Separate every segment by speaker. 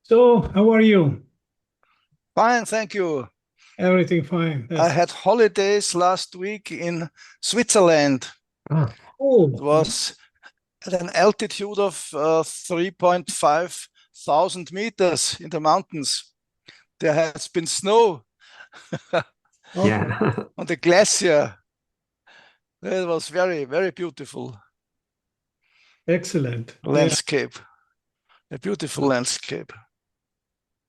Speaker 1: So, how are you?
Speaker 2: Fine, thank you.
Speaker 1: Everything fine.
Speaker 2: I had holidays last week in Switzerland.
Speaker 3: Ah,
Speaker 1: Oh,
Speaker 2: It was at an altitude of 3.5 thousand meters in the mountains. There has been snow
Speaker 1: okay.
Speaker 3: yeah.
Speaker 2: on the glacier. It was very, very beautiful
Speaker 1: Excellent. Yeah.
Speaker 2: landscape. A beautiful landscape.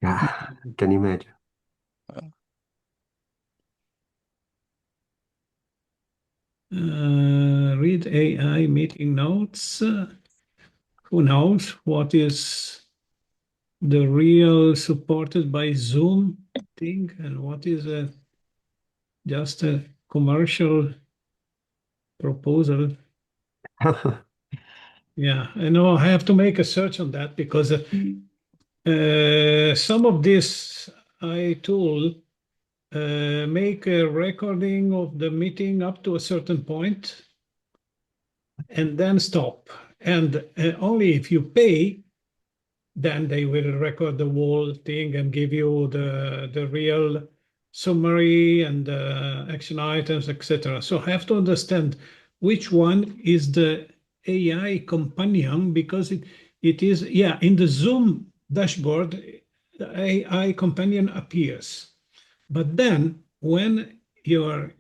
Speaker 3: Yeah, can you imagine?
Speaker 1: Read AI meeting notes. Who knows what is the real supported by Zoom thing and what is just a commercial proposal? Yeah, I know I have to make a search on that because some of this I tool make a recording of the meeting up to a certain point and then stop. And only if you pay, then they will record the whole thing and give you the real summary and action items, etc. So I have to understand which one is the AI companion because it is, yeah, in the Zoom dashboard, the AI companion appears. But then when you're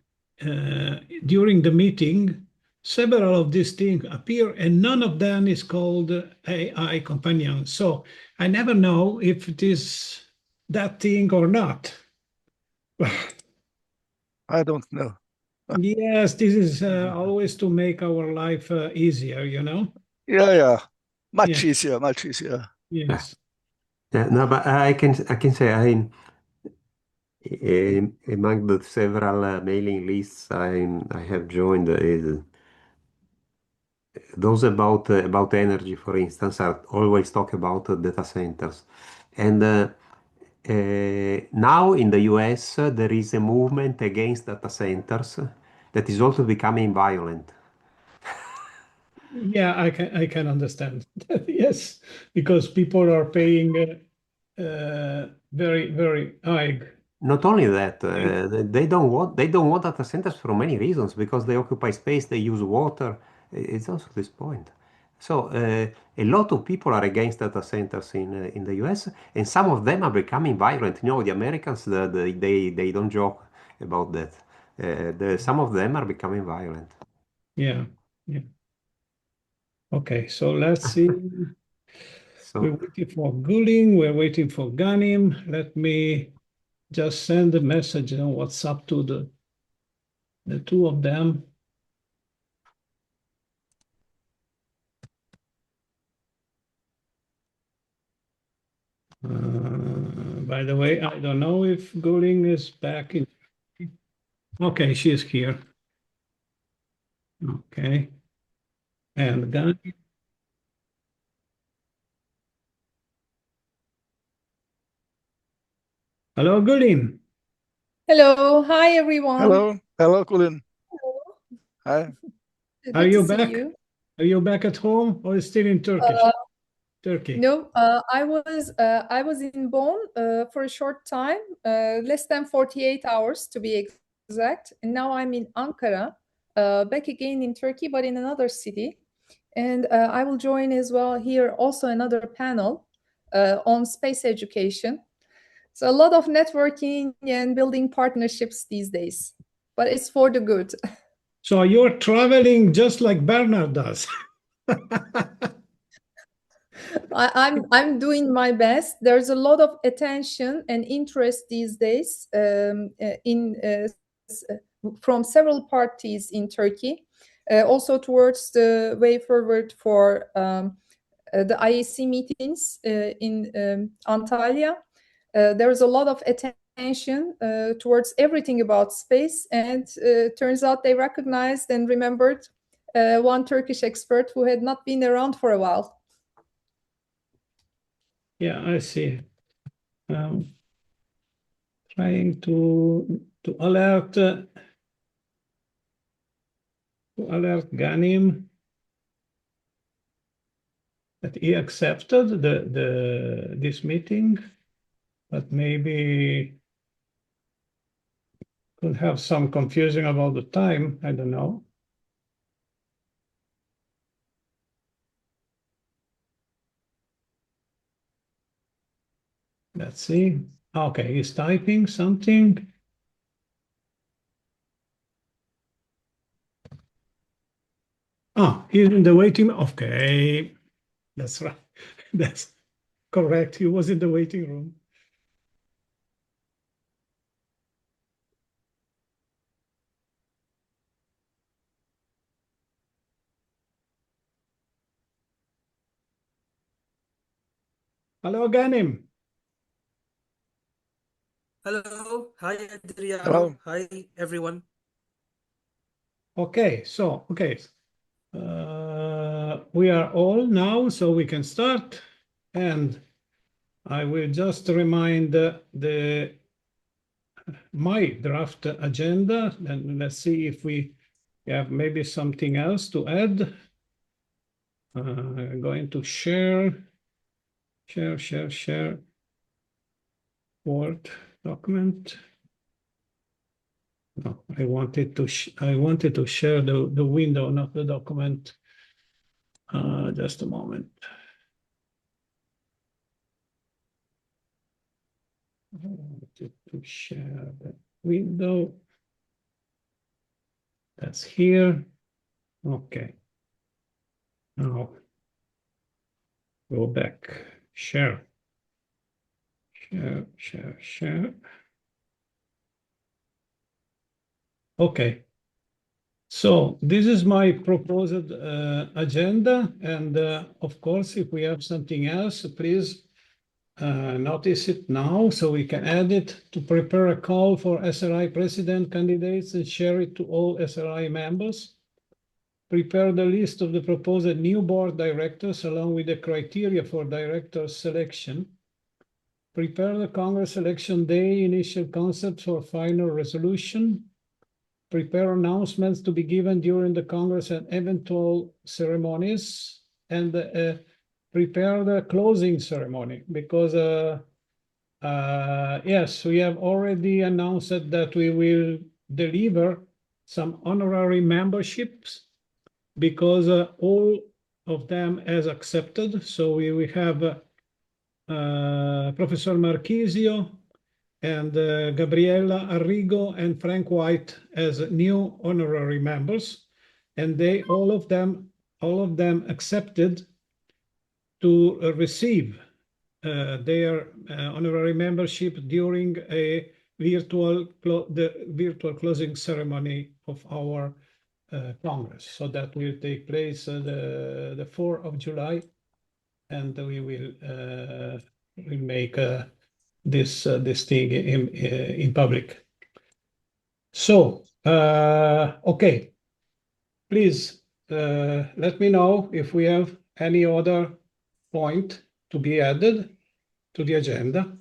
Speaker 1: during the meeting, several of these things appear and none of them is called AI companion. So I never know if it is that thing or not.
Speaker 2: I don't know.
Speaker 1: Yes, this is always to make our life easier, you know?
Speaker 2: Yeah.
Speaker 1: Yeah,
Speaker 2: Much easier, much easier.
Speaker 1: yes.
Speaker 3: Yeah, no, but I can say among the several mailing lists I have joined those about energy, for instance, are always talk about data centers, and now in the US there is a movement against data centers that is also becoming violent.
Speaker 1: Yeah, I can understand. Yes, because people are paying very, very high.
Speaker 3: Not only that, they don't want data centers for many reasons because they occupy space, they use water. It's also this point. So a lot of people are against data centers in the US, and some of them are becoming violent. You know, the Americans they don't joke about that. Some of them are becoming violent.
Speaker 1: Yeah, yeah. Okay, so let's see. We're
Speaker 3: So
Speaker 1: waiting for Gülin, we're waiting for Ghanim. Let me just send a message on WhatsApp to the two of them. By the way, I don't know if Gülin is back in. Okay, she is here. Okay. And Ghanim. Hello, Gülin.
Speaker 4: Hello, hi everyone.
Speaker 2: Hello, Gülin.
Speaker 4: Hello.
Speaker 2: Hi.
Speaker 1: Are
Speaker 4: Good
Speaker 1: you
Speaker 4: to see
Speaker 1: back?
Speaker 4: you.
Speaker 1: Are you back at home or still in Turkish?
Speaker 4: Uh,
Speaker 1: Turkey.
Speaker 4: no, I was in Bonn for a short time, less than 48 hours to be exact. And now I'm in Ankara, back again in Turkey, but in another city. And I will join as well here also another panel on space education. So a lot of networking and building partnerships these days, but it's for the good.
Speaker 1: So you're traveling just like Werner does.
Speaker 4: I'm doing my best. There's a lot of attention and interest these days from several parties in Turkey, also towards the way forward for the IAC meetings in Antalya. There's a lot of attention towards everything about space, and turns out they recognized and remembered one Turkish expert who had not been around for a while.
Speaker 1: Yeah, I see. Trying to alert Ghanim. that he accepted this meeting, but maybe could have some confusion about the time. I don't know. Let's see. Okay, he's typing something. He's in the waiting. Okay, that's right. That's correct. He was in the waiting room. Hello, Ghanim.
Speaker 5: Hello, hi Adriano,
Speaker 2: Hello.
Speaker 5: hi everyone.
Speaker 1: Okay, we are all now, so we can start. And I will just remind my draft agenda, and let's see if we have maybe something else to add. I'm going to share Word document. No, I wanted to share the window, not the document. Just a moment. I wanted to share the window. That's here. Okay. Now go back. Share. Okay. So this is my proposed agenda, and of course, if we have something else, please notice it now so we can add it. To prepare a call for SRI president candidates and share it to all SRI members. Prepare the list of the proposed new board directors along with the criteria for director selection. Prepare the Congress election day initial concepts for final resolution. Prepare announcements to be given during the Congress and eventual ceremonies, and prepare the closing ceremony, because yes, we have already announced that we will deliver some honorary memberships, because all of them has accepted. So we have Professor Marchisio and Gabriella Arrigo and Frank White as new honorary members, and all of them accepted to receive their honorary membership during the virtual closing ceremony of our Congress. So that will take place the 4th of July, and we will make this thing in public. So okay, please let me know if we have any other point to be added to the agenda.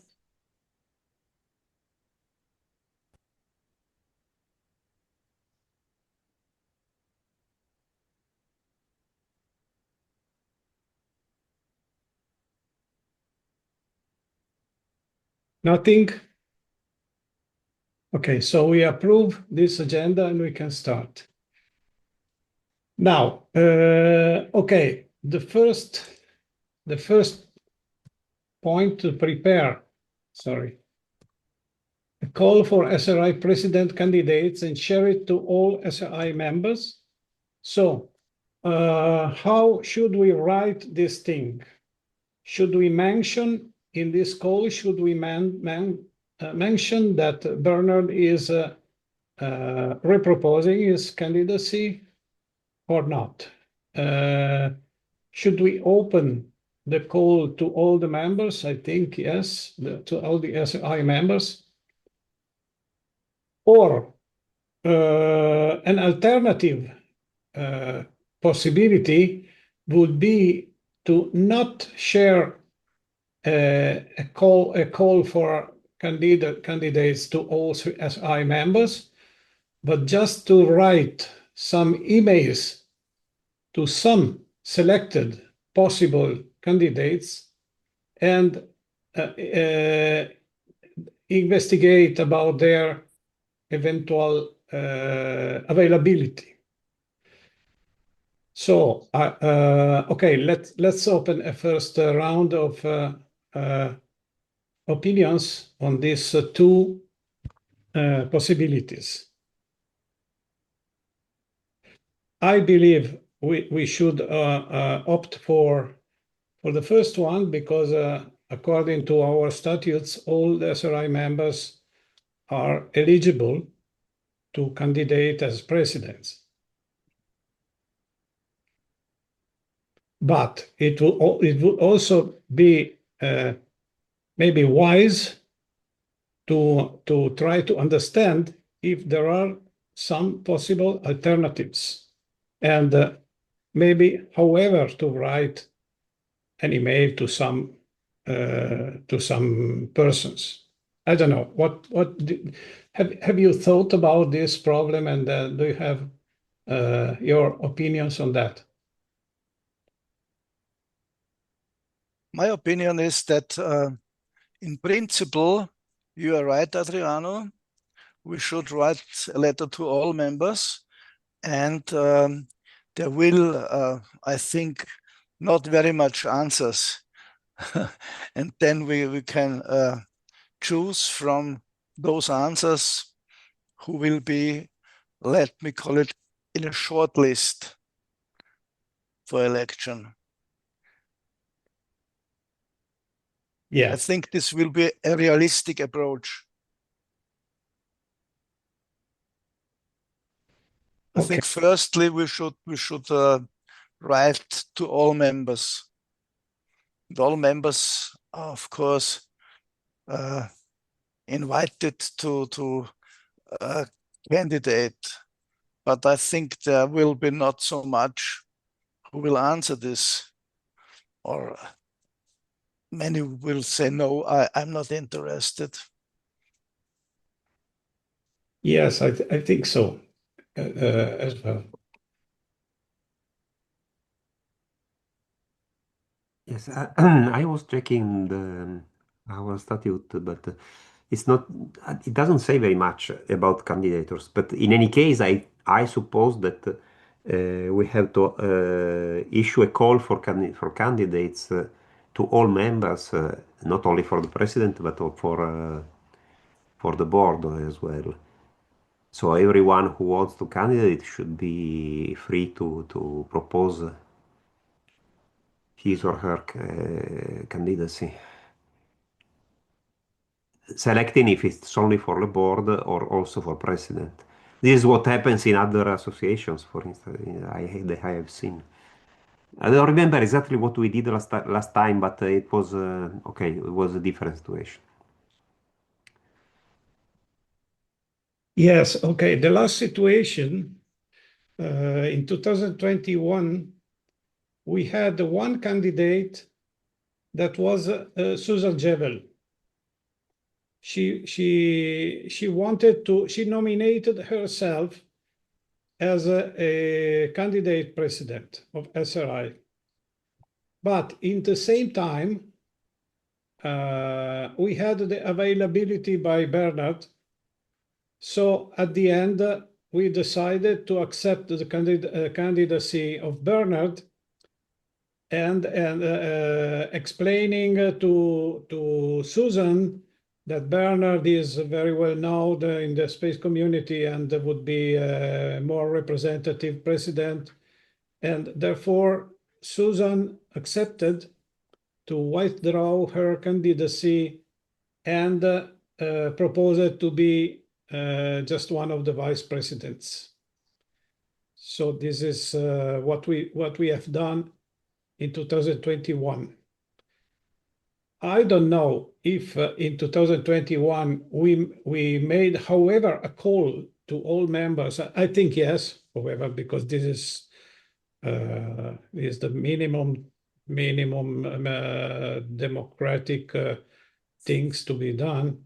Speaker 1: Nothing? Okay, so we approve this agenda and we can start. Now, okay, the first point to prepare, sorry, a call for SRI president candidates and share it to all SRI members. So, how should we write this thing? Should we mention in this call, should we mention that Werner is reproposing his candidacy or not? Should we open the call to all the members? I think yes, to all the SRI members. Or an alternative possibility would be to not share a call for candidates to all SI members, but just to write some emails to some selected possible candidates and investigate about their eventual availability. So, okay, let's open a first round of opinions on these two possibilities. I believe we should opt for the first one because according to our statutes, all the SRI members are eligible to candidate as presidents. But it would also be maybe wise to try to understand if there are some possible alternatives, and maybe, however, to write an email to some persons. I don't know have you thought about this problem, and do you have your opinions on that?
Speaker 2: My opinion is that in principle, you are right, Adriano. We should write a letter to all members, and there will, I think, not very much answers. And then we can choose from those answers who will be, let me call it, in a short list for election.
Speaker 1: Yeah,
Speaker 2: I think this will be a realistic approach. I
Speaker 1: okay.
Speaker 2: think firstly we should write to all members. And all members are, of course, invited to candidate, but I think there will be not so much who will answer this, or many will say, no, I'm not interested.
Speaker 1: Yes, I think so as well.
Speaker 3: Yes, I was checking our statute, but it's not. It doesn't say very much about candidatures. But in any case, I suppose that we have to issue a call for candidates to all members, not only for the president, but for the board as well. So everyone who wants to candidate should be free to propose his or her candidacy. Selecting if it's only for the board or also for president. This is what happens in other associations, for instance, I have seen. I don't remember exactly what we did last time, but it was okay. It was a different situation.
Speaker 1: Yes, okay. The last situation in 2021, we had one candidate that was Susan Jevel. She wanted to. She nominated herself as a candidate president of SRI, but in the same time, we had the availability by Bernard. So at the end, we decided to accept the candidacy of Bernard, and explaining to Susan that Bernard is very well known in the space community and would be a more representative president. And therefore, Susan accepted to withdraw her candidacy and proposed to be just one of the vice presidents. So this is what we have done in 2021. I don't know if in 2021 we made, however, a call to all members. I think yes, however, because this is the minimum democratic things to be done,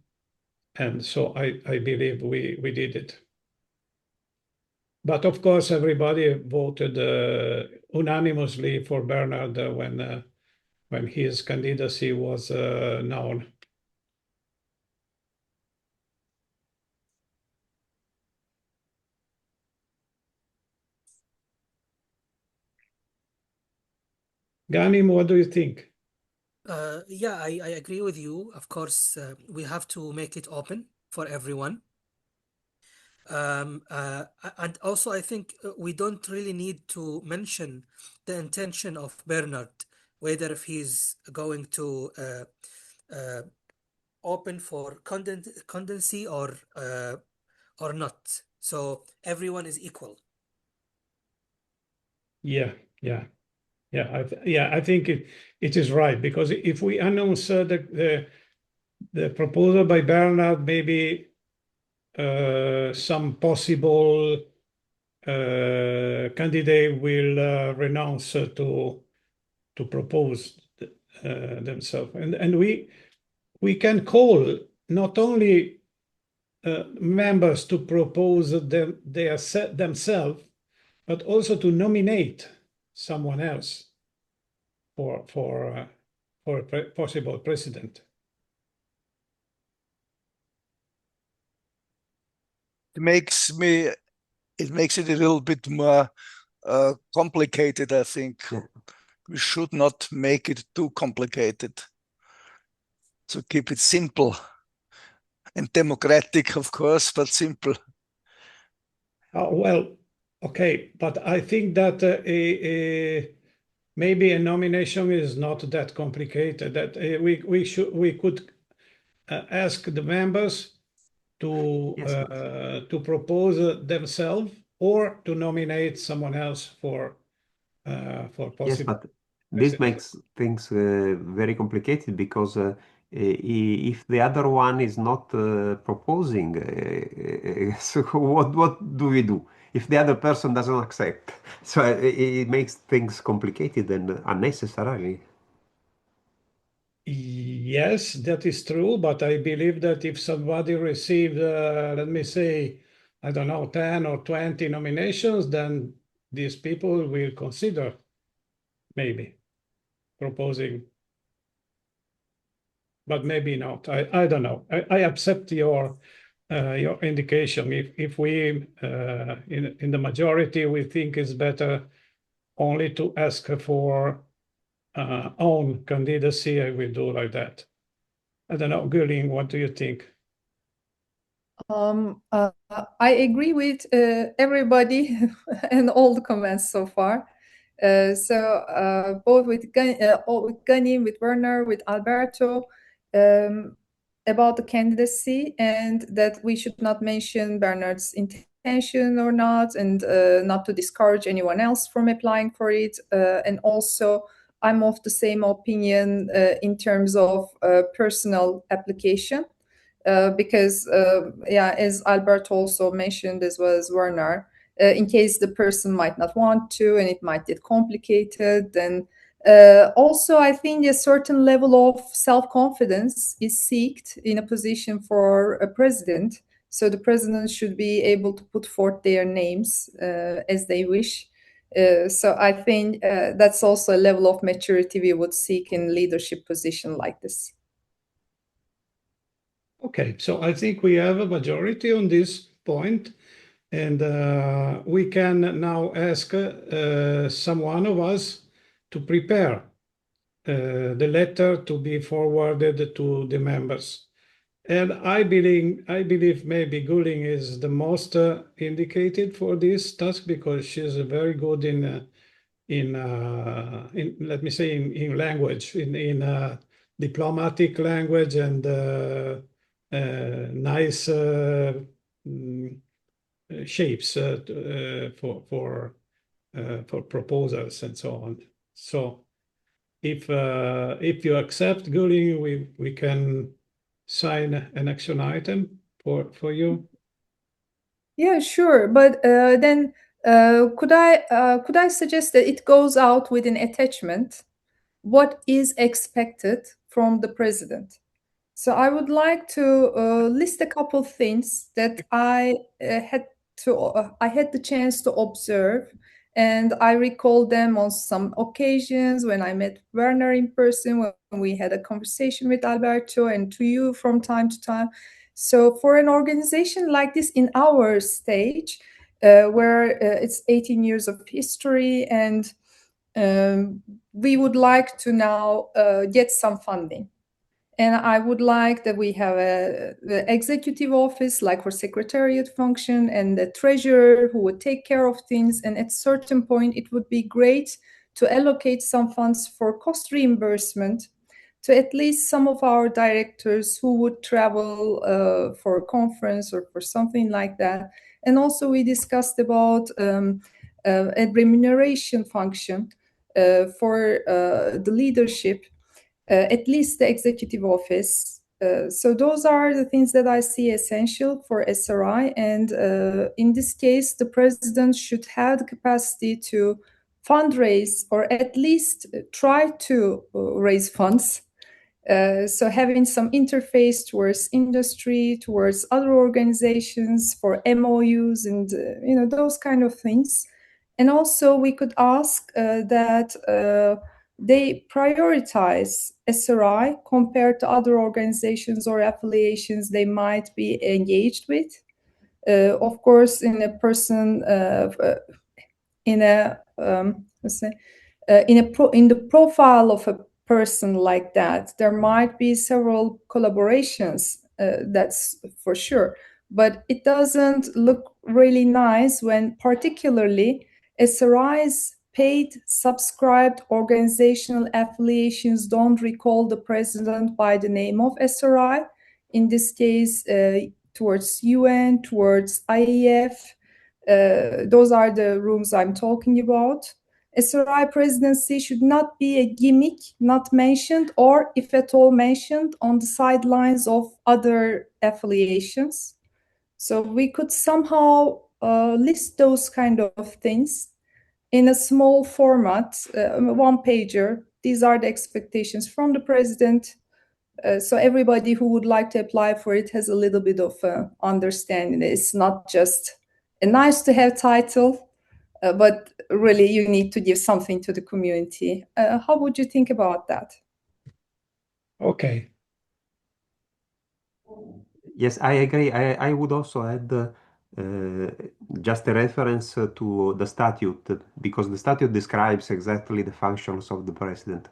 Speaker 1: and so I believe we did it. But of course, everybody voted unanimously for Bernard when his candidacy was known. Ghanim, what do you think?
Speaker 5: Yeah, I agree with you. Of course, we have to make it open for everyone. And also, I think we don't really need to mention the intention of Bernard, whether if he's going to open for candidacy or not. So everyone is equal.
Speaker 1: Yeah. I think it is right, because if we announce the proposal by Bernard, maybe some possible candidate will renounce to propose themselves, and we can call not only members to propose themselves, but also to nominate someone else for a possible president.
Speaker 2: It makes it a little bit more complicated, I think.
Speaker 3: Yeah.
Speaker 2: We should not make it too complicated. So keep it simple and democratic, of course, but simple.
Speaker 1: Well, okay, but I think that maybe a nomination is not that complicated. That we could ask the members to
Speaker 3: Yes,
Speaker 1: propose themselves or to nominate someone else for
Speaker 3: Yes,
Speaker 1: possible
Speaker 3: but this
Speaker 1: president.
Speaker 3: makes things very complicated, because if the other one is not proposing, so what do we do if the other person doesn't accept? So it makes things complicated and unnecessarily.
Speaker 1: Yes, that is true, but I believe that if somebody received, let me say, I don't know, 10 or 20 nominations, then these people will consider maybe proposing, but maybe not. I don't know. I accept your indication. If we in the majority we think it's better only to ask for own candidacy, I will do like that. I don't know, Gülin, what do you think?
Speaker 4: I agree with everybody and all the comments so far. Both with Ghanim, with Werner, with Alberto, about the candidacy, and that we should not mention Bernard's intention or not, and not to discourage anyone else from applying for it. And also, I'm of the same opinion in terms of personal application. Because as Alberto also mentioned, as was Werner, in case the person might not want to and it might get complicated, then also I think a certain level of self-confidence is sought in a position for a president. So the president should be able to put forth their names as they wish. So I think that's also a level of maturity we would seek in leadership position like this.
Speaker 1: Okay, so I think we have a majority on this point, and we can now ask someone of us to prepare the letter to be forwarded to the members. And I believe maybe Gülin is the most indicated for this task, because she's very good in let me say in language, in diplomatic language, and nice shapes for proposals and so on. So if you accept, Gülin, we can sign an action item for you.
Speaker 4: Yeah, sure. But then could I suggest that it goes out with an attachment? What is expected from the president? So I would like to list a couple things that I had the chance to observe And I recall them on some occasions when I met Werner in person, when we had a conversation with Alberto, and to you from time to time. So for an organization like this in our stage, where it's 18 years of history, and we would like to now get some funding. And I would like that we have the executive office, like for secretariat function, and the treasurer who would take care of things. And at a certain point, it would be great to allocate some funds for cost reimbursement to at least some of our directors who would travel for a conference or for something like that. And also we discussed about a remuneration function for the leadership, at least the executive office. So those are the things that I see essential for SRI. And in this case, the president should have the capacity to fundraise, or at least try to raise funds. So having some interface towards industry, towards other organizations for MOUs and those kind of things. And also we could ask that they prioritize SRI compared to other organizations or affiliations they might be engaged with. Of course, in a person, in the profile of a person like that, there might be several collaborations. That's for sure, but it doesn't look really nice when particularly SRI's paid subscribed organizational affiliations don't recall the president by the name of SRI. In this case, towards UN, towards IEF. Those are the rooms I'm talking about. SRI presidency should not be a gimmick, not mentioned, or if at all mentioned, on the sidelines of other affiliations. So we could somehow list those kind of things in a small format, one pager. These are the expectations from the president. So everybody who would like to apply for it has a little bit of understanding. It's not just a nice to have title, but really you need to give something to the community. How would you think about that?
Speaker 1: Okay.
Speaker 3: Yes, I agree. I would also add just a reference to the statute, because the statute describes exactly the functions of the president.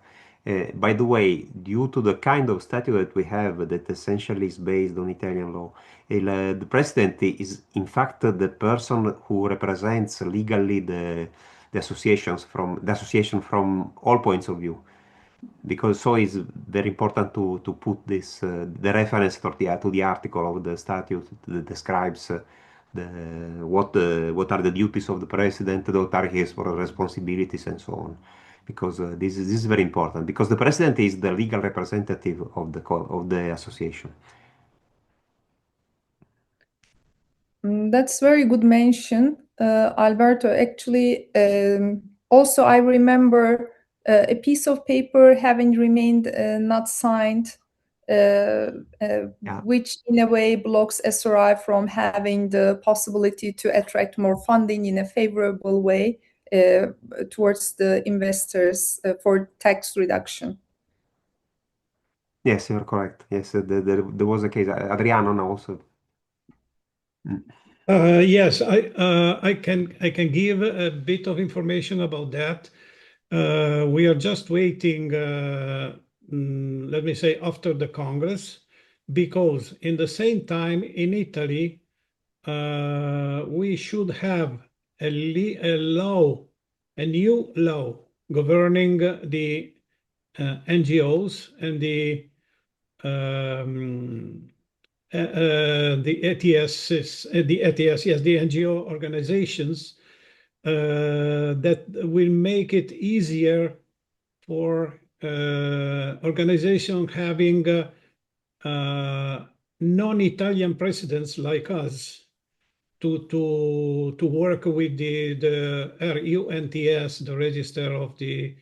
Speaker 3: By the way, due to the kind of statute that we have, that essentially is based on Italian law, the president is in fact the person who represents legally the association from all points of view. Because so it's very important to put this the reference to the article of the statute that describes what are the duties of the president, what are his responsibilities, and so on. Because this is very important, because the president is the legal representative of the association.
Speaker 4: That's very good mention, Alberto. Actually, also I remember a piece of paper having remained not signed, which in a way blocks SRI from having the possibility to attract more funding in a favorable way towards the investors for tax reduction.
Speaker 3: Yes, you're correct. Yes, there was a case. Adriano now also.
Speaker 1: Yes, I can give a bit of information about that. We are just waiting, let me say, after the Congress, because in the same time in Italy, we should have a new law governing the NGOs and the ETS, yes, the NGO organizations, that will make it easier for organizations having non-Italian presidents like us to work with the RUNTS, the register of the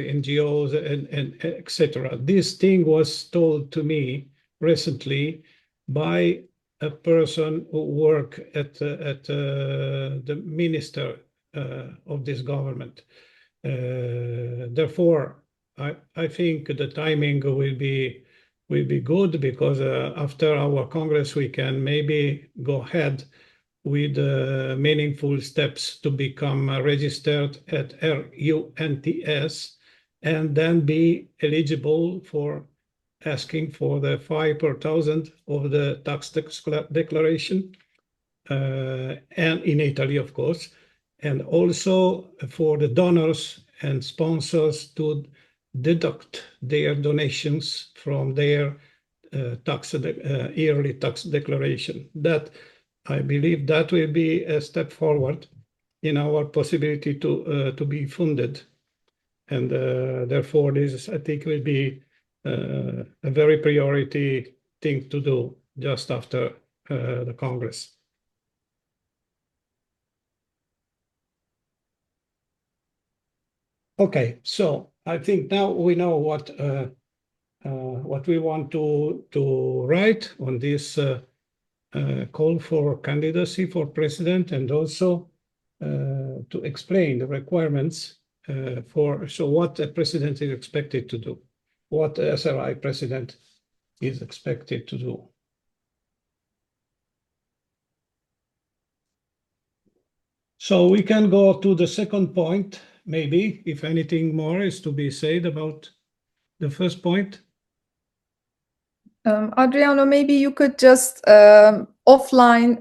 Speaker 1: NGOs and etc. This thing was told to me recently by a person who work at the minister of this government. Therefore, I think the timing will be good because after our Congress we can maybe go ahead with meaningful steps to become registered at RUNTS and then be eligible for asking for the 5 per thousand of the tax declaration, and in Italy, of course, and also for the donors and sponsors to deduct their donations from their yearly tax declaration. That I believe that will be a step forward in our possibility to be funded, and therefore this I think will be a very priority thing to do just after the Congress. Okay, so I think now we know what we want to write on this call for candidacy for president, and also to explain the requirements so what a president is expected to do, what a SRI president is expected to do. So we can go to the second point, maybe, if anything more is to be said about the first point.
Speaker 4: Adriano, maybe you could just offline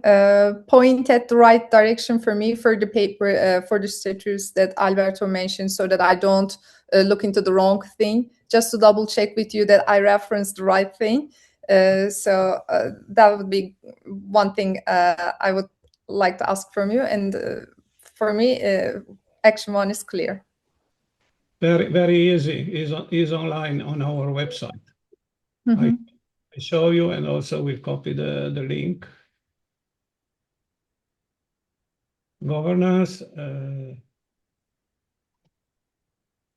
Speaker 4: point at the right direction for me for the paper, for the status that Alberto mentioned, so that I don't look into the wrong thing, just to double check with you that I referenced the right thing. So that would be one thing I would like to ask from you. And for me, action one is clear.
Speaker 1: Very, very easy. Is online on our website.
Speaker 4: Mm-hmm.
Speaker 1: I show you, and also we'll copy the link. Governance,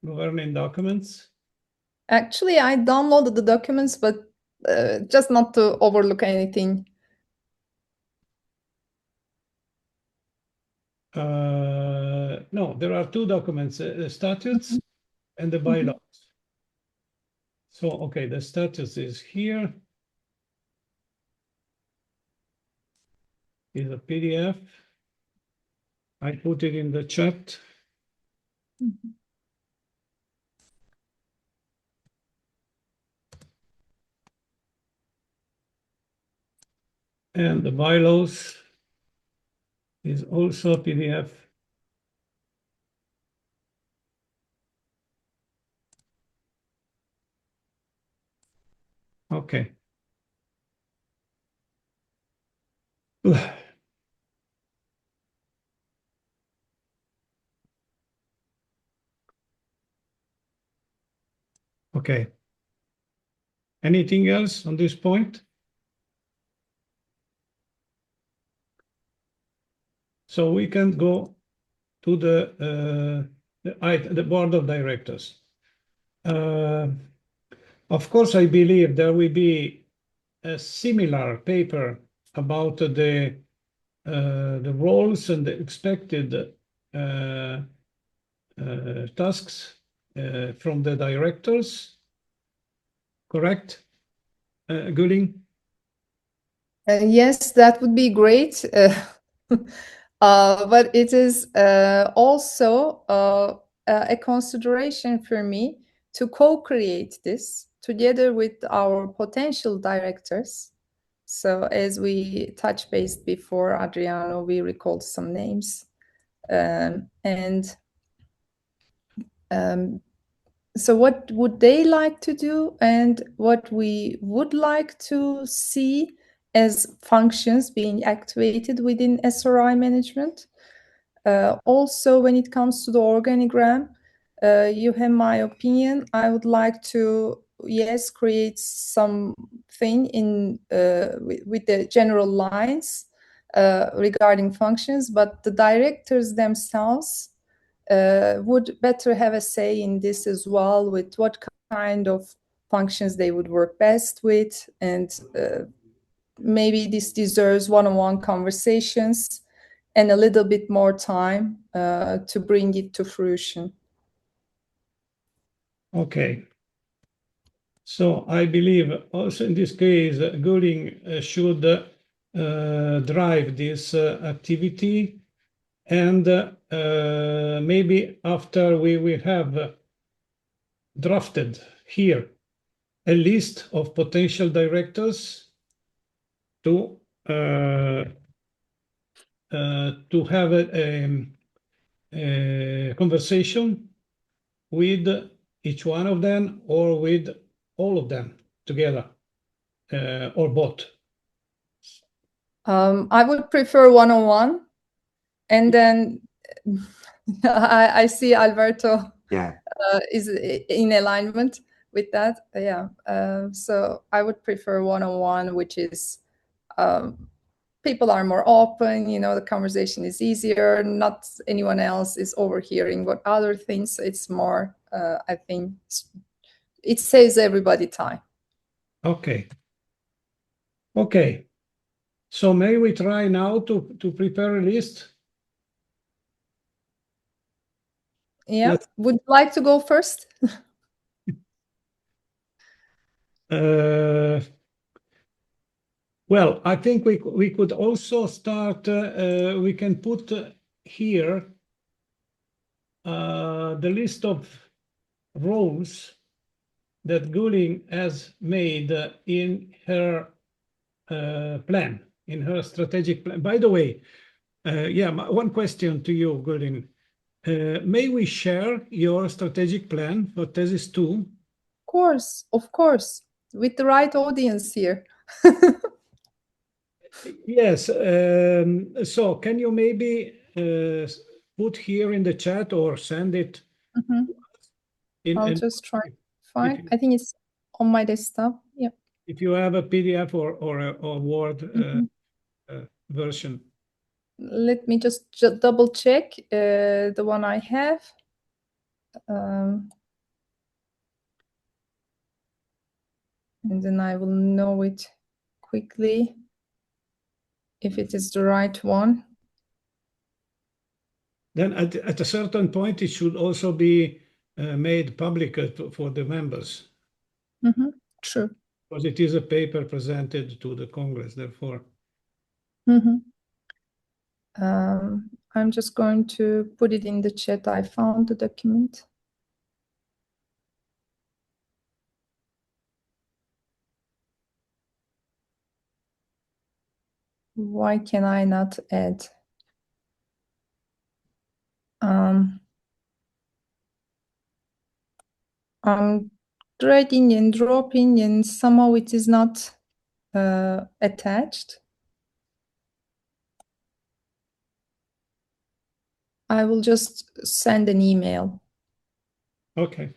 Speaker 1: governing documents.
Speaker 4: Actually, I downloaded the documents, but just not to overlook anything.
Speaker 1: No, there are two documents, the statutes and the bylaws. So, okay, the status is here. Is a PDF. I put it in the chat. And the bylaws is also a PDF. Okay. Okay. Anything else on this point? So we can go to the board of directors. Of course, I believe there will be a similar paper about the roles and the expected tasks from the directors. Correct, Gülin?
Speaker 4: Yes, that would be great. But it is also a consideration for me to co-create this together with our potential directors. So as we touched base before, Adriano, we recalled some names. So what would they like to do, and what we would like to see as functions being activated within SRI management. Also, when it comes to the organigram, you have my opinion. I would like to, yes, create something in with the general lines regarding functions, but the directors themselves would better have a say in this as well, with what kind of functions they would work best with, and maybe this deserves one-on-one conversations and a little bit more time to bring it to fruition.
Speaker 1: Okay. So I believe also in this case, Gülin should drive this activity, and maybe after we have drafted here a list of potential directors to have a conversation with each one of them or with all of them together, or both.
Speaker 4: I would prefer one-on-one, and then I see Alberto
Speaker 3: Yeah.
Speaker 4: is in alignment with that. Yeah. So I would prefer one-on-one, which is people are more open, you know, the conversation is easier, not anyone else is overhearing what other things. It's more, I think, it saves everybody time.
Speaker 1: Okay. Okay. So may we try now to prepare a list?
Speaker 4: Yeah.
Speaker 1: Let's-
Speaker 4: Would you like to go first?
Speaker 1: Well, I think we could also start, we can put here the list of roles that Gülin has made in her plan, in her strategic plan. By the way, yeah, one question to you, Gülin. May we share your strategic plan for thesis 2?
Speaker 4: Of course, with the right audience here.
Speaker 1: Yes. So can you maybe put here in the chat or send it
Speaker 4: Mhm.
Speaker 1: in?
Speaker 4: I'll just try to find. I think it's on my desktop. Yeah.
Speaker 1: If you have a PDF or a Word version.
Speaker 4: Let me just double check the one I have. And then I will know it quickly if it is the right one.
Speaker 1: Then at a certain point, it should also be made public for the members,
Speaker 4: True.
Speaker 1: because it is a paper presented to the Congress, therefore.
Speaker 4: I'm just going to put it in the chat. I found the document. Why can I not add? I'm dragging and dropping, and somehow it is not attached. I will just send an email.
Speaker 1: Okay.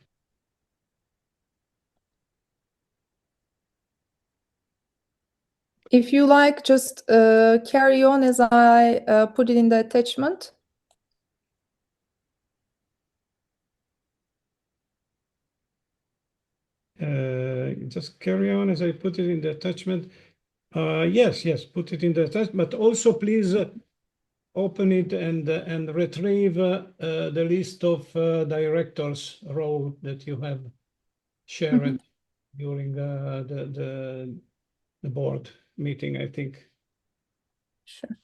Speaker 4: If you like, just carry on as I put it in the attachment.
Speaker 1: Just carry on as I put it in the attachment. Yes, put it in the attachment, but also please open it and retrieve the list of directors' role that you have shared during the board meeting, I think.
Speaker 4: Sure.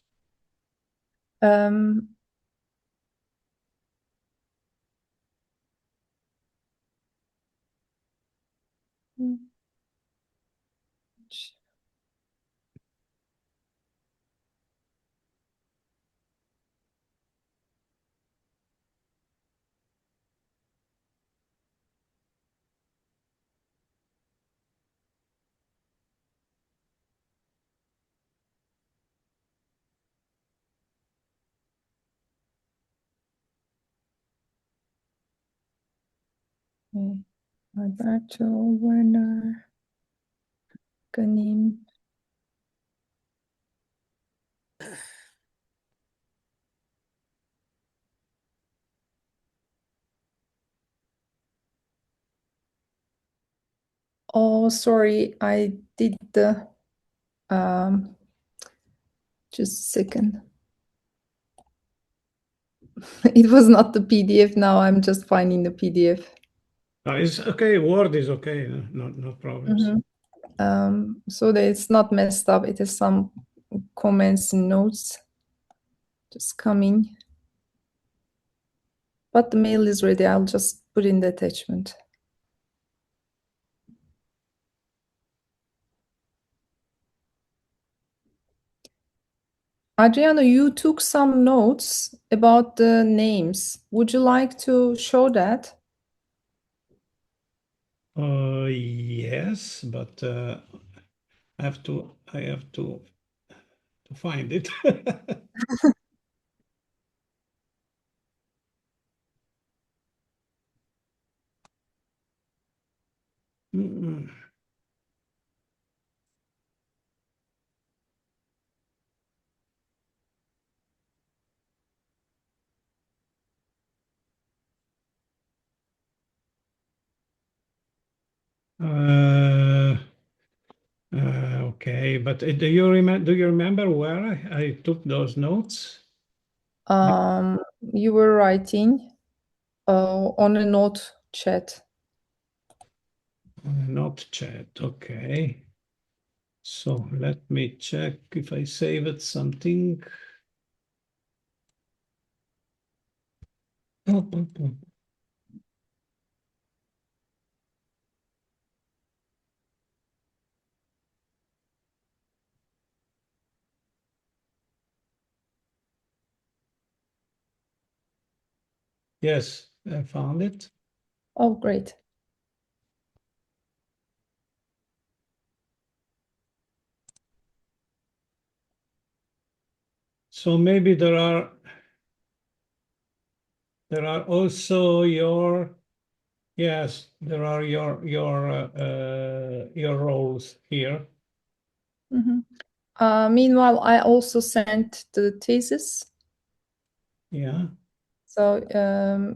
Speaker 4: Alberto, Werner, Ghanim. Oh, sorry, I did the Just a second. It was not the PDF. Now I'm just finding the PDF.
Speaker 1: It's okay. Word is okay. No problems.
Speaker 4: So that it's not messed up. It has some comments and notes just coming. But the mail is ready. I'll just put in the attachment. Adriano, you took some notes about the names. Would you like to show that?
Speaker 1: Yes, but I have to find it. Mm. Okay, but do you remember where I took those notes?
Speaker 4: You were writing on a note chat.
Speaker 1: Not chat. Okay. So let me check if I saved something. Yes, I found it.
Speaker 4: Oh, great.
Speaker 1: So maybe there are also your there are your roles here.
Speaker 4: Meanwhile, I also sent the thesis.
Speaker 1: Yeah.
Speaker 4: So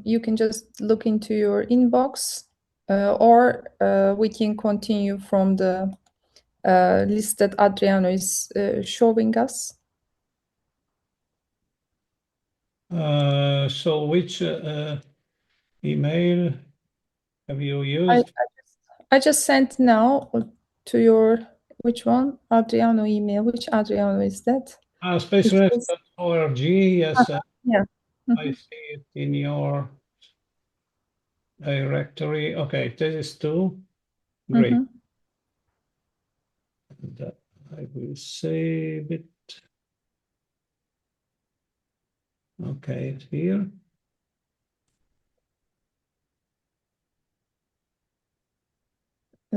Speaker 4: you can just look into your inbox or we can continue from the list that Adriano is showing us.
Speaker 1: So which email have you used?
Speaker 4: I just sent now to your, which one? Adriano email. Which Adriano is that?
Speaker 1: Spaceref.org. Yes,
Speaker 4: Yeah.
Speaker 1: I see it in your directory. Okay, thesis 2. Great. And, I will save it. Okay, here.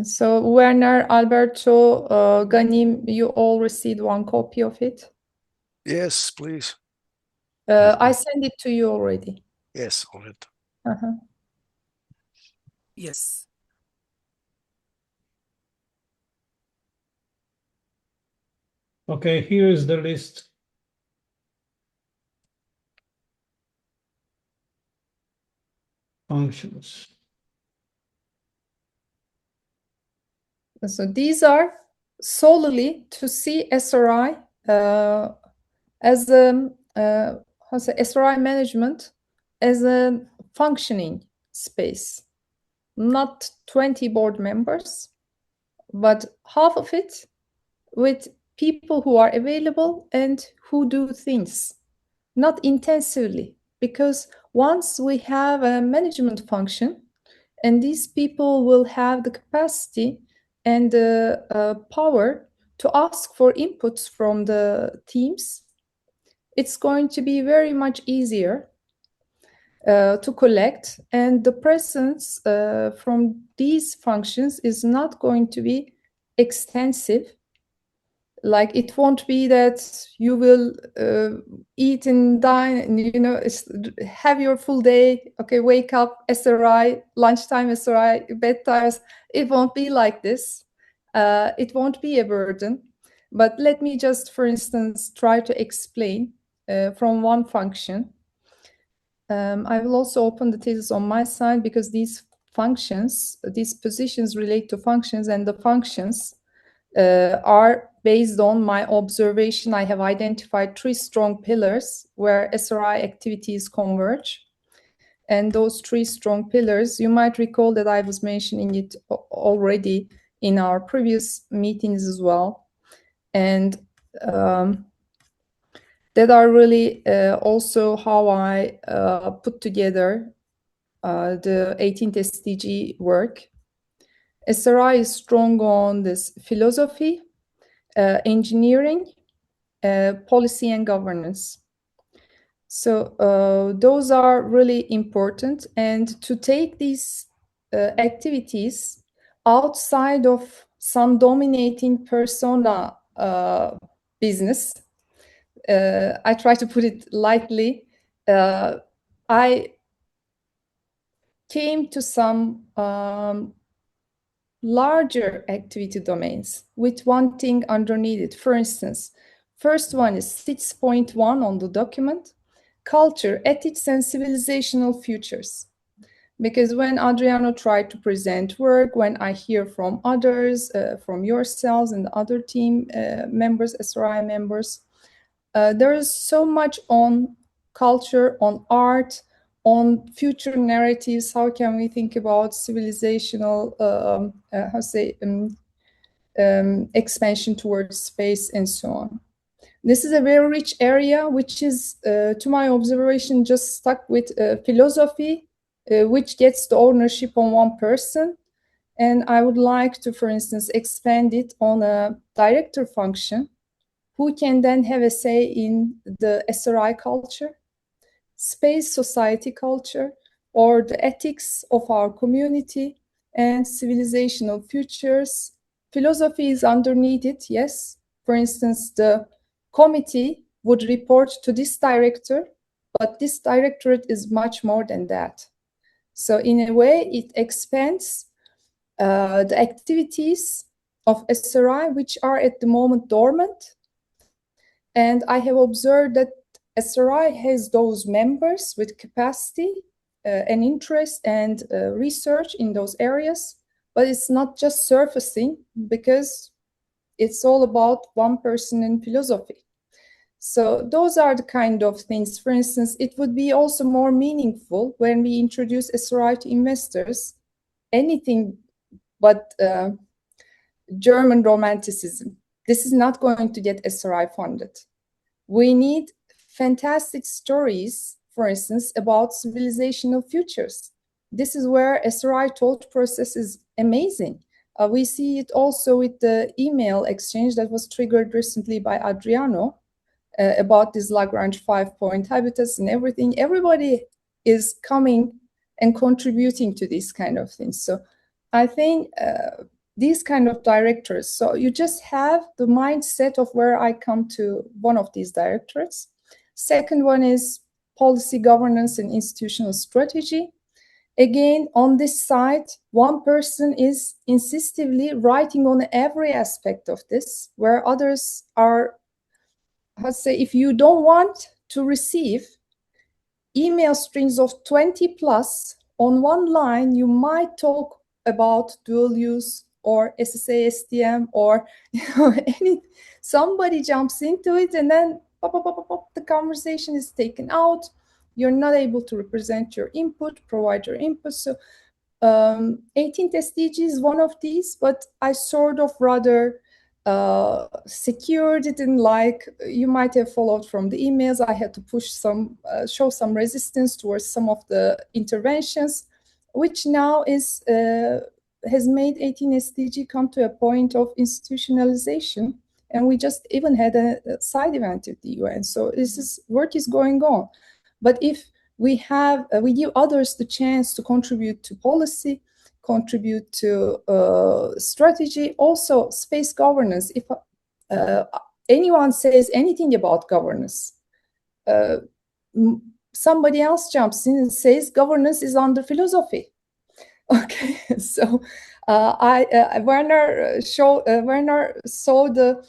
Speaker 4: So Werner, Alberto, Ghanim, you all received one copy of it?
Speaker 2: Yes, please.
Speaker 4: I sent it to you already.
Speaker 2: Yes, already.
Speaker 5: Yes.
Speaker 1: Okay, here is the list. Functions.
Speaker 4: So these are solely to see SRI as a SRI management as a functioning space, not 20 board members, but half of it with people who are available and who do things, not intensively, because once we have a management function and these people will have the capacity and the power to ask for inputs from the teams, it's going to be very much easier to collect, and the presence from these functions is not going to be extensive. Like it won't be that you will eat and dine and have your full day. Okay, wake up, SRI, lunchtime SRI, bedtime. It won't be like this. It won't be a burden. But let me just, for instance, try to explain from one function. I will also open the thesis on my side because these functions, these positions relate to functions, and the functions are based on my observation. I have identified 3 strong pillars where SRI activities converge. And those 3 strong pillars, you might recall that I was mentioning it already in our previous meetings as well. And that are really also how I put together the 18th SDG work. SRI is strong on this philosophy, engineering, policy and governance. So those are really important. And to take these activities outside of some dominating persona business, I try to put it lightly, I came to some larger activity domains with one thing underneath it. For instance, first one is 6.1 on the document, culture, ethics, and civilizational futures. Because when Adriano tried to present work, when I hear from others, from yourselves and the other team members, SRI members, there is so much on culture, on art, on future narratives. How can we think about civilizational, expansion towards space and so on? This is a very rich area, which is, to my observation, just stuck with philosophy, which gets the ownership on one person. And I would like to, for instance, expand it on a director function, who can then have a say in the SRI culture, space society culture, or the ethics of our community and civilizational futures. Philosophy is underneath it, yes. For instance, the committee would report to this director, but this directorate is much more than that. So in a way, it expands the activities of SRI, which are at the moment dormant. And I have observed that SRI has those members with capacity and interest and research in those areas, but it's not just surfacing, because it's all about one person in philosophy. So those are the kind of things. For instance, it would be also more meaningful when we introduce SRI to investors, anything but German romanticism. This is not going to get SRI funded. We need fantastic stories, for instance, about civilizational futures. This is where SRI thought process is amazing. We see it also with the email exchange that was triggered recently by Adriano about these Lagrange 5-point habitats and everything. Everybody is coming and contributing to these kind of things. So I think these kind of directors, so you just have the mindset of where I come to one of these directorates. Second one is policy governance and institutional strategy. Again, on this side, one person is insistively writing on every aspect of this, where others are, if you don't want to receive email strings of 20 plus on one line, you might talk about dual use or SSA, STM, or somebody jumps into it and then the conversation is taken out. You're not able to represent your input, provide your input. So 18th SDG is one of these, but I sort of rather secured it in, like you might have followed from the emails. I had to push some, show some resistance towards some of the interventions, which now is has made 18 SDG come to a point of institutionalization. And we just even had a side event at the UN. So this is, work is going on. But if we have, we give others the chance to contribute to policy, contribute to strategy, also space governance. If anyone says anything about governance, somebody else jumps in and says governance is under philosophy. Okay, so Werner saw the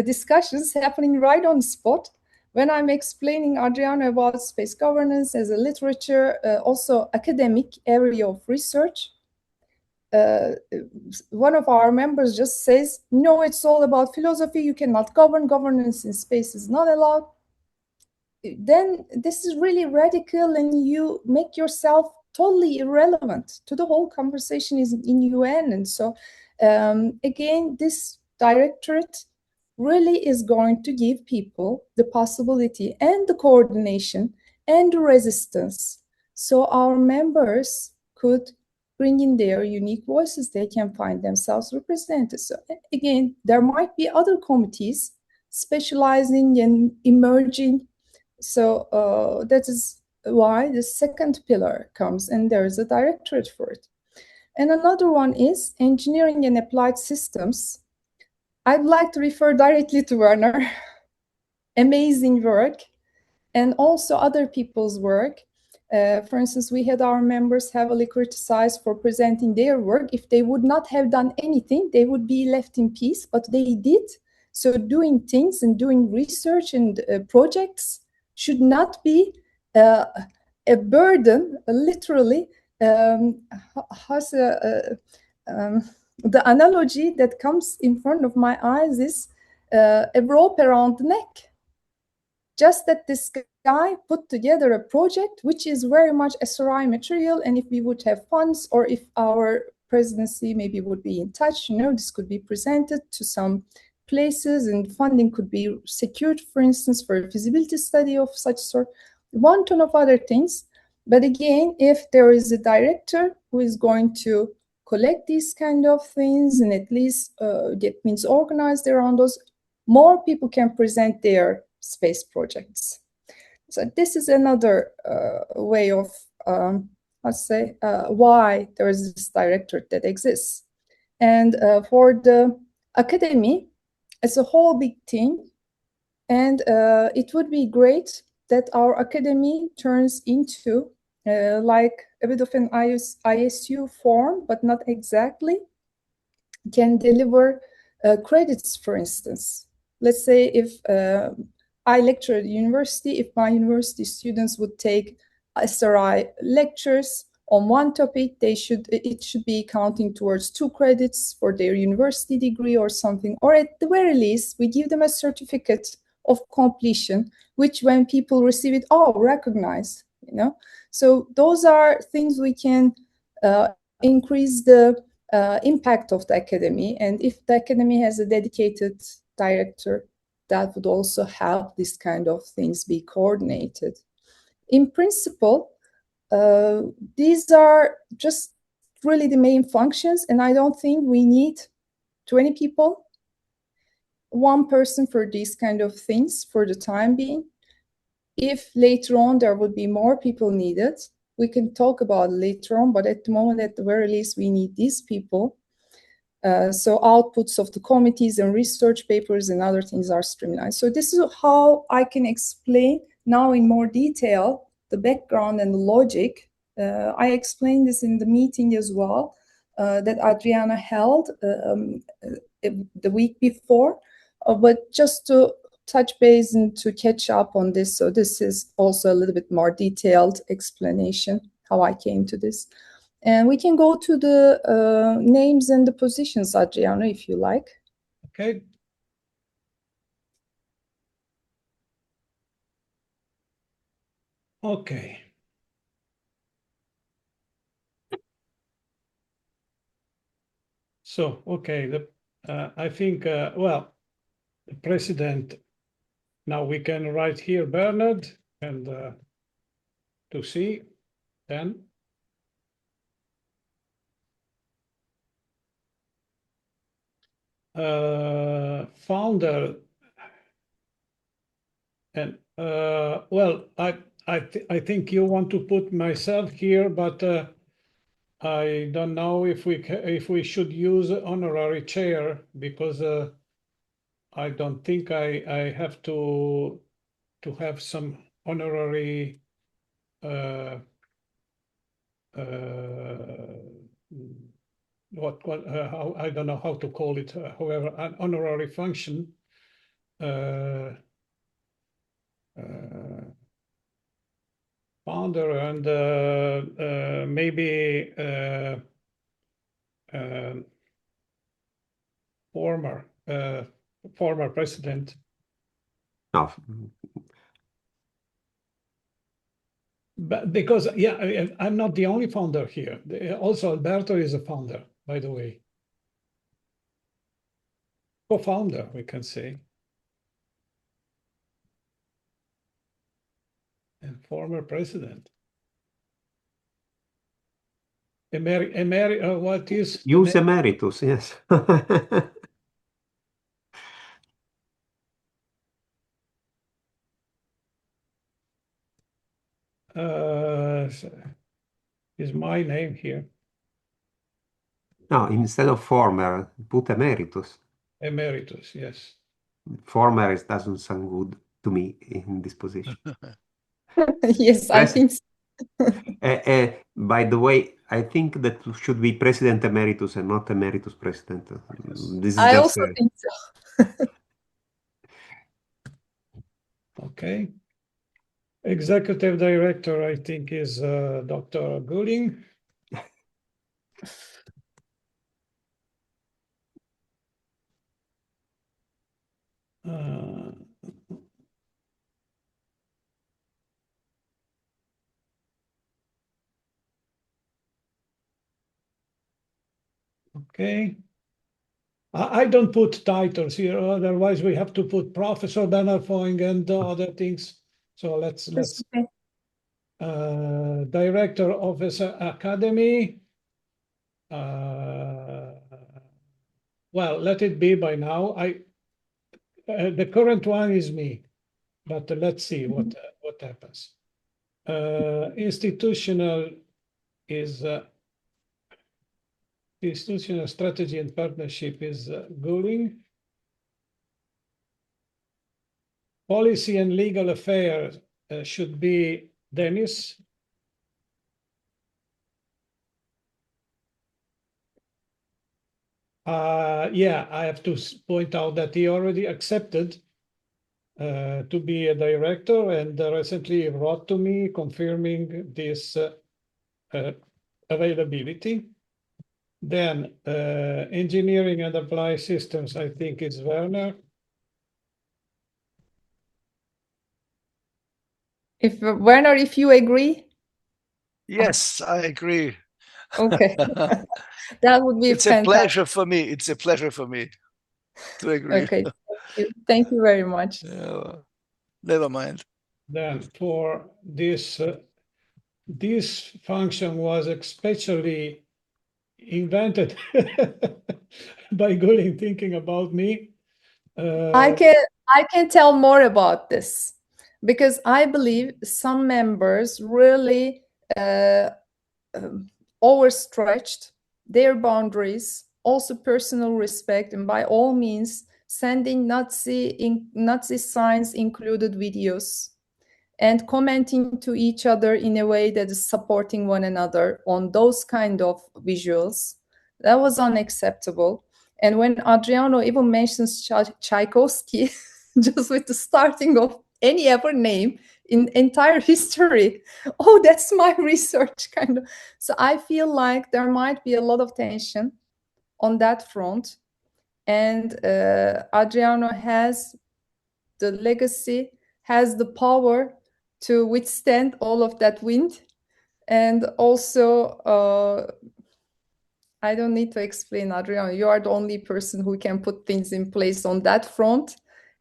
Speaker 4: discussions happening right on the spot when I'm explaining Adriano about space governance as a literature, also academic area of research. one of our members just says, no, it's all about philosophy, you cannot govern, governance in space is not allowed, then this is really radical and you make yourself totally irrelevant to the whole conversation is in UN. And so again, this directorate really is going to give people the possibility and the coordination and the resistance. So our members could bring in their unique voices, they can find themselves represented. So again, there might be other committees specializing in emerging. So that is why the second pillar comes, and there is a directorate for it. And another one is engineering and applied systems. I'd like to refer directly to Werner. Amazing work, and also other people's work. For instance, we had our members heavily criticized for presenting their work. If they would not have done anything, they would be left in peace, but they did. So doing things and doing research and projects should not be a burden, literally. The analogy that comes in front of my eyes is a rope around the neck. Just that this guy put together a project which is very much SRI material, and if we would have funds, or if our presidency maybe would be in touch, you know, this could be presented to some places and funding could be secured, for instance, for a feasibility study of such sort, one ton of other things. But again, if there is a director who is going to collect these kind of things and at least get means organized around those, more people can present their space projects. So this is another way of, let's say, why there is this directorate that exists. And for the academy, it's a whole big thing. And it would be great that our academy turns into like a bit of an ISU form, but not exactly, can deliver credits, for instance. Let's say if I lecture at university, if my university students would take SRI lectures on one topic, it should be counting towards 2 credits for their university degree or something. Or at the very least, we give them a certificate of completion, which when people receive it, recognize, you know. So those are things we can increase the impact of the academy. And if the academy has a dedicated director, that would also help this kind of things be coordinated. In principle, these are just really the main functions, and I don't think we need 20 people, 1 person for these kind of things for the time being. If later on there would be more people needed, we can talk about it later on, but at the moment, at the very least, we need these people. So outputs of the committees and research papers and other things are streamlined. So this is how I can explain now in more detail the background and the logic. I explained this in the meeting as well that Adriano held the week before, but just to touch base and to catch up on this. So this is also a little bit more detailed explanation how I came to this. And we can go to the names and the positions, Adriano, if you like.
Speaker 1: Okay. Okay. So, okay, I think, well, the president, now we can write here Bernard and to see then. Founder, and well, I think you want to put myself here, but I don't know if we should use honorary chair, because I don't think I have to have some honorary how, I don't know how to call it, however, an honorary function. Founder, and maybe former president.
Speaker 3: No,
Speaker 1: But because, yeah, I'm not the only founder here. Also, Alberto is a founder, by the way. Co-founder, we can say. And former president. What is
Speaker 3: Ius emeritus, yes.
Speaker 1: is my name here?
Speaker 3: No, instead of former, put emeritus.
Speaker 1: Emeritus, yes.
Speaker 3: Former doesn't sound good to me in this position.
Speaker 4: Yes, I think so.
Speaker 3: By the way, I think that should be president emeritus and not emeritus president. This is
Speaker 4: I
Speaker 3: just
Speaker 4: also think so.
Speaker 1: Okay. Executive director, I think, is Dr. Gülin. Okay. I don't put titles here, otherwise we have to put Professor Bernard Foing and other things. So let's
Speaker 4: Okay.
Speaker 1: Director of his academy. Well, let it be by now. The current one is me, but let's see what happens. Institutional is institutional strategy and partnership is Gülin. Policy and legal affairs should be Dennis. Yeah, I have to point out that he already accepted to be a director and recently wrote to me confirming this availability. Then engineering and applied systems, I think it's Werner.
Speaker 4: If Werner, if you agree,
Speaker 2: Yes, I agree.
Speaker 4: okay, that would be
Speaker 2: It's a
Speaker 4: fantastic.
Speaker 2: pleasure for me. It's a pleasure for me to agree.
Speaker 4: Okay, thank you very much.
Speaker 2: Never mind.
Speaker 1: Then for this, this function was especially invented by Gülin thinking about me.
Speaker 4: I can tell more about this because I believe some members really overstretched their boundaries, also personal respect, and by all means sending Nazi signs included videos and commenting to each other in a way that is supporting one another on those kind of visuals. That was unacceptable. And when Adriano even mentions Tchaikovsky, just with the starting of any ever name in entire history, oh, that's my research kind of. So I feel like there might be a lot of tension on that front. And Adriano has the legacy, has the power to withstand all of that wind. And also, I don't need to explain, Adriano, you are the only person who can put things in place on that front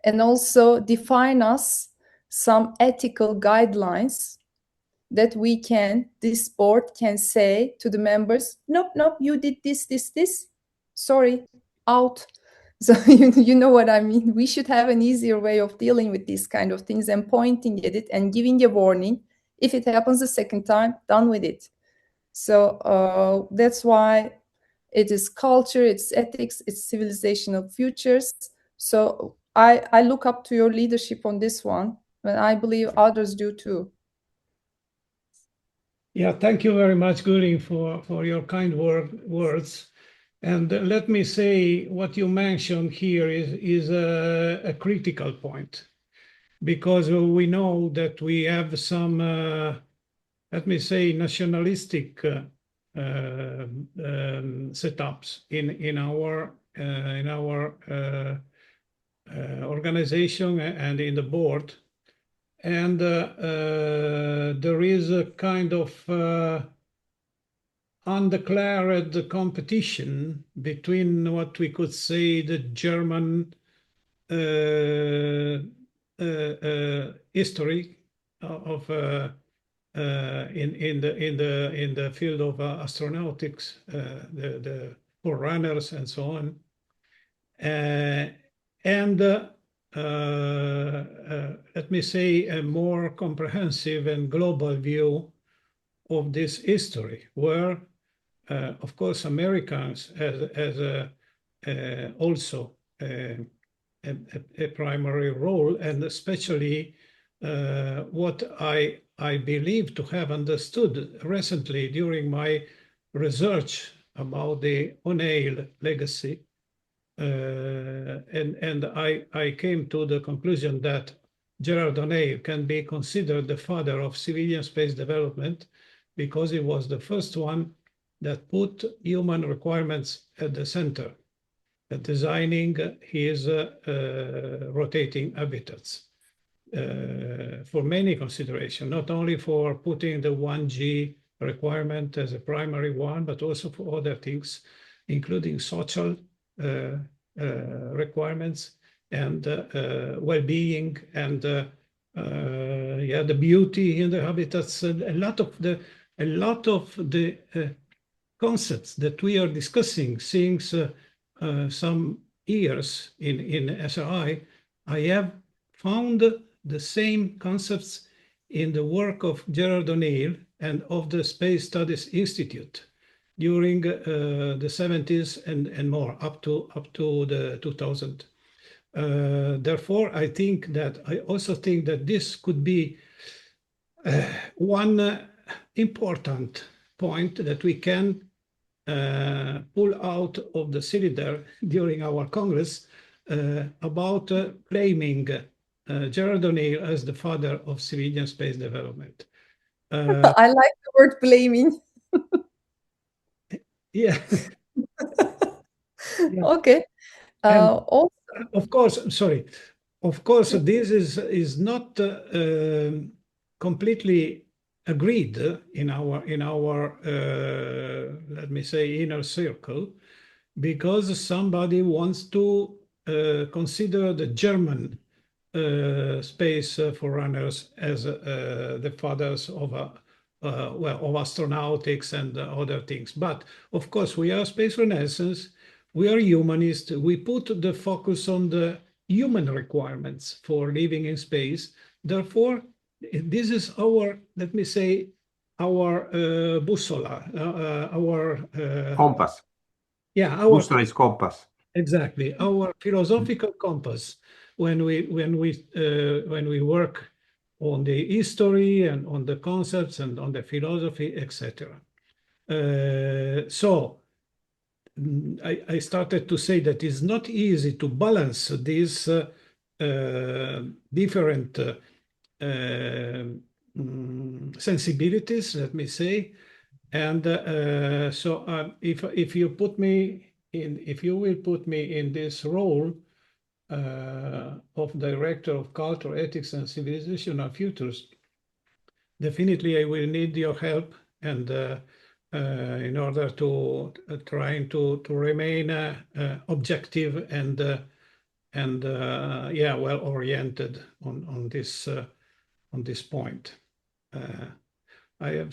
Speaker 4: and also define us some ethical guidelines that this board can say to the members, nope, you did this, sorry, out. So you know what I mean? We should have an easier way of dealing with these kind of things and pointing at it and giving a warning. If it happens a second time, done with it. So that's why it is culture, it's ethics, it's civilizational futures. So I look up to your leadership on this one, and I believe others do too.
Speaker 1: Yeah, thank you very much, Gülin, for your kind words. And let me say what you mentioned here is a critical point, because we know that we have some, let me say, nationalistic setups in our organization and in the board, and there is a kind of undeclared competition between what we could say the German history of in the field of astronautics, the forerunners and so on, and let me say a more comprehensive and global view of this history, where of course Americans as also a primary role, and especially what I believe to have understood recently during my research about the O'Neill legacy, and I came to the conclusion that Gerard O'Neill can be considered the father of civilian space development, because he was the first one that put human requirements at the center, designing his rotating habitats for many considerations, not only for putting the 1G requirement as a primary one, but also for other things, including social requirements and well-being and the beauty in the habitats. A lot of the concepts that we are discussing since some years in SRI, I have found the same concepts in the work of Gerard O'Neill and of the Space Studies Institute during the 70s and more, up to the 2000. Therefore, I also think that this could be one important point that we can pull out of the cylinder during our Congress about claiming Gerard O'Neill as the father of civilian space development.
Speaker 4: I like the word blaming.
Speaker 1: Yeah. Yeah.
Speaker 4: Okay. Also,
Speaker 1: of course, sorry. Of course, this is not completely agreed in our let me say inner circle, because somebody wants to consider the German space forerunners as the fathers of astronautics and other things. But of course, we are space renaissance, we are humanists, we put the focus on the human requirements for living in space. Therefore, this is our, let me say, our bussola, our
Speaker 3: compass.
Speaker 1: Yeah, our
Speaker 3: Bussola is compass.
Speaker 1: Exactly, our philosophical compass when we work on the history and on the concepts and on the philosophy, etc. So I started to say that it's not easy to balance these different sensibilities, let me say, and so if you will put me in this role of Director of Culture, Ethics, and Civilizational Futures, definitely I will need your help, and in order to trying to remain objective and well oriented on this point. I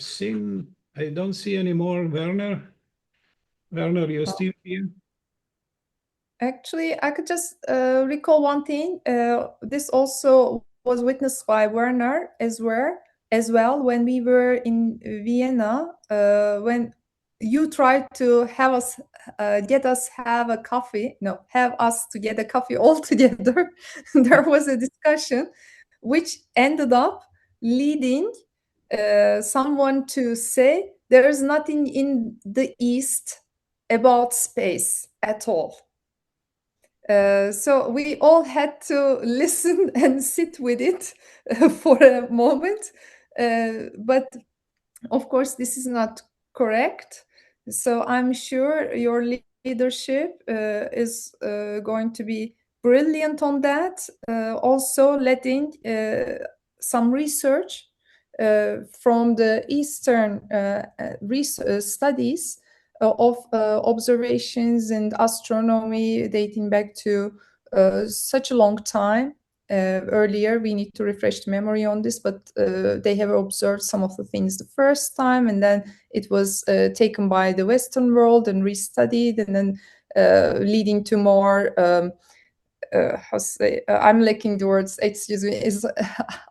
Speaker 1: don't see any more Werner. Werner, you still here?
Speaker 4: actually, I could just recall one thing. This also was witnessed by Werner as well when we were in Vienna, when you tried to have us get us have a coffee. No, have us to get a coffee all together. There was a discussion which ended up leading someone to say there is nothing in the East about space at all. So we all had to listen and sit with it for a moment. But of course, this is not correct. So I'm sure your leadership is going to be brilliant on that. Also letting some research from the Eastern studies of observations and astronomy dating back to such a long time. Earlier, we need to refresh the memory on this, but they have observed some of the things the first time, and then it was taken by the Western world and restudied, and then leading to more I'm lacking the words, excuse me,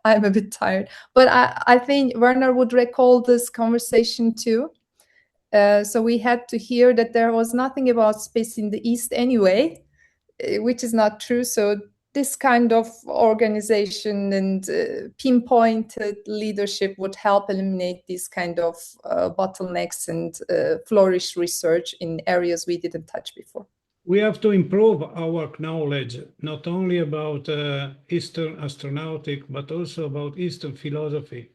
Speaker 4: I'm a bit tired, but I think Werner would recall this conversation too. So we had to hear that there was nothing about space in the East anyway, which is not true. So this kind of organization and pinpointed leadership would help eliminate these kind of bottlenecks and flourish research in areas we didn't touch before.
Speaker 1: We have to improve our knowledge, not only about Eastern astronautic, but also about Eastern philosophy.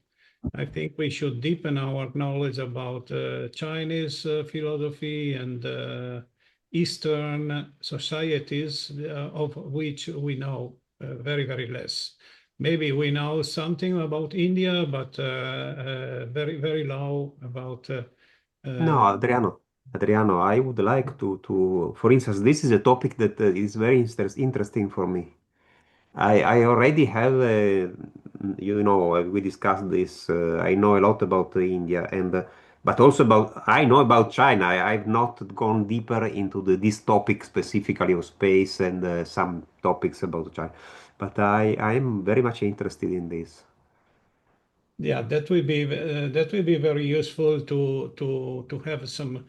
Speaker 1: I think we should deepen our knowledge about Chinese philosophy and Eastern societies, of which we know very, very less. Maybe we know something about India, but very, very low about.
Speaker 3: No, Adriano, I would like to, for instance, this is a topic that is very interesting for me. I already have, we discussed this. I know a lot about India, but also I know about China. I've not gone deeper into this topic specifically of space and some topics about China, but I am very much interested in this.
Speaker 1: Yeah, that will be very useful to have some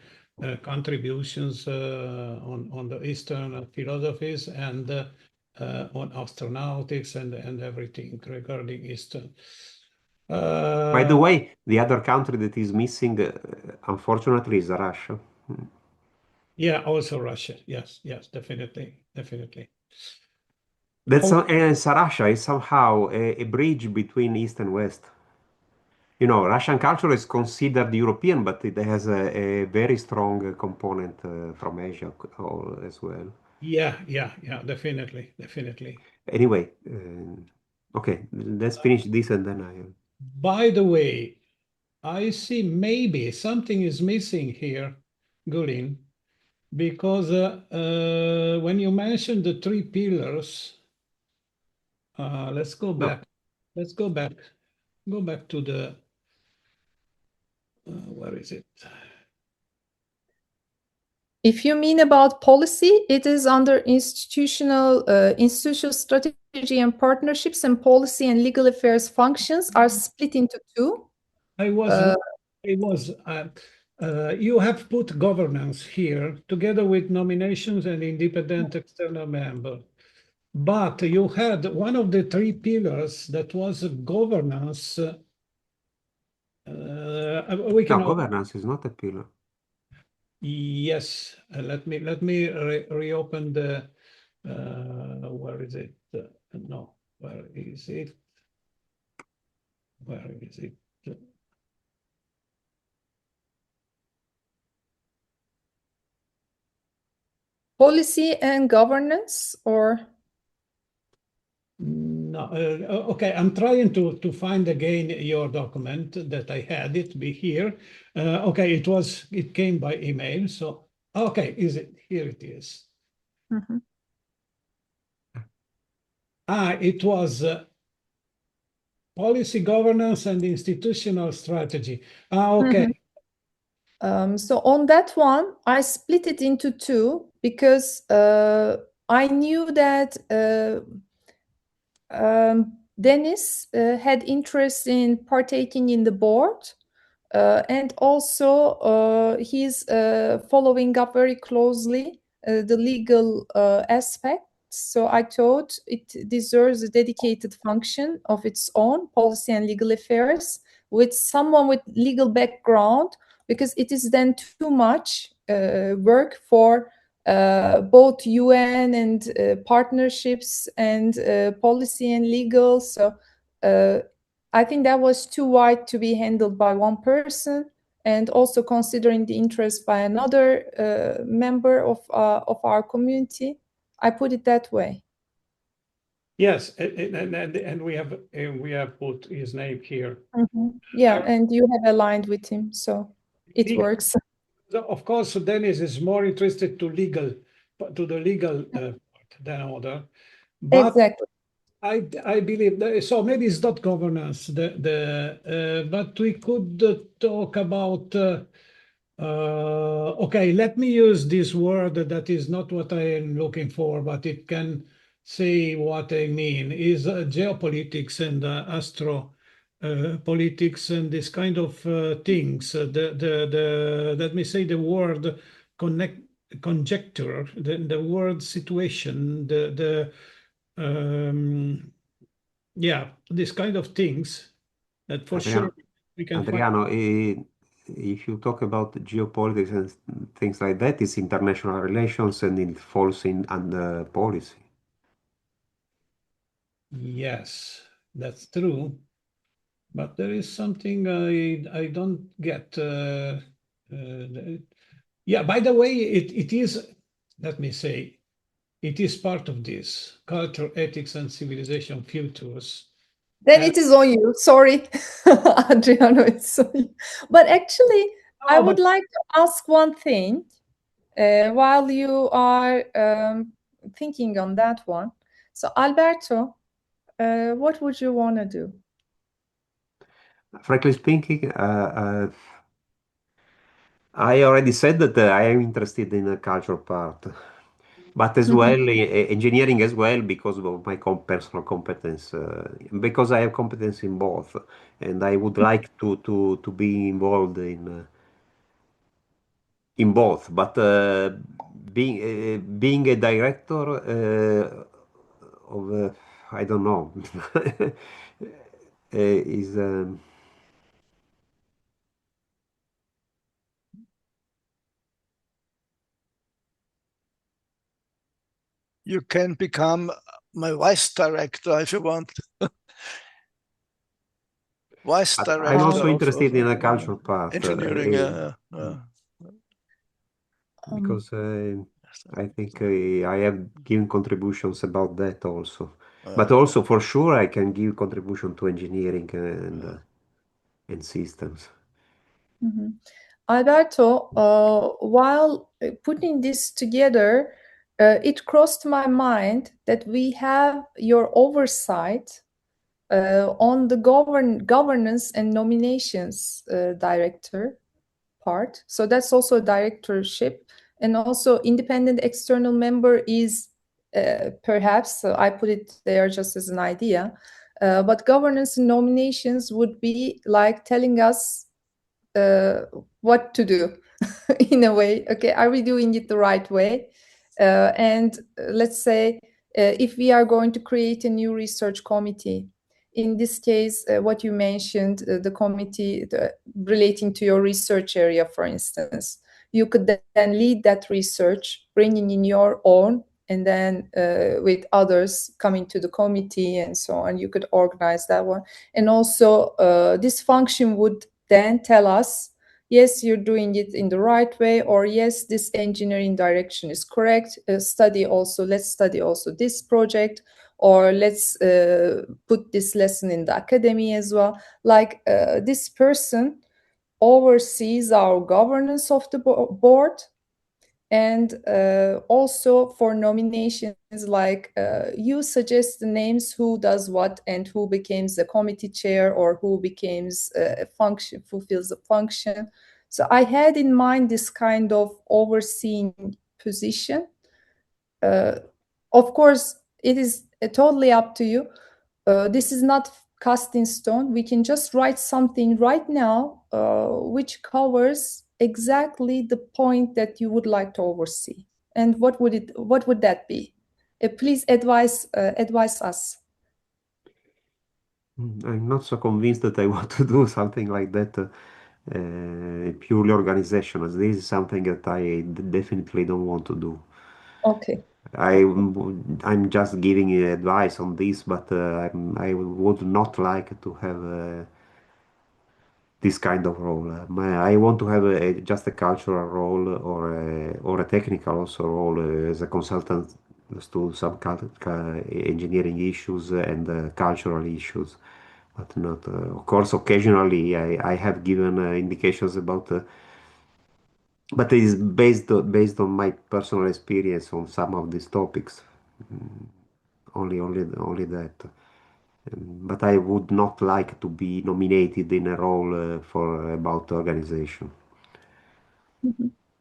Speaker 1: contributions on the Eastern philosophies and on astronautics and everything regarding Eastern.
Speaker 3: By the way, the other country that is missing, unfortunately, is Russia.
Speaker 1: Yeah, also Russia. Yes, definitely.
Speaker 3: That's Russia is somehow a bridge between East and West. Russian culture is considered European, but it has a very strong component from Asia as well.
Speaker 1: Yeah, definitely.
Speaker 3: Anyway, okay, let's finish this and then
Speaker 1: By the way, I see maybe something is missing here, Gülin, because when you mentioned the three pillars, let's go back. Let's go back. Go back to the where is it?
Speaker 4: If you mean about policy, it is under institutional strategy and partnerships, and policy and legal affairs functions are split into two.
Speaker 1: You have put governance here together with nominations and independent external member. But you had one of the three pillars that was governance.
Speaker 3: Governance is not a pillar.
Speaker 1: Yes, let me reopen the. Where is it? No, where is it? Where is it?
Speaker 4: Policy and governance, or?
Speaker 1: No, okay, I'm trying to find again your document that I had it be here. Okay, it came by email, so okay, here it is.
Speaker 4: Mm-hmm.
Speaker 1: It was policy, governance, and institutional strategy. Okay.
Speaker 4: Mm-hmm. So on that one, I split it into two because I knew that Dennis had interest in partaking in the board, and also he's following up very closely the legal aspect. So I thought it deserves a dedicated function of its own, policy and legal affairs, with someone with legal background, because it is then too much work for both UN and partnerships and policy and legal. So I think that was too wide to be handled by one person. and also considering the interest by another member of our community. I put it that way.
Speaker 1: Yes, and we have put his name here.
Speaker 4: Yeah, and you have aligned with him, so it
Speaker 1: Legal.
Speaker 4: works.
Speaker 1: Of course, Dennis is more interested to the legal part than other, but
Speaker 4: Exactly.
Speaker 1: I believe that, so maybe it's not governance. But we could talk about. Okay, let me use this word that is not what I am looking for, but it can say what I mean. Is geopolitics and astro politics and this kind of things. Let me say the word conjecture, the word situation, yeah, this kind of things that for sure we can find.
Speaker 3: Adriano, if you talk about geopolitics and things like that, it's international relations and it falls in under policy.
Speaker 1: Yes, that's true. But there is something I don't get. Yeah, by the way, it is, let me say, it is part of this culture, ethics, and civilization filters.
Speaker 4: Then it is on you. Sorry, Adriano, it's on you. But actually, I would like to ask one thing while you are thinking on that one. So, Alberto, what would you want to do?
Speaker 3: Frankly speaking, I already said that I am interested in the culture part, but as well engineering as well because of my personal competence. Because I have competence in both, and I would like to be involved in both. But being a director of I don't know is.
Speaker 2: You can become my vice director if you want. Vice director.
Speaker 3: I'm also
Speaker 2: of
Speaker 3: interested in the culture part.
Speaker 2: engineering.
Speaker 3: Because I think I have given contributions about that also. But also for sure I can give contribution to engineering and systems.
Speaker 4: Alberto, while putting this together, it crossed my mind that we have your oversight on the governance and nominations director part. So that's also a directorship, and also independent external member is perhaps, so I put it there just as an idea, but governance and nominations would be like telling us what to do in a way. Okay, are we doing it the right way? And let's say if we are going to create a new research committee, in this case, what you mentioned, the committee relating to your research area, for instance, you could then lead that research, bringing in your own, and then with others coming to the committee and so on, you could organize that one. And also this function would then tell us, yes, you're doing it in the right way, or yes, this engineering direction is correct. Let's study also this project, or let's put this lesson in the academy as well. Like this person oversees our governance of the board, and also for nominations, like you suggest the names, who does what and who becomes the committee chair, or who becomes a function, fulfills a function. So I had in mind this kind of overseeing position. Of course, it is totally up to you. This is not cast in stone. We can just write something right now which covers exactly the point that you would like to oversee. And what would that be? Please advise us.
Speaker 3: I'm not so convinced that I want to do something like that purely organizational. This is something that I definitely don't want to do.
Speaker 4: Okay.
Speaker 3: I'm just giving you advice on this, but I would not like to have this kind of role. I want to have just a cultural role or a technical also role as a consultant to some engineering issues and cultural issues, but not. Of course, occasionally I have given indications about, but it is based on my personal experience on some of these topics. Only that. But I would not like to be nominated in a role for about organization.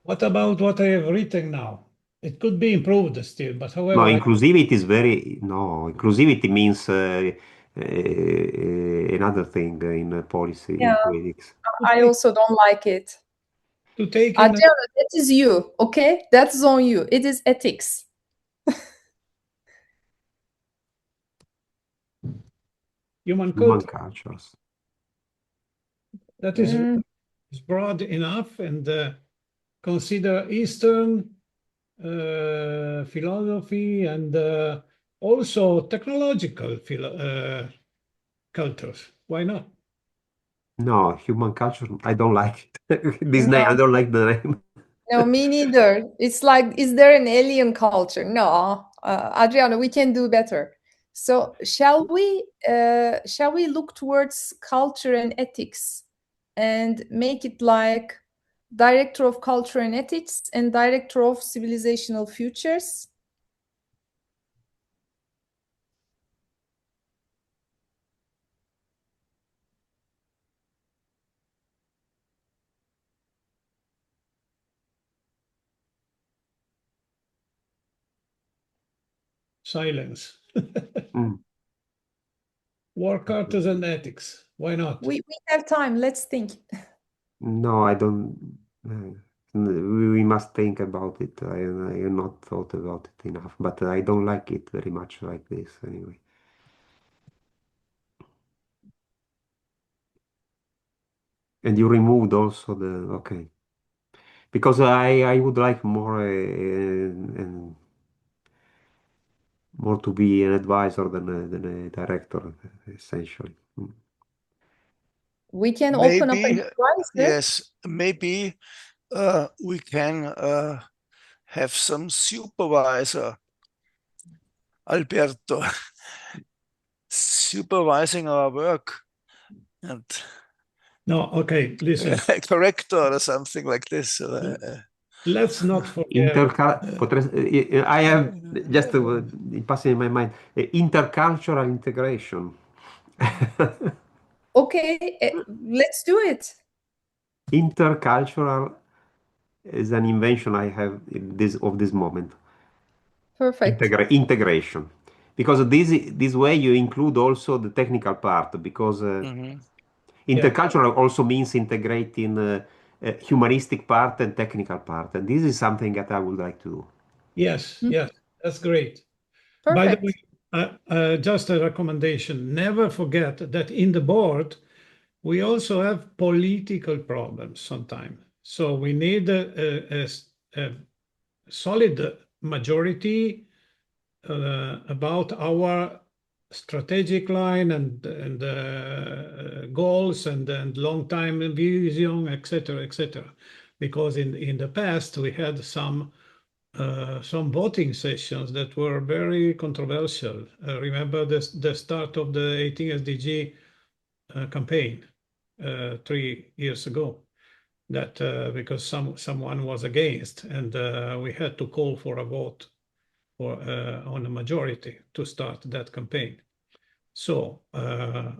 Speaker 1: What about what I have written now? It could be improved still, but
Speaker 3: No,
Speaker 1: however,
Speaker 3: inclusivity is very no. Inclusivity means another thing in policy in
Speaker 4: Yeah,
Speaker 3: politics.
Speaker 4: I also don't like it.
Speaker 1: to take in
Speaker 4: Adriano, that is you, okay? That's on you. It is ethics.
Speaker 1: human
Speaker 3: Human
Speaker 1: code
Speaker 3: cultures.
Speaker 1: that is
Speaker 4: Mm.
Speaker 1: broad enough and consider Eastern philosophy and also technological cultures. Why not?
Speaker 3: No, human culture. I don't like it. This
Speaker 4: No.
Speaker 3: name. I don't like the name.
Speaker 4: No, me neither. It's like, is there an alien culture? No, Adriano, we can do better. So shall we look towards culture and ethics and make it like director of culture and ethics and director of civilizational futures?
Speaker 3: Mm.
Speaker 1: Silence. Work artisan ethics. Why not?
Speaker 4: We have time. Let's think.
Speaker 3: No, I don't. We must think about it. I have not thought about it enough, but I don't like it very much like this anyway. And you removed also the okay, because I would like more and more to be an advisor than a director, essentially. Mm.
Speaker 4: We can open up an
Speaker 2: Maybe,
Speaker 4: advisor.
Speaker 2: yes, maybe we can have some supervisor, Alberto, supervising our work and
Speaker 1: No, okay, listen.
Speaker 2: a corrector or something like this.
Speaker 1: Let's not forget.
Speaker 3: I have just passing in my mind intercultural integration.
Speaker 4: Okay, let's do it.
Speaker 3: Intercultural is an invention I have in this moment.
Speaker 4: Perfect.
Speaker 3: Integration, because this way you include also the technical part, because
Speaker 2: Mhm.
Speaker 3: intercultural also means integrating humanistic part and technical part, and this is something that I would like to do.
Speaker 1: Yes, yes, that's great. By the
Speaker 4: Perfect.
Speaker 1: way, just a recommendation, never forget that in the board, we also have political problems sometimes. So we need a solid majority about our strategic line and goals and long-time vision, etc., etc. Because in the past, we had some voting sessions that were very controversial. Remember the start of the 18 SDG campaign 3 years ago, that because someone was against, and we had to call for a vote on a majority to start that campaign. So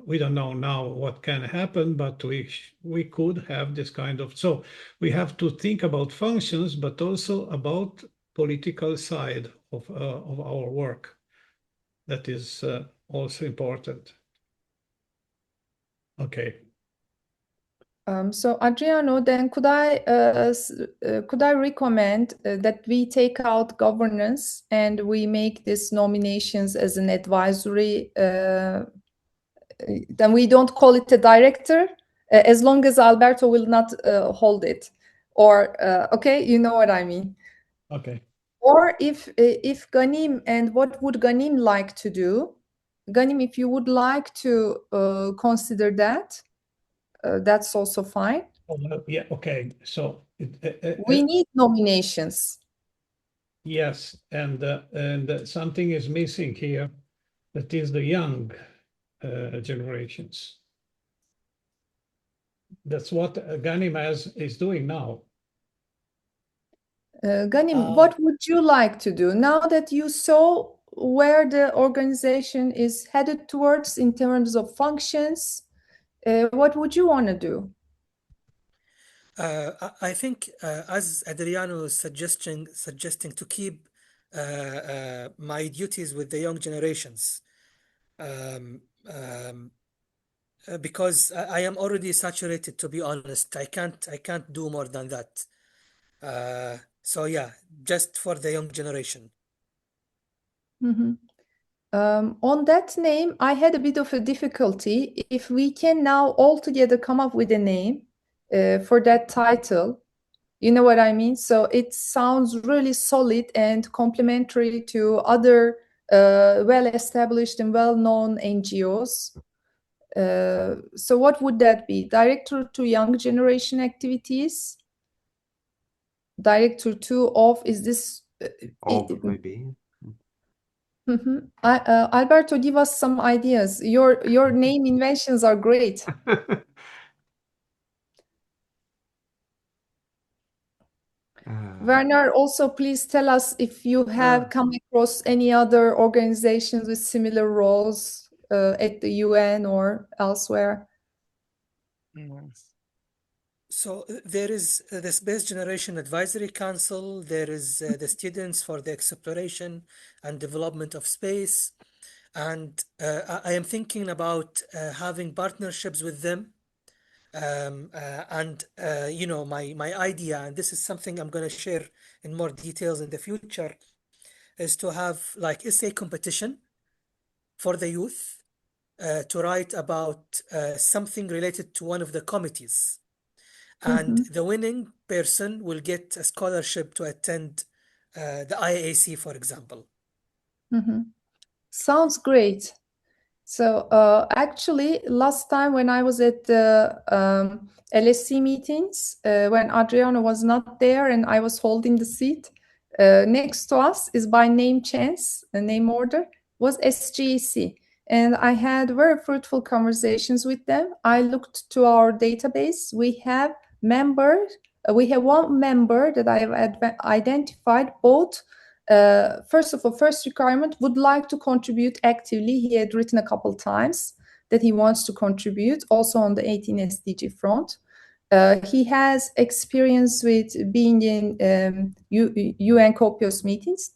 Speaker 1: we don't know now what can happen, but we could have this kind of. So we have to think about functions, but also about political side of our work. That is also important. Okay.
Speaker 4: So Adriano, then could I recommend that we take out governance and we make these nominations as an advisory? Then we don't call it a director, as long as Alberto will not hold it. Or okay, you know what I mean.
Speaker 1: Okay.
Speaker 4: Or if Ghanim, and what would Ghanim like to do? Ghanim, if you would like to consider that. that's also fine.
Speaker 1: Oh, yeah, okay. So
Speaker 4: We need nominations.
Speaker 1: yes, and something is missing here. That is the young generations. That's what Ghanim is doing now.
Speaker 4: Ghanim, what would you like to do now that you saw where the organization is headed towards in terms of functions? What would you want to do?
Speaker 5: I think, as Adriano is suggesting to keep my duties with the young generations, because I am already saturated, to be honest. I can't do more than that. So yeah, just for the young generation.
Speaker 4: Mhm. On that name, I had a bit of a difficulty. If we can now all together come up with a name for that title, you know what I mean? So it sounds really solid and complementary to other well-established and well-known NGOs. So what would that be? Director to Young Generation Activities? Director to of, is this?
Speaker 3: Of maybe.
Speaker 4: Alberto, give us some ideas. Your name inventions are great. Werner, also please tell us if you have come across any other organizations with similar roles at the UN or elsewhere.
Speaker 5: So there is the Space Generation Advisory Council. There is the Students for the Exploration and Development of Space. And I am thinking about having partnerships with them. You know, my idea, and this is something I'm going to share in more details in the future, is to have like essay competition for the youth to write about something related to one of the committees. And the winning person will get a scholarship to attend the IAC, for example.
Speaker 4: Sounds great. So actually, last time when I was at the LSC meetings, when Adriano was not there and I was holding the seat, next to us is by name chance, a name order, was SGEC. And I had very fruitful conversations with them. I looked to our database. We have members. We have one member that I have identified both. First of all, first requirement, would like to contribute actively. He had written a couple times that he wants to contribute also on the 18 SDG front. He has experience with being in UN COPIOS meetings,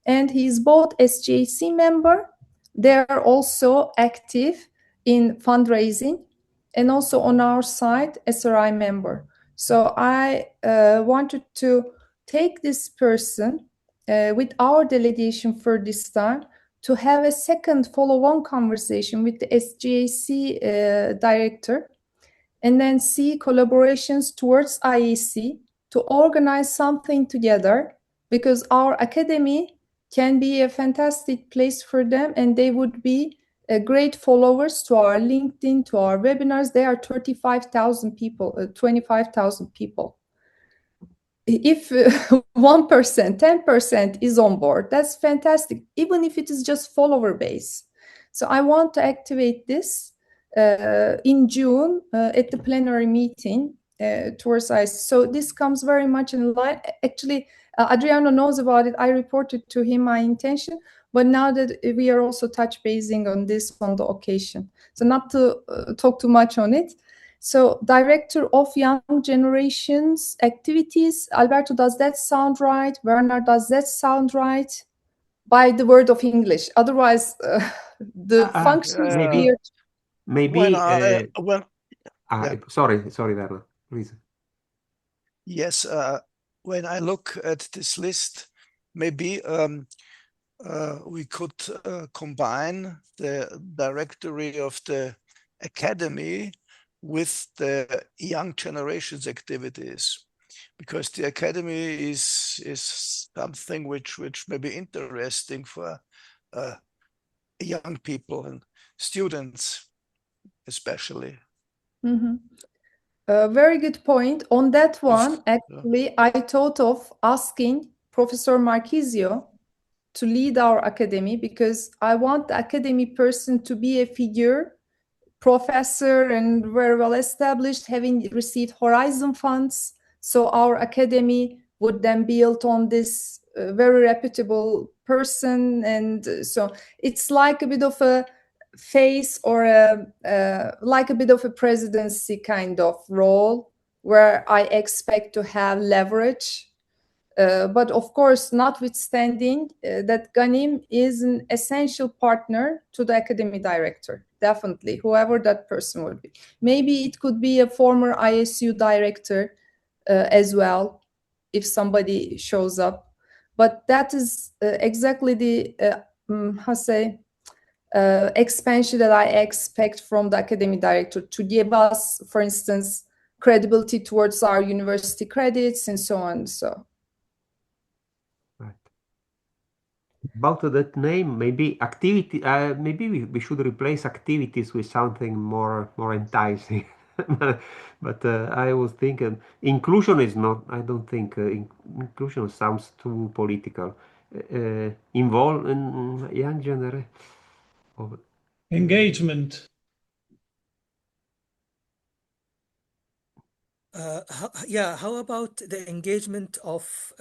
Speaker 4: and he's both SGAC member. They're also active in fundraising and also on our side, SRI member. So I wanted to take this person with our delegation for this time to have a second follow-on conversation with the SGAC director, and then see collaborations towards IEC to organize something together, because our academy can be a fantastic place for them, and they would be great followers to our LinkedIn, to our webinars. They are 35,000 people, 25,000 people. If 1%, 10% is on board, that's fantastic, even if it is just follower base. So I want to activate this in June at the plenary meeting towards ICE. So this comes very much in line. Actually, Adriano knows about it. I reported to him my intention, but now that we are also touch basing on this on the occasion. So not to talk too much on it. So director of young generations activities, Alberto, does that sound right? Werner, does that sound right? By the word of English. Otherwise, the functions here.
Speaker 3: Maybe.
Speaker 2: Yeah.
Speaker 3: Sorry, Werner, please.
Speaker 2: Yes, when I look at this list, maybe we could combine the directory of the academy with the young generations activities, because the academy is something which may be interesting for young people and students especially.
Speaker 4: Mhm. Very good point. On that one, actually, I thought of asking Professor Marquisio to lead our academy because I want the academy person to be a figure, professor and very well established, having received Horizon funds. So our academy would then build on this very reputable person. And so it's like a bit of a face or like a bit of a presidency kind of role where I expect to have leverage. But of course, notwithstanding that Ghanim is an essential partner to the academy director, definitely, whoever that person would be. Maybe it could be a former ISU director as well, if somebody shows up. But that is exactly the, expansion that I expect from the academy director to give us, for instance, credibility towards our university credits and so on. So.
Speaker 3: Right. About that name, maybe activity. Maybe we should replace activities with something more enticing. But I was thinking inclusion is not. I don't think inclusion sounds too political. Involve in young generation.
Speaker 1: Engagement.
Speaker 5: How about the engagement of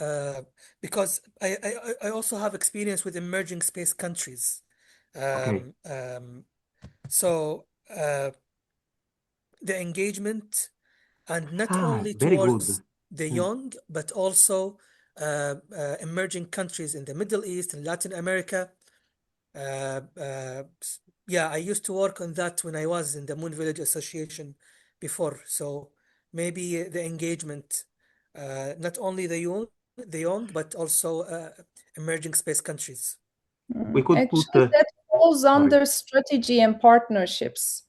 Speaker 5: because I also have experience with emerging space countries.
Speaker 3: Okay.
Speaker 5: So the engagement, and not only
Speaker 3: Very
Speaker 5: towards
Speaker 3: good.
Speaker 5: the young, but also emerging countries in the Middle East and Latin America. I used to work on that when I was in the Moon Village Association before. So maybe the engagement, not only the young, but also emerging space countries.
Speaker 3: We could
Speaker 4: Actually,
Speaker 3: put.
Speaker 4: that falls
Speaker 3: Sorry.
Speaker 4: under strategy and partnerships,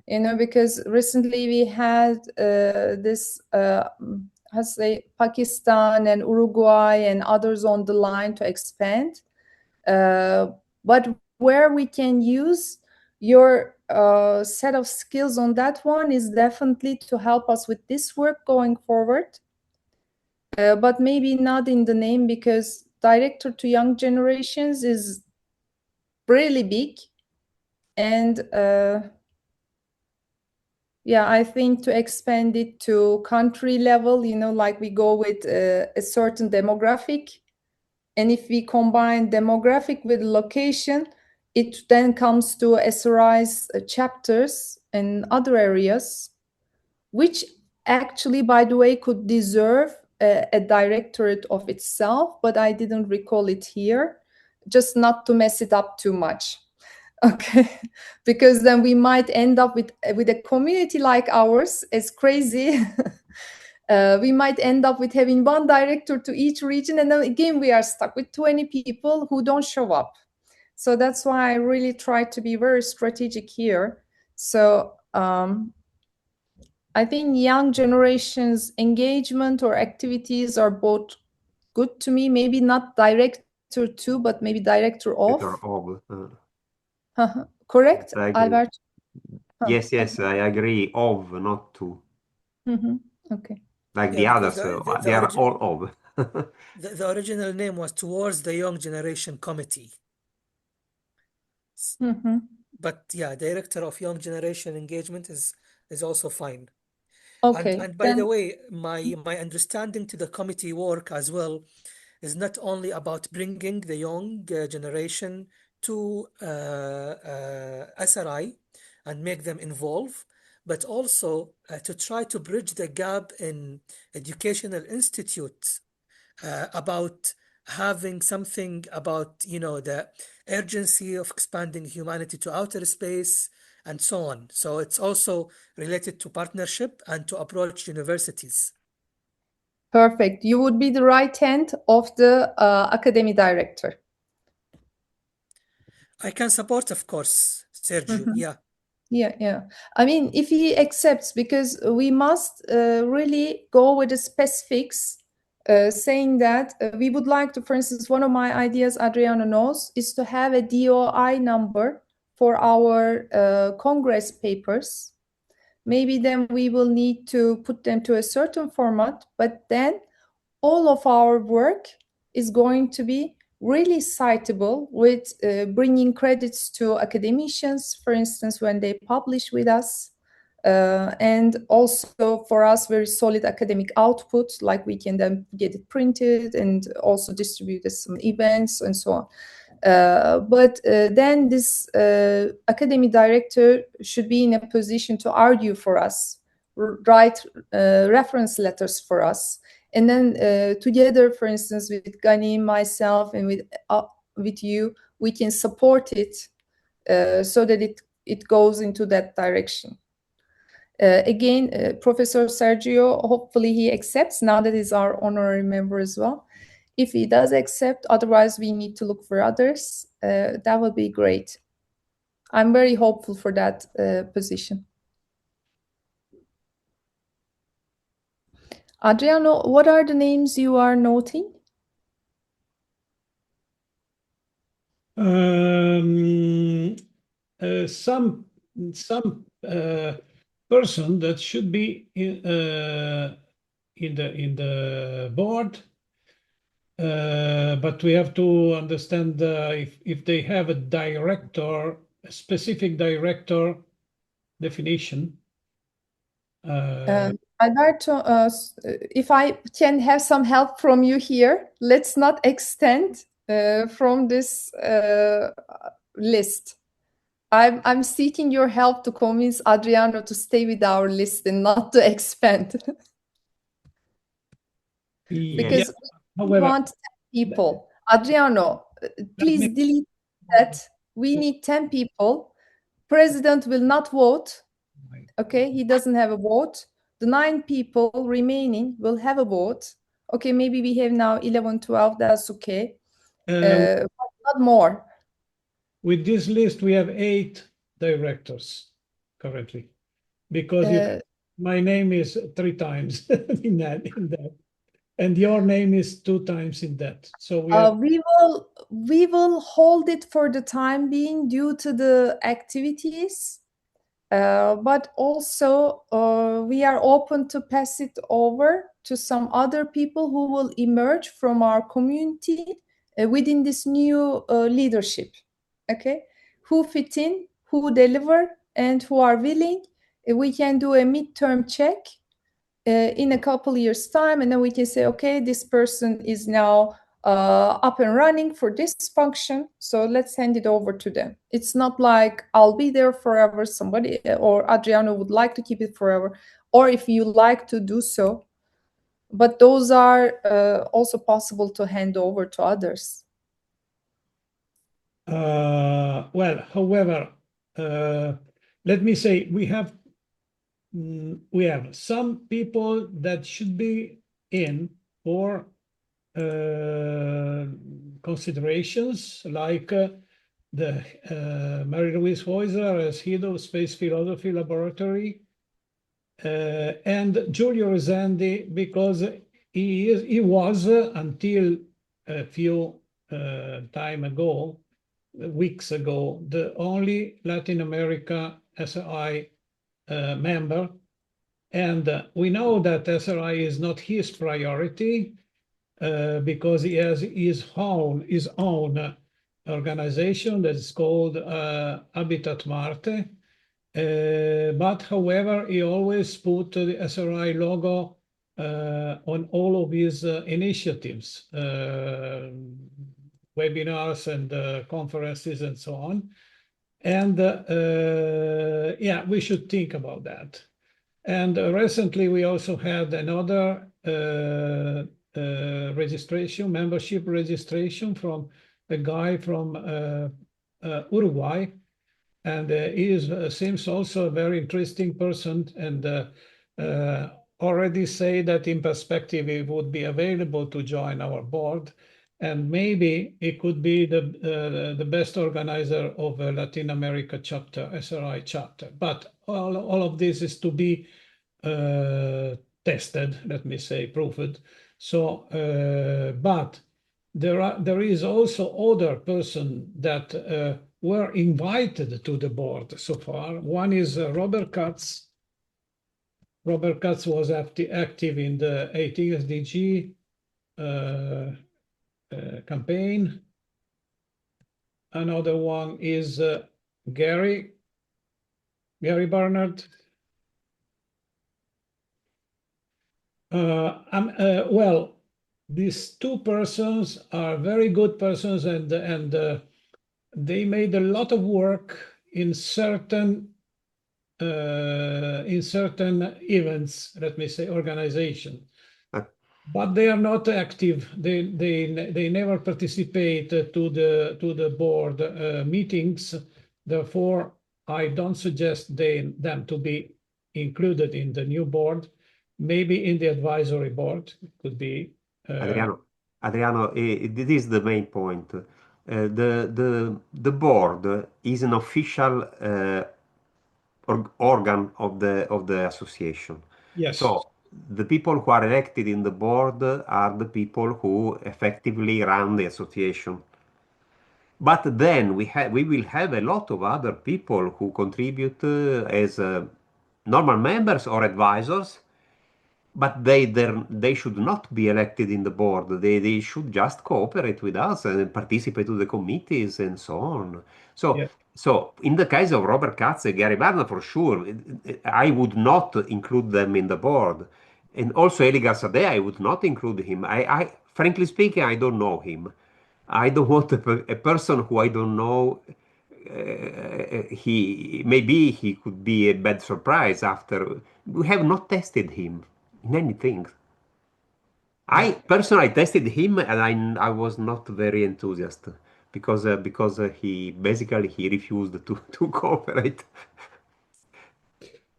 Speaker 4: because recently we had this, Pakistan and Uruguay and others on the line to expand. But where we can use your set of skills on that one is definitely to help us with this work going forward. But maybe not in the name, because director to young generations is really big. And I think to expand it to country level, like we go with a certain demographic. And if we combine demographic with location, it then comes to SRI's chapters and other areas, which actually, by the way, could deserve a directorate of itself, but I didn't recall it here, just not to mess it up too much. Okay, because then we might end up with a community like ours, as crazy. We might end up with having one director to each region, and then again we are stuck with 20 people who don't show up. So that's why I really try to be very strategic here. So I think young generations engagement or activities are both good to me. Maybe not director to, but maybe director of. Correct,
Speaker 3: I agree.
Speaker 4: Alberto?
Speaker 3: Yes, I agree. Of, not to.
Speaker 4: Okay.
Speaker 3: Like the
Speaker 5: because
Speaker 3: others, they are all of.
Speaker 5: The original name was Towards the Young Generation Committee. But Director of Young Generation Engagement is also fine.
Speaker 4: Okay.
Speaker 5: And by the way, my understanding to the committee work as well is not only about bringing the young generation to SRI and make them involve, but also to try to bridge the gap in educational institutes about having something about the urgency of expanding humanity to outer space and so on. So it's also related to partnership and to approach universities.
Speaker 4: Perfect. You would be the right hand of the academy director.
Speaker 5: I can support, of course, Sergio.
Speaker 4: Yeah. I mean, if he accepts, because we must really go with the specifics, saying that we would like to, for instance, one of my ideas, Adriano knows, is to have a DOI number for our Congress papers, maybe then we will need to put them to a certain format, but then all of our work is going to be really citable with bringing credits to academicians, for instance, when they publish with us. And also for us, very solid academic output, like we can then get it printed and also distribute at some events and so on. But then this academic director should be in a position to argue for us, write reference letters for us, and then together, for instance, with Ghanim, myself, and with you, we can support it so that it goes into that direction. Again, Professor Sergio, hopefully he accepts now that he's our honorary member as well. If he does accept, otherwise we need to look for others. That would be great. I'm very hopeful for that position. Adriano, what are the names you are noting?
Speaker 1: Some person that should be in the board, but we have to understand if they have a director, a specific director definition.
Speaker 4: Alberto, if I can have some help from you here, let's not extend from this list. I'm seeking your help to convince Adriano to stay with our list and not to expand. Because we want 10 people. Adriano, please delete that. We need 10 people. President will not vote. Okay, he doesn't have a vote. The 9 people remaining will have a vote. Okay, maybe we have now 11, 12, that's okay. But not more.
Speaker 1: With this list, we have 8 directors currently, because my name is 3 times in that, and your name is 2 times in that. So
Speaker 4: we will hold it for the time being due to the activities. But also we are open to pass it over to some other people who will emerge from our community within this new leadership, okay? Who fit in, who deliver, and who are willing. We can do a midterm check in a couple years' time, and then we can say, okay, this person is now up and running for this function, so let's hand it over to them. It's not like I'll be there forever, somebody or Adriano would like to keep it forever, or if you like to do so, but those are also possible to hand over to others.
Speaker 1: Well, however, let me say we have some people that should be in for considerations, like the Marie-Louise Heuser as head of Space Philosophy Laboratory, and Giulio Rosendi, because he was until a few weeks ago, the only Latin America SRI member, and we know that SRI is not his priority. Because he has his own organization that is called Habitat Marte. But however, he always put the SRI logo on all of his initiatives, webinars and conferences and so on. And yeah, we should think about that. And recently we also had another membership registration from a guy from Uruguay, and he seems also a very interesting person, and already say that in perspective he would be available to join our board, and maybe he could be the best organizer of a Latin America chapter, SRI chapter. But all of this is to be tested, let me say, proved. So, but there is also other person that were invited to the board so far. One is Robert Katz, Robert Katz was active in the 18 SDG campaign. Another one is Gary Barnard. Well, these two persons are very good persons, and they made a lot of work in certain events, let me say, organization. But they are not active. They never participate to the board meetings. Therefore, I don't suggest them to be included in the new board. Maybe in the advisory board, it could be.
Speaker 3: Adriano, this is the main point. The board is an official organ of the association.
Speaker 1: Yes.
Speaker 3: So the people who are elected in the board are the people who effectively run the association. But then we will have a lot of other people who contribute as normal members or advisors, but they should not be elected in the board. They should just cooperate with us and participate to the committees and so on. So,
Speaker 1: Yeah.
Speaker 3: so in the case of Robert Katz and Gary Barna, for sure, I would not include them in the board. And also Eligar Sadeh, I would not include him. I frankly speaking, I don't know him. I don't want a person who I don't know. Maybe he could be a bad surprise after we have not tested him in anything. I personally tested him and I was not very enthusiastic because he refused to cooperate.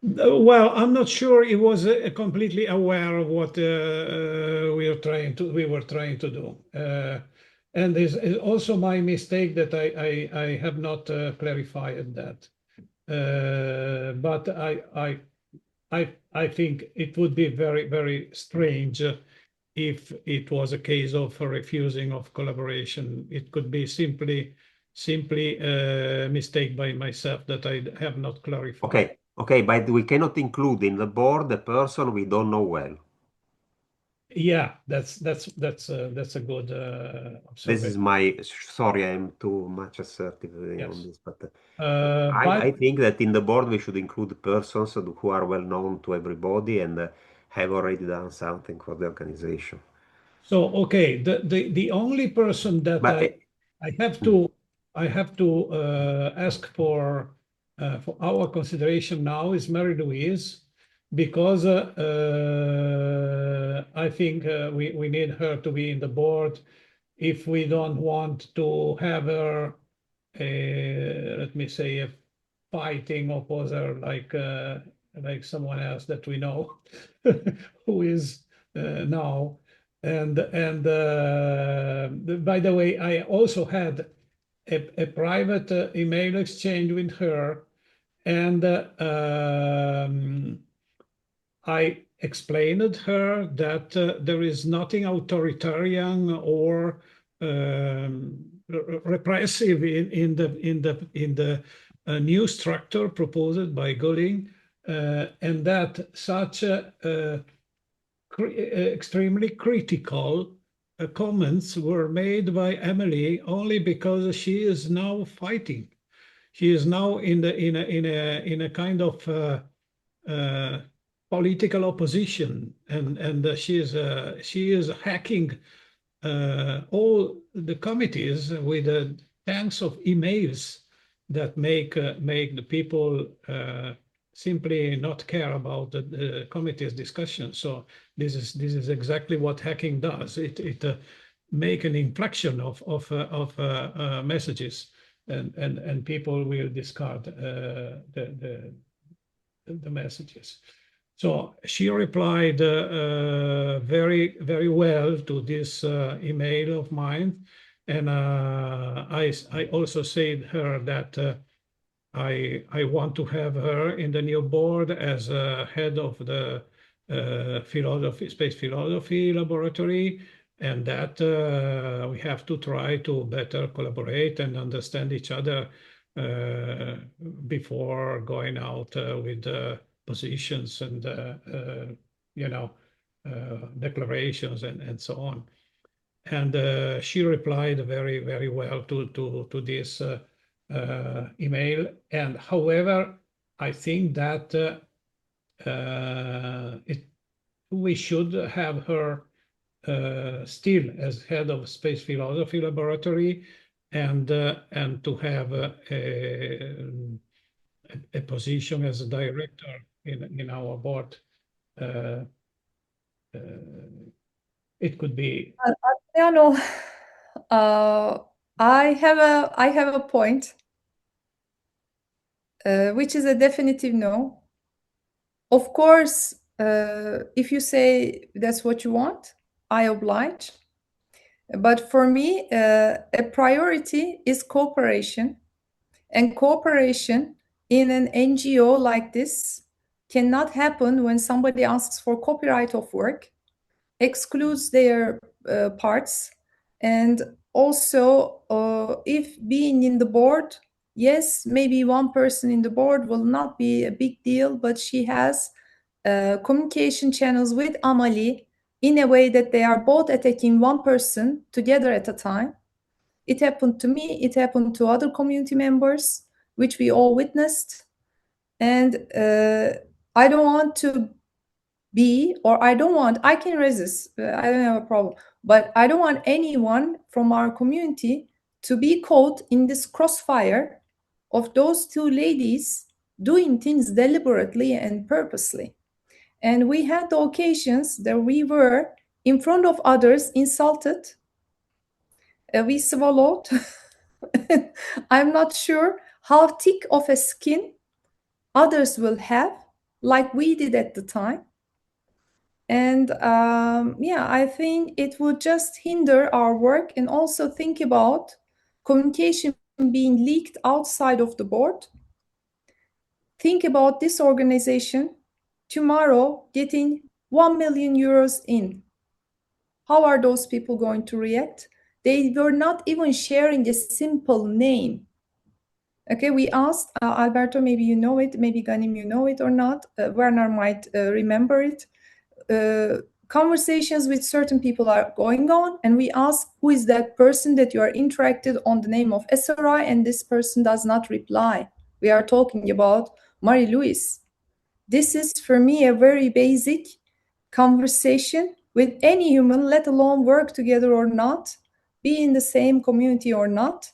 Speaker 1: Well, I'm not sure he was completely aware of what we were trying to do. And this is also my mistake that I have not clarified that. But I think it would be very, very strange if it was a case of a refusing of collaboration. It could be simply a mistake by myself that I have not clarified.
Speaker 3: Okay, but we cannot include in the board a person we don't know well.
Speaker 1: Yeah, that's a good
Speaker 3: This is
Speaker 1: observation.
Speaker 3: sorry, I'm too much assertive
Speaker 1: Yes.
Speaker 3: on this, but
Speaker 1: But
Speaker 3: I think that in the board we should include persons who are well known to everybody and have already done something for the organization.
Speaker 1: so okay, the only person that
Speaker 3: But
Speaker 1: I have to ask for our consideration now is Mary Louise, because I think we need her to be in the board if we don't want to have her, let me say, a fighting opposer like someone else that we know who is now. And by the way, I also had a private email exchange with her, and I explained her that there is nothing authoritarian or repressive in the new structure proposed by Gülin, and that such extremely critical comments were made by Emily only because she is now fighting. She is now in a kind of political opposition, and she is hacking all the committees with tons of emails that make the people simply not care about the committee's discussion. So this is exactly what hacking does. It make an inflection of messages, and people will discard the messages. So she replied very, very well to this email of mine, and I also said her that I want to have her in the new board as head of the space philosophy laboratory, and that we have to try to better collaborate and understand each other before going out with positions and declarations and so on. And she replied very, very well to this email. And however, I think that we should have her still as head of Space Philosophy Laboratory, and to have a position as a director in our board. It could be.
Speaker 4: Adriano, I have a point, which is a definitive no. Of course, if you say that's what you want, I oblige. But for me, a priority is cooperation. And cooperation in an NGO like this cannot happen when somebody asks for copyright of work, excludes their parts, and also if being in the board, yes, maybe one person in the board will not be a big deal, but she has communication channels with Amali in a way that they are both attacking one person together at a time. It happened to me, it happened to other community members, which we all witnessed. And I don't want to be, or I can resist, I don't have a problem, but I don't want anyone from our community to be caught in this crossfire of those two ladies doing things deliberately and purposely. And we had the occasions that we were in front of others insulted. We swallowed. I'm not sure how thick of a skin others will have, like we did at the time. And I think it would just hinder our work, and also think about communication being leaked outside of the board. Think about this organization tomorrow getting 1 million euros in. How are those people going to react? They were not even sharing a simple name. Okay, we asked Alberto, maybe you know it, maybe Ghanim, you know it or not. Werner might remember it. Conversations with certain people are going on, and we ask, who is that person that you are interacted on the name of SRI, and this person does not reply. We are talking about Marie-Louise. This is for me a very basic conversation with any human, let alone work together or not, be in the same community or not,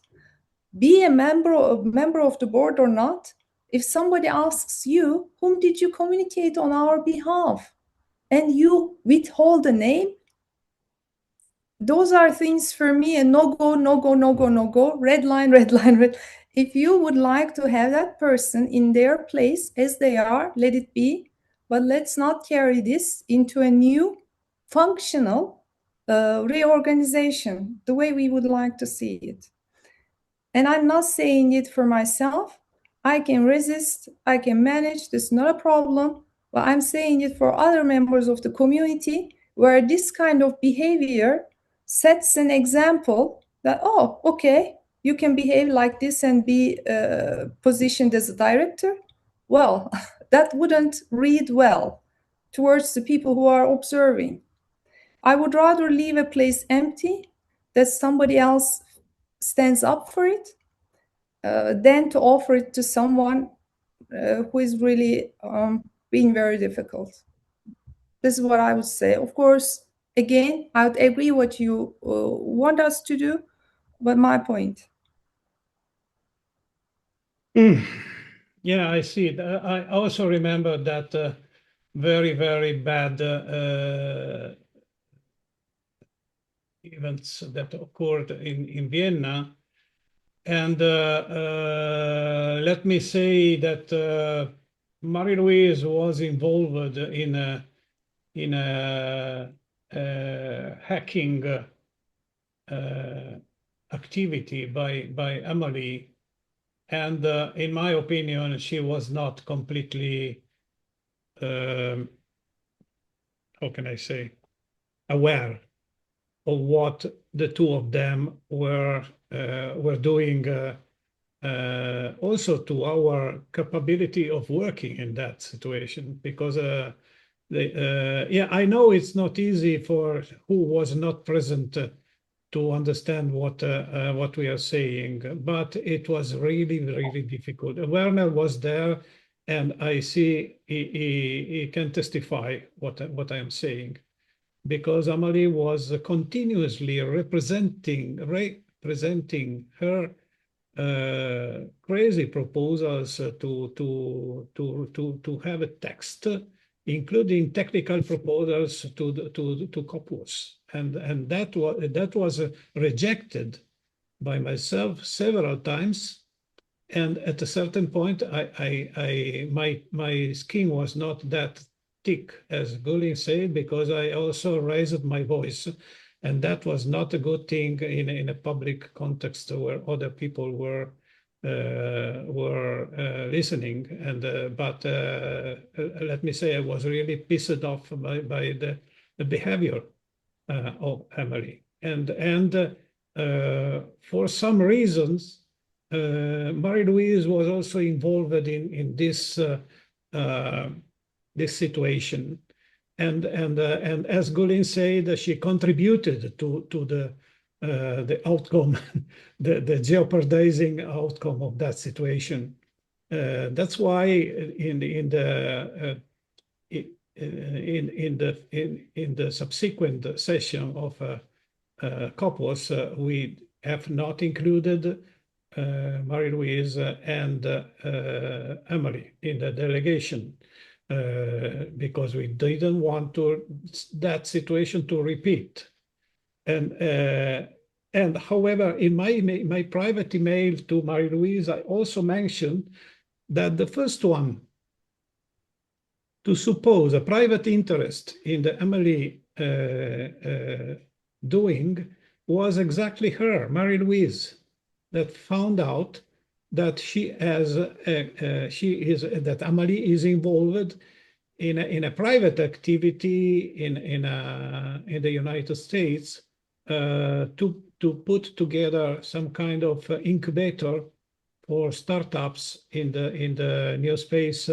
Speaker 4: be a member of the board or not. If somebody asks you, whom did you communicate on our behalf, and you withhold the name, those are things for me a no-go, no-go, no-go, no-go, red line, red line, red. If you would like to have that person in their place as they are, let it be, but let's not carry this into a new functional reorganization, the way we would like to see it. And I'm not saying it for myself. I can resist, I can manage, this is not a problem, but I'm saying it for other members of the community, where this kind of behavior sets an example that, oh, okay, you can behave like this and be positioned as a director. Well, that wouldn't read well towards the people who are observing. I would rather leave a place empty, that somebody else stands up for it, than to offer it to someone who is really being very difficult. This is what I would say. Of course, again, I would agree what you want us to do, but my point.
Speaker 1: Yeah, I see it. I also remember that very, very bad events that occurred in Vienna. And let me say that Marie-Louise was involved in a hacking activity by Emily, and in my opinion, she was not completely, how can I say, aware of what the two of them were doing also to our capability of working in that situation, because yeah, I know it's not easy for who was not present to understand what we are saying, but it was really, really difficult. Werner was there, and I see he can testify what I am saying, because Amalie was continuously representing her crazy proposals to have a text, including technical proposals to Couples, and that was rejected by myself several times. And at a certain point, my skin was not that thick, as Gülin said, because I also raised my voice, and that was not a good thing in a public context where other people were listening. And but let me say, I was really pissed off by the behavior of Emily, and for some reasons, Marie-Louise was also involved in this this situation, and as Gülin said, she contributed to the outcome, the jeopardizing outcome of that situation. That's why in the subsequent session of Couples, we have not included Marie-Louise and Emily in the delegation, because we didn't want that situation to repeat. And however, in my private email to Marie-Louise, I also mentioned that the first one to suppose a private interest in the Emily doing was exactly her, Marie-Louise, that found out that that Amalie is involved in a private activity in the United States to put together some kind of incubator for startups in the new space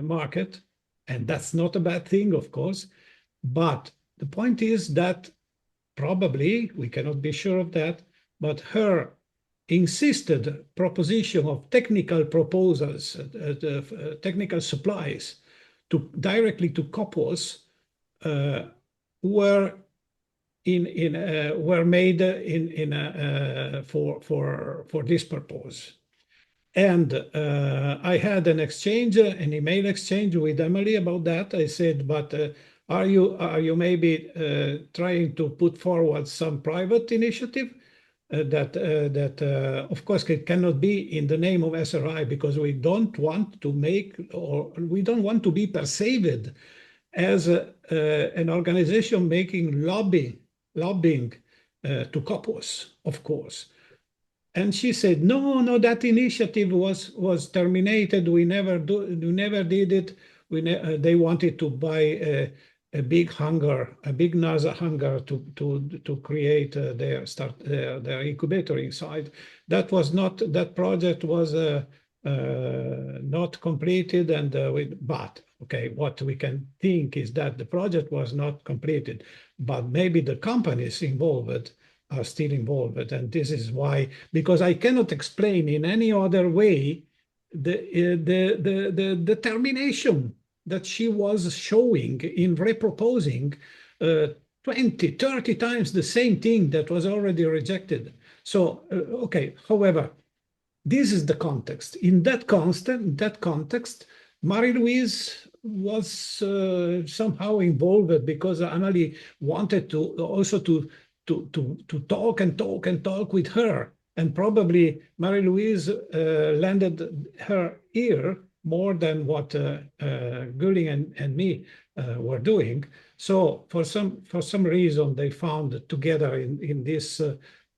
Speaker 1: market, and that's not a bad thing, of course. But the point is that probably, we cannot be sure of that, but her insisted proposition of technical proposals, technical supplies directly to Couples were made for this purpose. And I had an email exchange with Emily about that. I said, but are you maybe trying to put forward some private initiative that of course it cannot be in the name of SRI, because we don't want to we don't want to be perceived as an organization making lobbying to Couples, of course. And she said, no, that initiative was terminated. We never did it. They wanted to buy a big NASA hangar to create their incubator inside. That project was not completed, and but okay, what we can think is that the project was not completed, but maybe the companies involved are still involved, and this is why, because I cannot explain in any other way the determination that she was showing in reproposing 20, 30 times the same thing that was already rejected. So, okay, however, this is the context. In that context, Marie-Louise was somehow involved, because Annalie wanted to also to talk and talk with her, and probably Marie-Louise lended her ear more than what Gülin and me were doing. So for some reason, they found together in this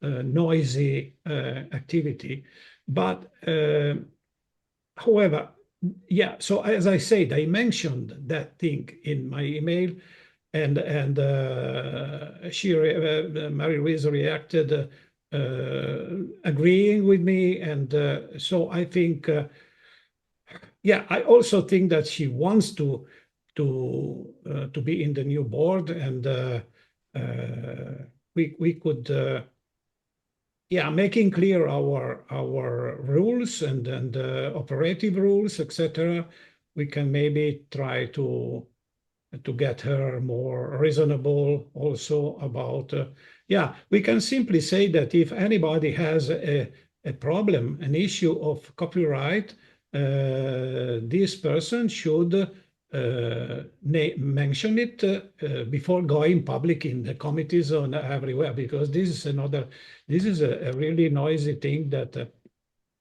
Speaker 1: noisy activity. But however, yeah. So as I said, I mentioned that thing in my email, and Marie-Louise reacted agreeing with me, and so I think, yeah, I also think that she wants to be in the new board, and we could. Yeah, making clear our rules and operative rules, etc. We can maybe try to get her more reasonable also about. Yeah, we can simply say that if anybody has a problem, an issue of copyright, this person should mention it before going public in the committees or everywhere, because this is a really noisy thing that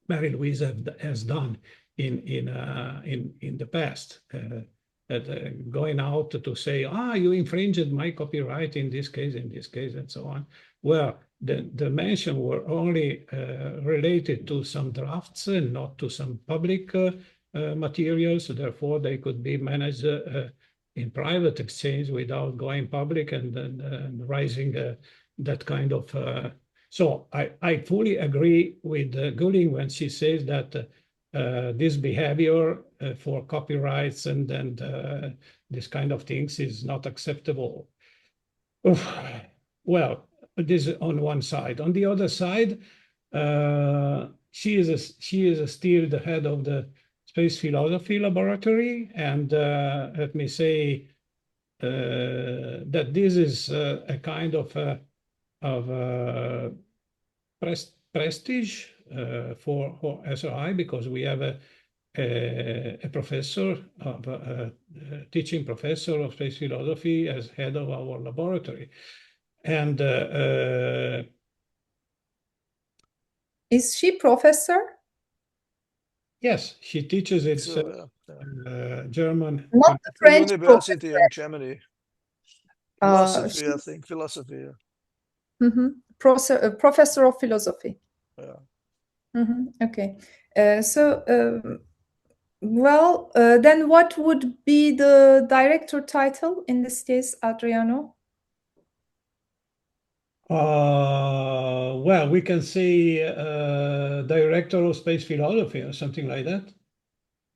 Speaker 1: Mary Louise has done in the past. Going out to say, you infringed my copyright in this case, and so on. Well, the mention were only related to some drafts and not to some public materials. Therefore, they could be managed in private exchange without going public and raising that kind of. So I fully agree with Gülin when she says that this behavior for copyrights and this kind of things is not acceptable. Well, this is on one side. On the other side, she is still the head of the Space Philosophy Laboratory, and let me say that this is a kind of prestige for SRI, because we have a professor, a teaching professor of space philosophy as head of our laboratory. And
Speaker 4: is she professor?
Speaker 1: Yes, she teaches it German.
Speaker 4: Not the French
Speaker 2: university
Speaker 4: professor.
Speaker 2: in Germany. Philosophy, I think, philosophy.
Speaker 4: Professor of philosophy.
Speaker 2: Yeah.
Speaker 4: Okay. Well, then what would be the director title in this case, Adriano?
Speaker 1: Well, we can say director of space philosophy or something like that.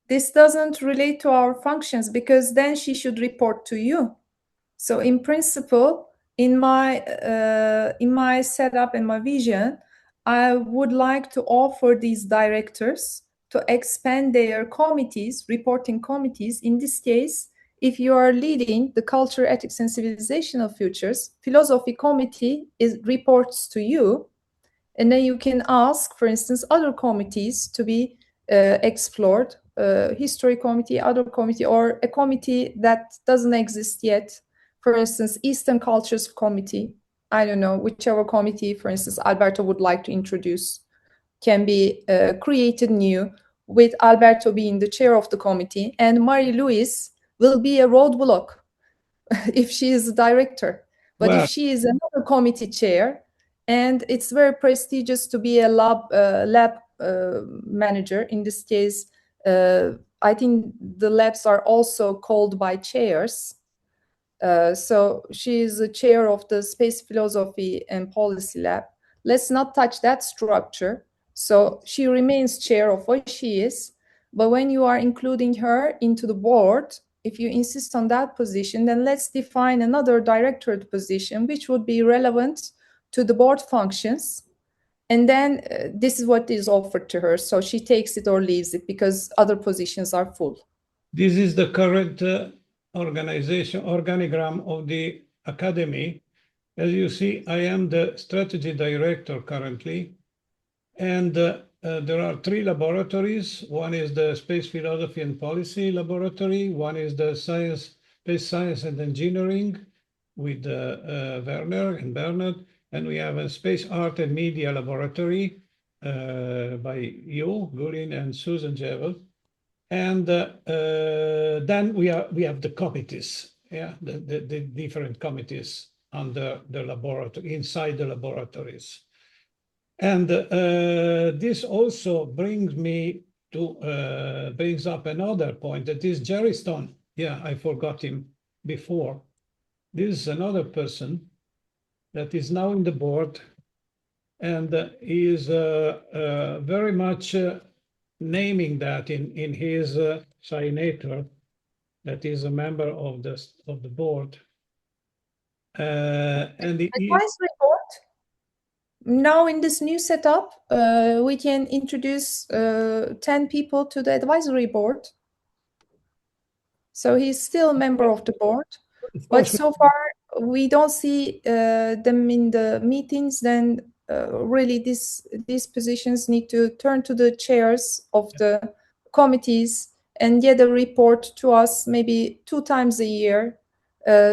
Speaker 4: This doesn't relate to our functions, because then she should report to you. So in principle, in my setup and my vision, I would like to offer these directors to expand their committees, reporting committees. In this case, if you are leading the Culture, Ethics, and Civilizational Futures, Philosophy Committee reports to you, and then you can ask, for instance, other committees to be explored, History Committee, other committee, or a committee that doesn't exist yet. For instance, Eastern Cultures Committee, I don't know, whichever committee, for instance, Alberto would like to introduce, can be created new, with Alberto being the chair of the committee, and Marie-Louise will be a roadblock if she is the director. But if she is another committee chair, and it's very prestigious to be a lab manager, in this case, I think the labs are also called by chairs. So she is the chair of the Space Philosophy and Policy Lab. Let's not touch that structure. So she remains chair of what she is. But when you are including her into the board, if you insist on that position, then let's define another directorate position, which would be relevant to the board functions. And then this is what is offered to her. So she takes it or leaves it, because other positions are full.
Speaker 1: This is the current organigram of the academy. As you see, I am the strategy director currently, and there are 3 laboratories. One is the Space Philosophy and Policy Laboratory. One is the Space Science and Engineering with Werner and Bernard. And we have a Space Art and Media Laboratory by you, Gülin, and Susan Jevel. And then we have the committees, the different committees under the laboratory, inside the laboratories. And this also brings up another point, that is Jerry Stone. Yeah, I forgot him before. This is another person that is now in the board, and he is very much naming that in his signature that is a member of the board. And
Speaker 4: Advisory board. Now in this new setup, we can introduce 10 people to the advisory board. So he's still a member of the board, but so far we don't see them in the meetings. Then really these positions need to turn to the chairs of the committees and get a report to us maybe 2 times a year.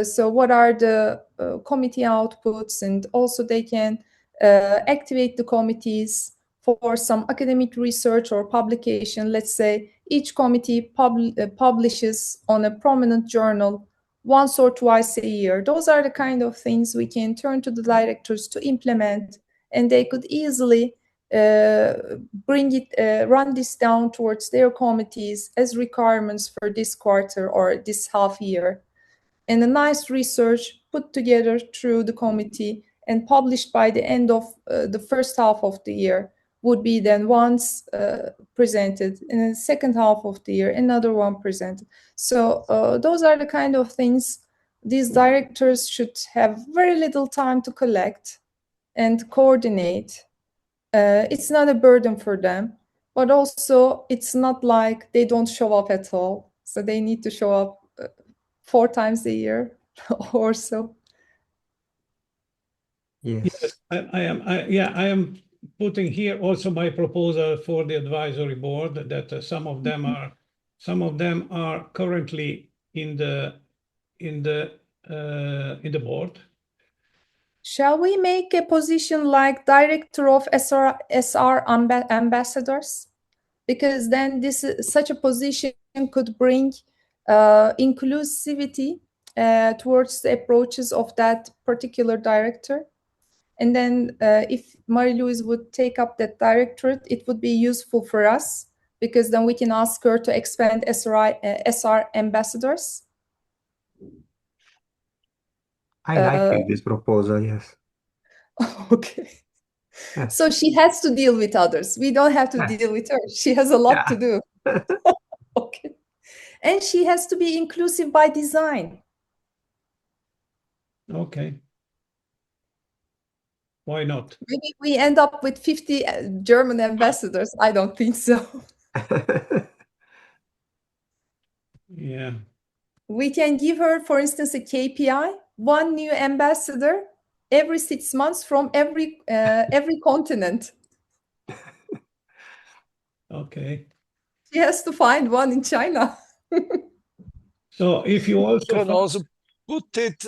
Speaker 4: So what are the committee outputs, and also they can activate the committees for some academic research or publication. Let's say each committee publishes on a prominent journal once or twice a year. Those are the kind of things we can turn to the directors to implement, and they could easily run this down towards their committees as requirements for this quarter or this half year. And a nice research put together through the committee and published by the end of the first half of the year would be then once presented, and in the second half of the year another one presented. So those are the kind of things these directors should have very little time to collect and coordinate. It's not a burden for them, but also it's not like they don't show up at all. So they need to show up 4 times a year or so.
Speaker 3: Yes.
Speaker 1: I am putting here also my proposal for the advisory board that some of them are currently in the board.
Speaker 4: Shall we make a position like director of SR ambassadors? Because then such a position could bring inclusivity towards the approaches of that particular director. And then if Marie-Louise would take up that directorate, it would be useful for us, because then we can ask her to expand SR ambassadors.
Speaker 3: I like this proposal, yes.
Speaker 4: Okay. So she has to deal with others. We don't have to deal with her. She has a lot to do. Okay. And she has to be inclusive by design.
Speaker 1: Okay. Why not?
Speaker 4: Maybe we end up with 50 German ambassadors. I don't think so.
Speaker 1: Yeah.
Speaker 4: We can give her, for instance, a KPI, 1 new ambassador every 6 months from every continent.
Speaker 1: Okay.
Speaker 4: She has to find one in China.
Speaker 1: So if you also
Speaker 2: can also put it,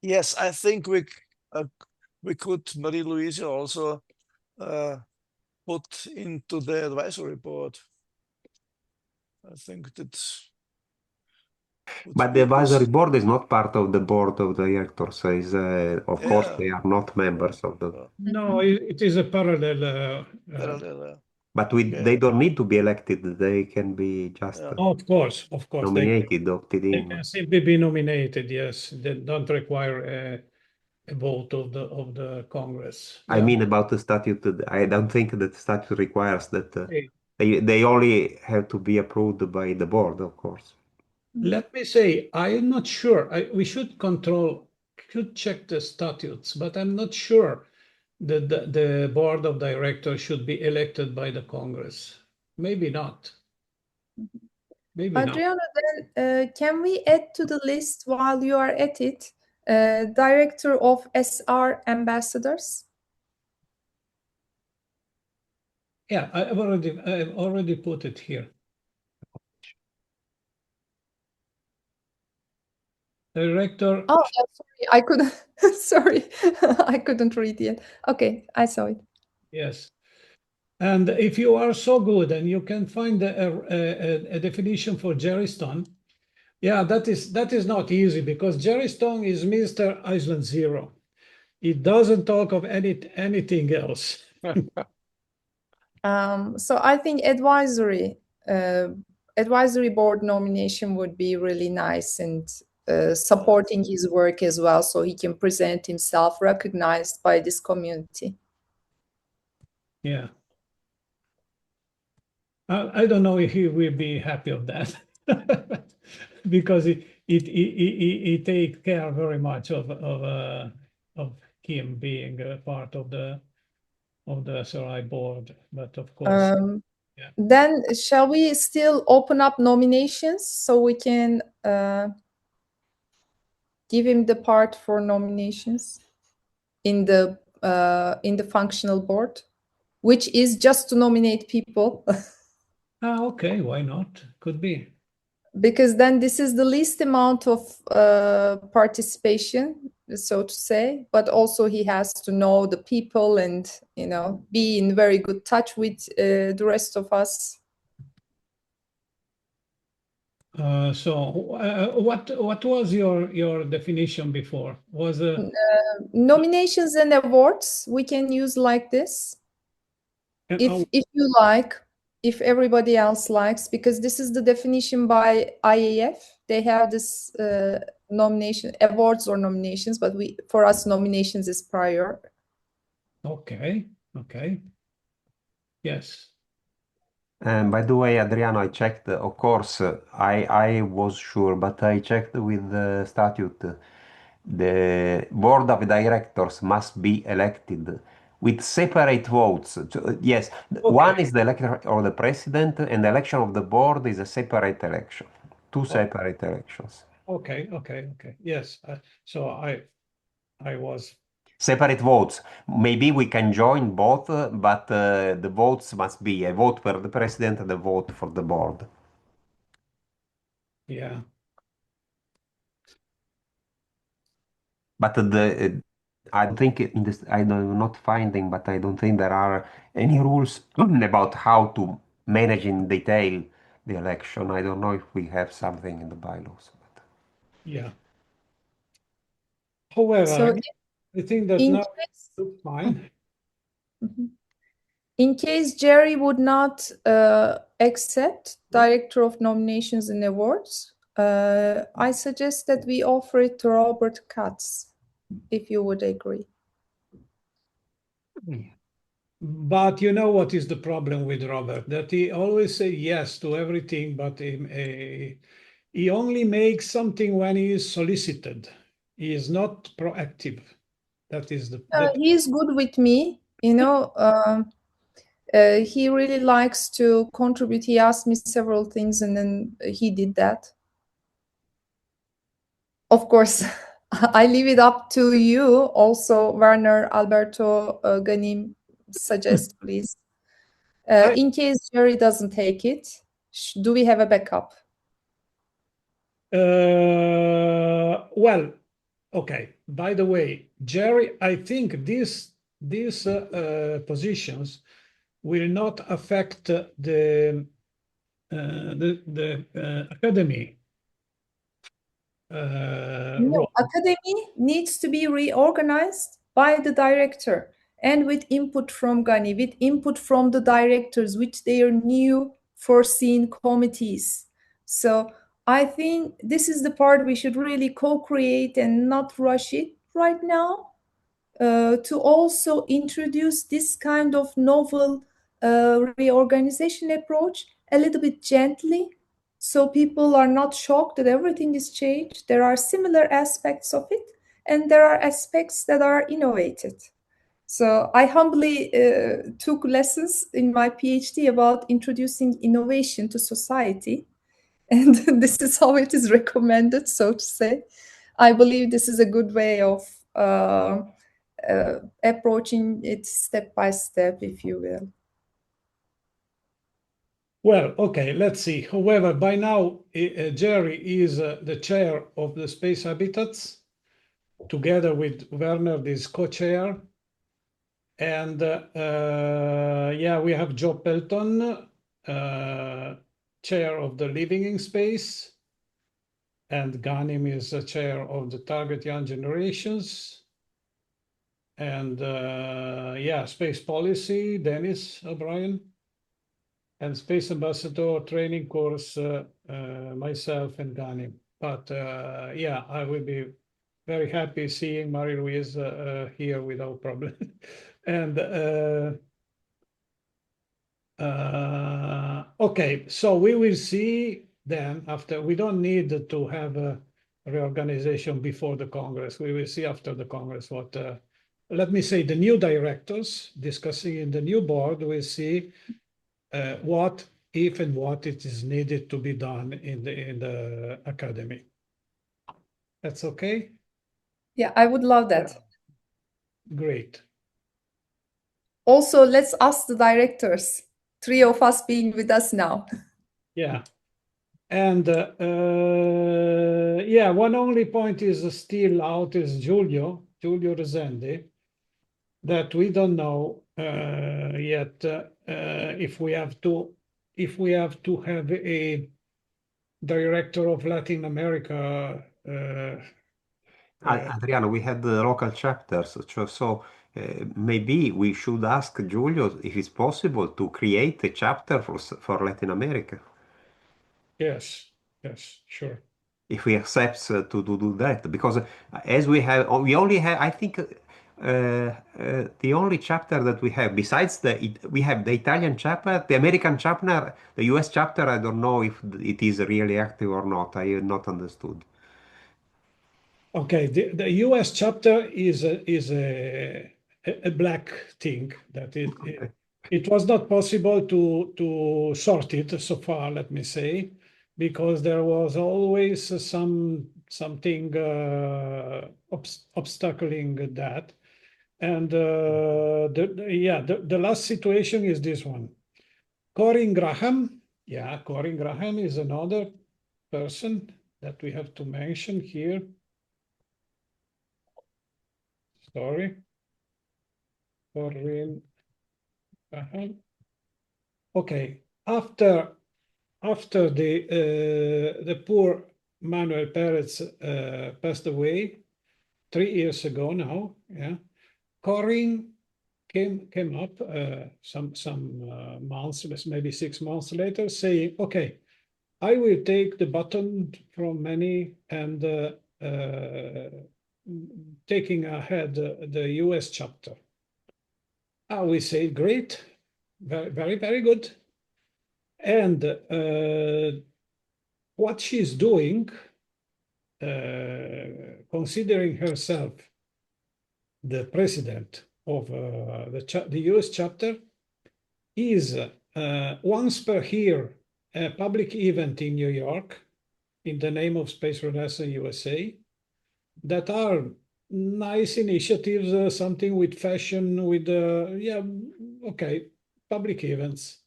Speaker 2: yes, I think we could, Marie-Louise, also put into the advisory board. I think that's.
Speaker 3: But the advisory board is not part of the board of directors. So of course, they are not members of the.
Speaker 1: No, it is a parallel.
Speaker 3: But they don't need to be elected. They can be just
Speaker 1: Of course.
Speaker 3: nominated, opted
Speaker 1: They
Speaker 3: in.
Speaker 1: can simply be nominated. Yes, they don't require a vote of the Congress.
Speaker 3: I mean, about the statute, I don't think that the statute requires that. They only have to be approved by the board, of course.
Speaker 1: Let me say, I am not sure. We should check the statutes, but I'm not sure that the board of directors should be elected by the Congress. Maybe not. Maybe
Speaker 4: Adriano, then can we add to the list, while you are at it, director of SR ambassadors?
Speaker 1: Yeah, I've already put it here. Director.
Speaker 4: Oh, sorry, I couldn't. Sorry, I couldn't read yet. Okay, I saw it.
Speaker 1: Yes, and if you are so good and you can find a definition for Jerry Stone, yeah, that is not easy, because Jerry Stone is Mr. Iceland Zero. He doesn't talk of anything else.
Speaker 4: So I think advisory board nomination would be really nice, and supporting his work as well, so he can present himself recognized by this community.
Speaker 1: Yeah. I don't know if he will be happy of that because it takes care very much of him being a part of the SRI board. But of course, yeah.
Speaker 4: Then shall we still open up nominations so we can give him the part for nominations in the functional board, which is just to nominate people.
Speaker 1: Okay, why not? Could be.
Speaker 4: Because then this is the least amount of participation, so to say, but also he has to know the people and, you know, be in very good touch with the rest of us.
Speaker 1: So what was your definition before? Was
Speaker 4: Nominations and awards we can use like this, if you like, if everybody else likes, because this is the definition by IAF. They have this nomination, awards or nominations, but for us nominations is prior.
Speaker 1: Okay. Yes.
Speaker 3: And by the way, Adriano, I checked, of course, I was sure, but I checked with the statute. The board of directors must be elected with separate votes. Yes, one is the election of the president, and the election of the board is a separate election. Two separate elections.
Speaker 1: Okay. Yes. So I was.
Speaker 3: Separate votes. Maybe we can join both, but the votes must be a vote for the president and a vote for the board.
Speaker 1: Yeah.
Speaker 3: But I don't think in this, I'm not finding, but I don't think there are any rules about how to manage in detail the election. I don't know if we have something in the bylaws. But...
Speaker 1: Yeah. However,
Speaker 4: So
Speaker 1: I think that now it looks fine.
Speaker 4: In case Jerry would not accept Director of Nominations and Awards, I suggest that we offer it to Robert Katz, if you would agree.
Speaker 1: But you know what is the problem with Robert? That he always say yes to everything, but he only makes something when he is solicited. He is not proactive. That is
Speaker 4: He is good with me, you know. He really likes to contribute. He asked me several things, and then he did that. Of course, I leave it up to you. Also, Werner, Alberto, Ghanim, suggest, please. In case Jerry doesn't take it, do we have a backup?
Speaker 1: Well, okay. By the way, Jerry, I think these positions will not affect the academy.
Speaker 4: No, academy needs to be reorganized by the director and with input from Ghani, with input from the directors, with their new foreseen committees. So I think this is the part we should really co-create and not rush it right now. To also introduce this kind of novel reorganization approach a little bit gently, so people are not shocked that everything is changed. There are similar aspects of it, and there are aspects that are innovated. So I humbly took lessons in my PhD about introducing innovation to society, and this is how it is recommended, so to say. I believe this is a good way of approaching it step by step, if you will.
Speaker 1: Well, okay, let's see. However, by now, Jerry is the chair of the Space Habitats, together with Werner, this co-chair. And yeah, we have Joe Pelton, chair of the Living in Space. And Ghanim is the chair of the Target Young Generations. And yeah, space policy, Dennis O'Brien. And Space Ambassador training course, myself and Ghanim. But yeah, I will be very happy seeing Marie-Louise here without problem. And Okay, so we will see then after. We don't need to have a reorganization before the Congress. We will see after the Congress what, let me say, the new directors discussing in the new board will see what, if and what it is needed to be done in the academy. That's okay?
Speaker 4: Yeah, I would love that.
Speaker 1: Great.
Speaker 4: Also, let's ask the directors, three of us being with us now.
Speaker 1: Yeah. And yeah, one only point is still out is Giulio Resende, that we don't know yet if we have to have a director of Latin America.
Speaker 3: Adriano, we had the local chapters, so maybe we should ask Giulio if it's possible to create a chapter for Latin America.
Speaker 1: Yes, sure.
Speaker 3: If we accept to do that, because as we only have, I think, the only chapter that we have besides we have the Italian chapter, the American chapter, the US chapter. I don't know if it is really active or not. I have not understood.
Speaker 1: Okay, the US chapter is a black thing that it was not possible to sort it so far, let me say, because there was always something obstacling that. And the last situation is this one. Corinne Graham is another person that we have to mention here. Sorry. Corinne Graham. Okay, after the poor Manuel Perez passed away 3 years ago now, yeah, Corinne came up some months, maybe 6 months later, saying, "Okay, I will take the baton from Manny and taking ahead the US chapter." We say, great, very, very good. And what she's doing, considering herself the president of the US chapter, is once per year a public event in New York in the name of Space Renaissance USA that are nice initiatives, something with fashion, with public events.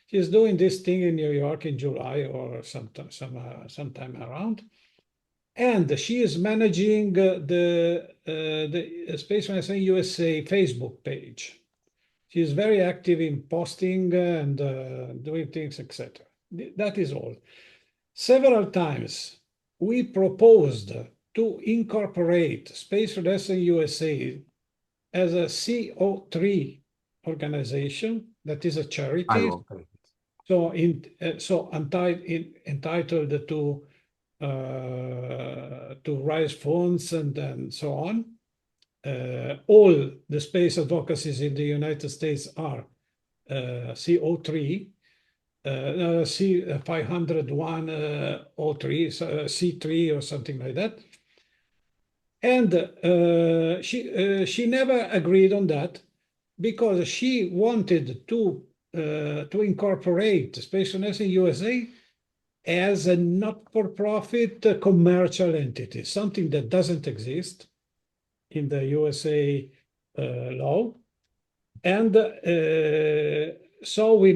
Speaker 1: She's doing this thing in New York in July or sometime around, and she is managing the Space Renaissance USA Facebook page. She is very active in posting and doing things, etc. That is all. Several times we proposed to incorporate Space Renaissance USA as a CO3 organization that is a charity. So entitled to raise funds and so on. All the space advocacies in the United States are CO3. C501 O3, C3 or something like that. And she never agreed on that because she wanted to incorporate Space Renaissance USA as a not-for-profit commercial entity, something that doesn't exist in the USA law. And so we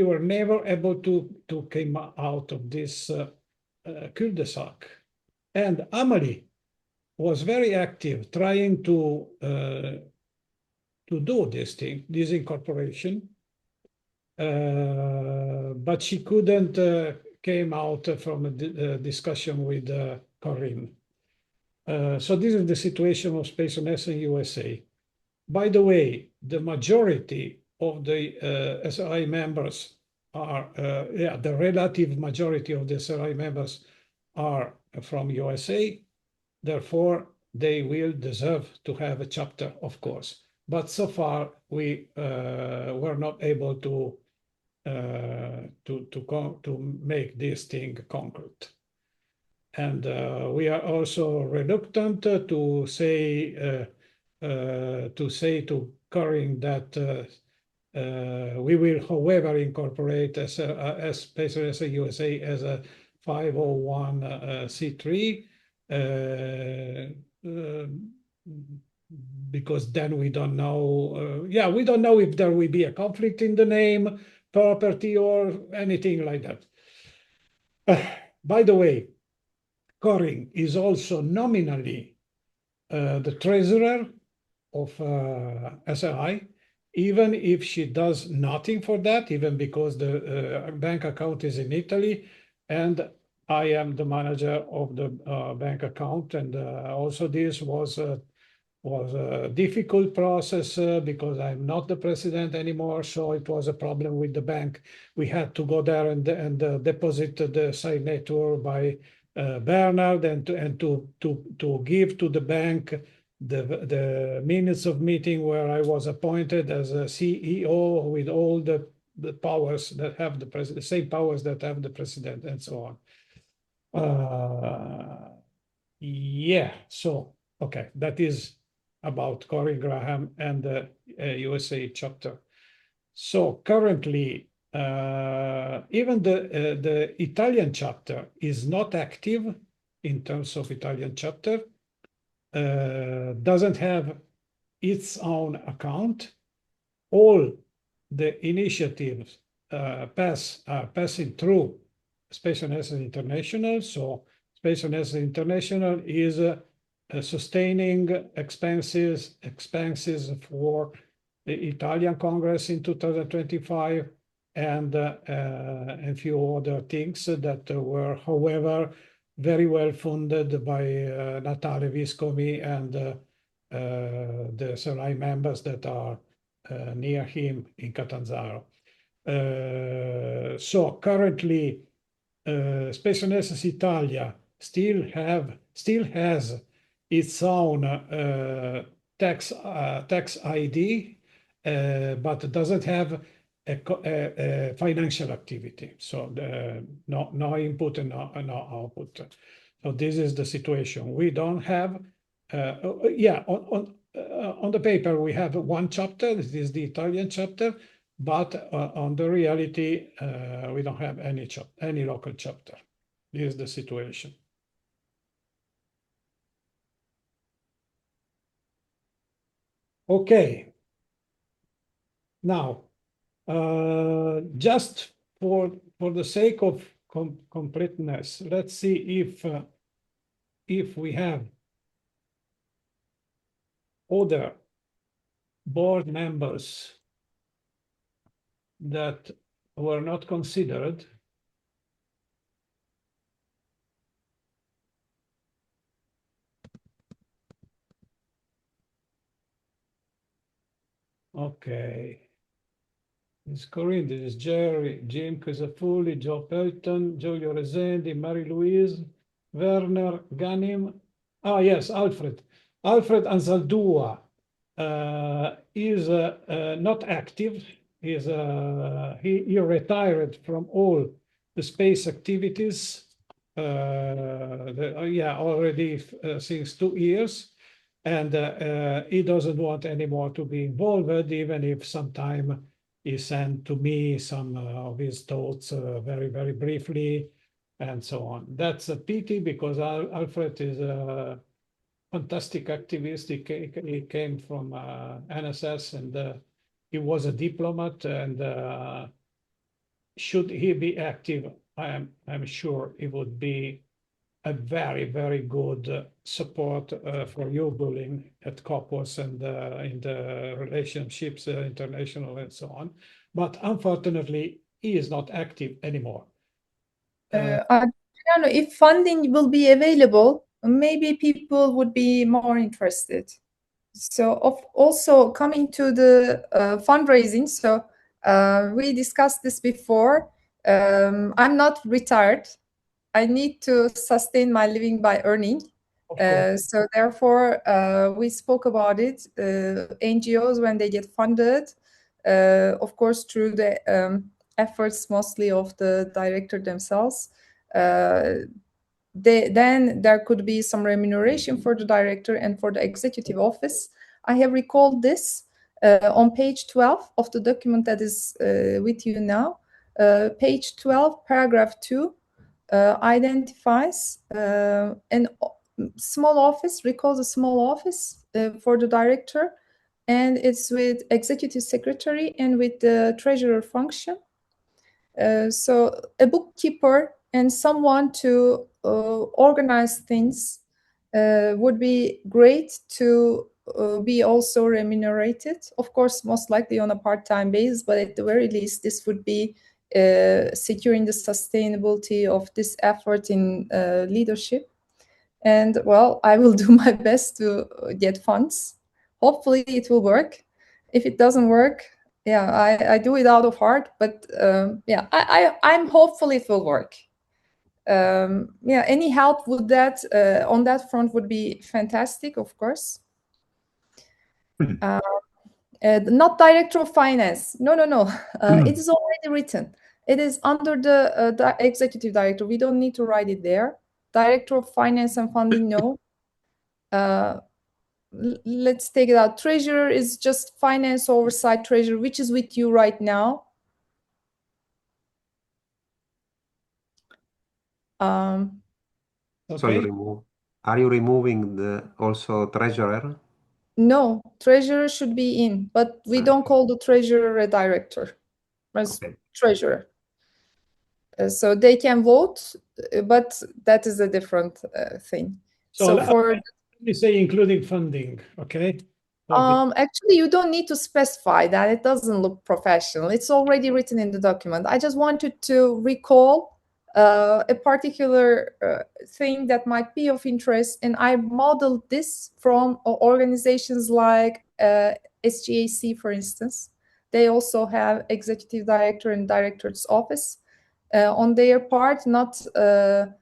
Speaker 1: were never able to come out of this cul-de-sac. And Amelie was very active trying to do this thing, this incorporation, but she couldn't came out from a discussion with Corinne. So this is the situation of Space Renaissance USA. By the way, the majority of the SRI members are, the relative majority of the SRI members are from USA. Therefore, they will deserve to have a chapter, of course. But so far, we were not able to to make this thing concrete. And we are also reluctant to say to Corinne that we will, however, incorporate especially as a USA as a 501c3 because then we don't know. We don't know if there will be a conflict in the name, property, or anything like that. By the way, Corinne is also nominally the treasurer of SRI, even if she does nothing for that, even because the bank account is in Italy, and I am the manager of the bank account. And also this was a difficult process because I'm not the president anymore, so it was a problem with the bank. We had to go there and deposit the signature by Werner, and to give to the bank the minutes of meeting where I was appointed as a CEO with all the powers that have the president, the same powers that have the president, and so on. So okay, that is about Corinne Graham and the USA chapter. So currently, even the Italian chapter is not active in terms of Italian chapter, doesn't have its own account. All the initiatives passing through Space and Essence International. So Space and Essence International is sustaining expenses for the Italian Congress in 2025 and a few other things that were, however, very well funded by Natale Viscomi and the SRI members that are near him in Catanzaro. So currently, Space and Essence Italia still has its own tax ID, but doesn't have a financial activity. So no input and no output. So this is the situation. We don't have. On the paper we have one chapter. This is the Italian chapter, but on the reality we don't have any local chapter. This is the situation. Okay. Now, just for the sake of completeness, let's see if we have other board members that were not considered. Okay. It's Corinne, this is Jerry, Jim Casafulli, Joe Pelton, Giulio Resendi, Marie-Louise, Werner, Ghanim. Ah, yes, Alfred. Alfred Anzaldúa is not active. He retired from all the space activities already since 2 years. And he doesn't want anymore to be involved, even if sometime he sent to me some of his thoughts very, very briefly and so on. That's a pity because Alfred is a fantastic activist. He came from NSS and he was a diplomat, and should he be active, I'm sure he would be a very, very good support for you, Gülin, at COPOS and in the relationships international and so on. But unfortunately, he is not active anymore.
Speaker 4: Adriano, if funding will be available, maybe people would be more interested. So also coming to the fundraising, so we discussed this before. I'm not retired. I need to sustain my living by earning. So therefore, we spoke about it. NGOs, when they get funded, of course, through the efforts mostly of the director themselves. Then there could be some remuneration for the director and for the executive office. I have recalled this on page 12 of the document that is with you now. Page 12, paragraph 2, identifies a small office, recalls a small office for the director, and it's with executive secretary and with the treasurer function. So a bookkeeper and someone to organize things would be great to be also remunerated. Of course, most likely on a part-time basis, but at the very least, this would be securing the sustainability of this effort in leadership. And well, I will do my best to get funds. Hopefully it will work. If it doesn't work, yeah, I do it out of heart, but yeah, I'm hopeful it will work. Yeah, any help with that on that front would be fantastic, of course. Not director of finance. No. It is already written. It is under the executive director. We don't need to write it there. Director of finance and funding, no. Let's take it out. Treasurer is just finance oversight treasurer, which is with you right now.
Speaker 3: So are you removing the also treasurer?
Speaker 4: No, treasurer should be in, but we don't call the treasurer a director, as treasurer. So they can vote, but that is a different thing. So for
Speaker 1: you say including funding, okay?
Speaker 4: Actually, you don't need to specify that. It doesn't look professional. It's already written in the document. I just wanted to recall a particular thing that might be of interest, and I modeled this from organizations like SGAC, for instance. They also have executive director and director's office. On their part, not a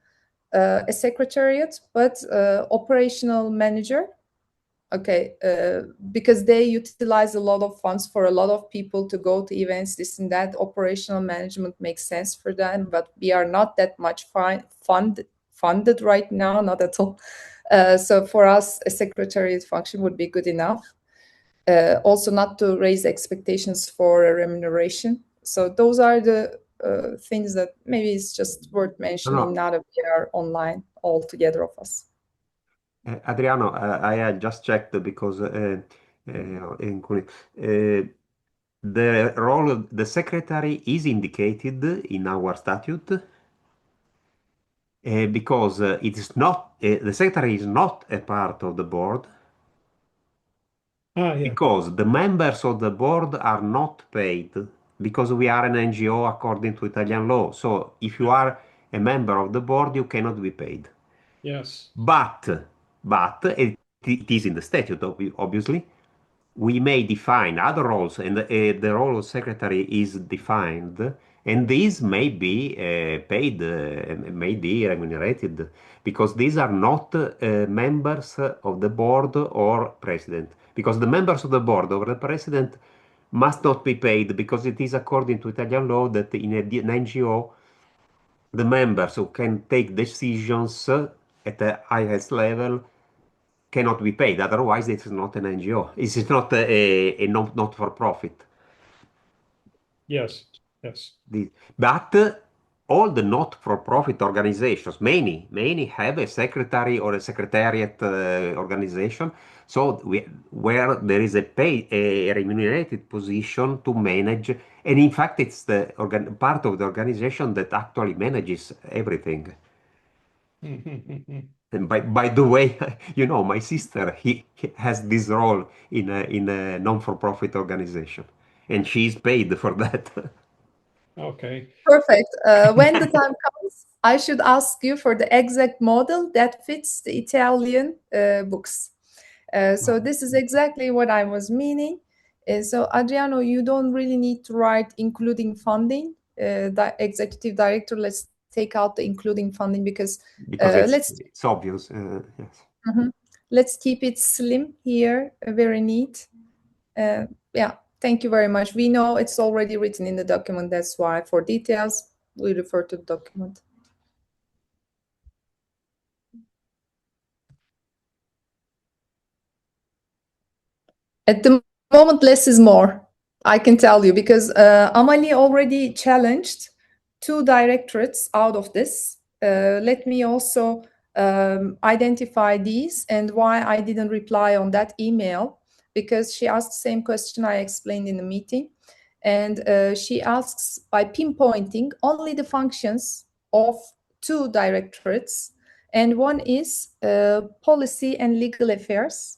Speaker 4: secretariat, but operational manager. Okay, because they utilize a lot of funds for a lot of people to go to events, this and that. Operational management makes sense for them, but we are not that much funded right now, not at all. So for us, a secretariat function would be good enough. Also, not to raise expectations for a remuneration. So those are the things that maybe it's just worth mentioning now that we are online, all together of us.
Speaker 3: Adriano, I had just checked because the role of the secretary is indicated in our statute because it is not the secretary is not a part of the board. Because the members of the board are not paid because we are an NGO according to Italian law. So if you are a member of the board, you cannot be paid.
Speaker 1: Yes.
Speaker 3: But it is in the statute, obviously. We may define other roles, and the role of secretary is defined, and these may be paid, may be remunerated, because these are not members of the board or president. Because the members of the board or the president must not be paid, because it is according to Italian law that in an NGO, the members who can take decisions at the highest level cannot be paid. Otherwise, it is not an NGO. It is not a not-for-profit.
Speaker 1: Yes.
Speaker 3: But all the not-for-profit organizations, many have a secretary or a secretariat organization. So where there is a remunerated position to manage, and in fact, it's the part of the organization that actually manages everything. And by the way, my sister, he has this role in a non-for-profit organization, and she's paid for that.
Speaker 1: Okay.
Speaker 4: Perfect. When the time comes, I should ask you for the exact model that fits the Italian books. So this is exactly what I was meaning. So Adriano, you don't really need to write including funding. The executive director, let's take out the including funding because
Speaker 3: it's obvious. Yes.
Speaker 4: Let's keep it slim here, very neat. Yeah, Thank you very much. We know it's already written in the document. That's why for details, we refer to the document. At the moment, less is more, I can tell you, because Amali already challenged 2 directorates out of this. Let me also identify these and why I didn't reply on that email, because she asked the same question I explained in the meeting. And she asks by pinpointing only the functions of 2 directorates. And one is policy and legal affairs,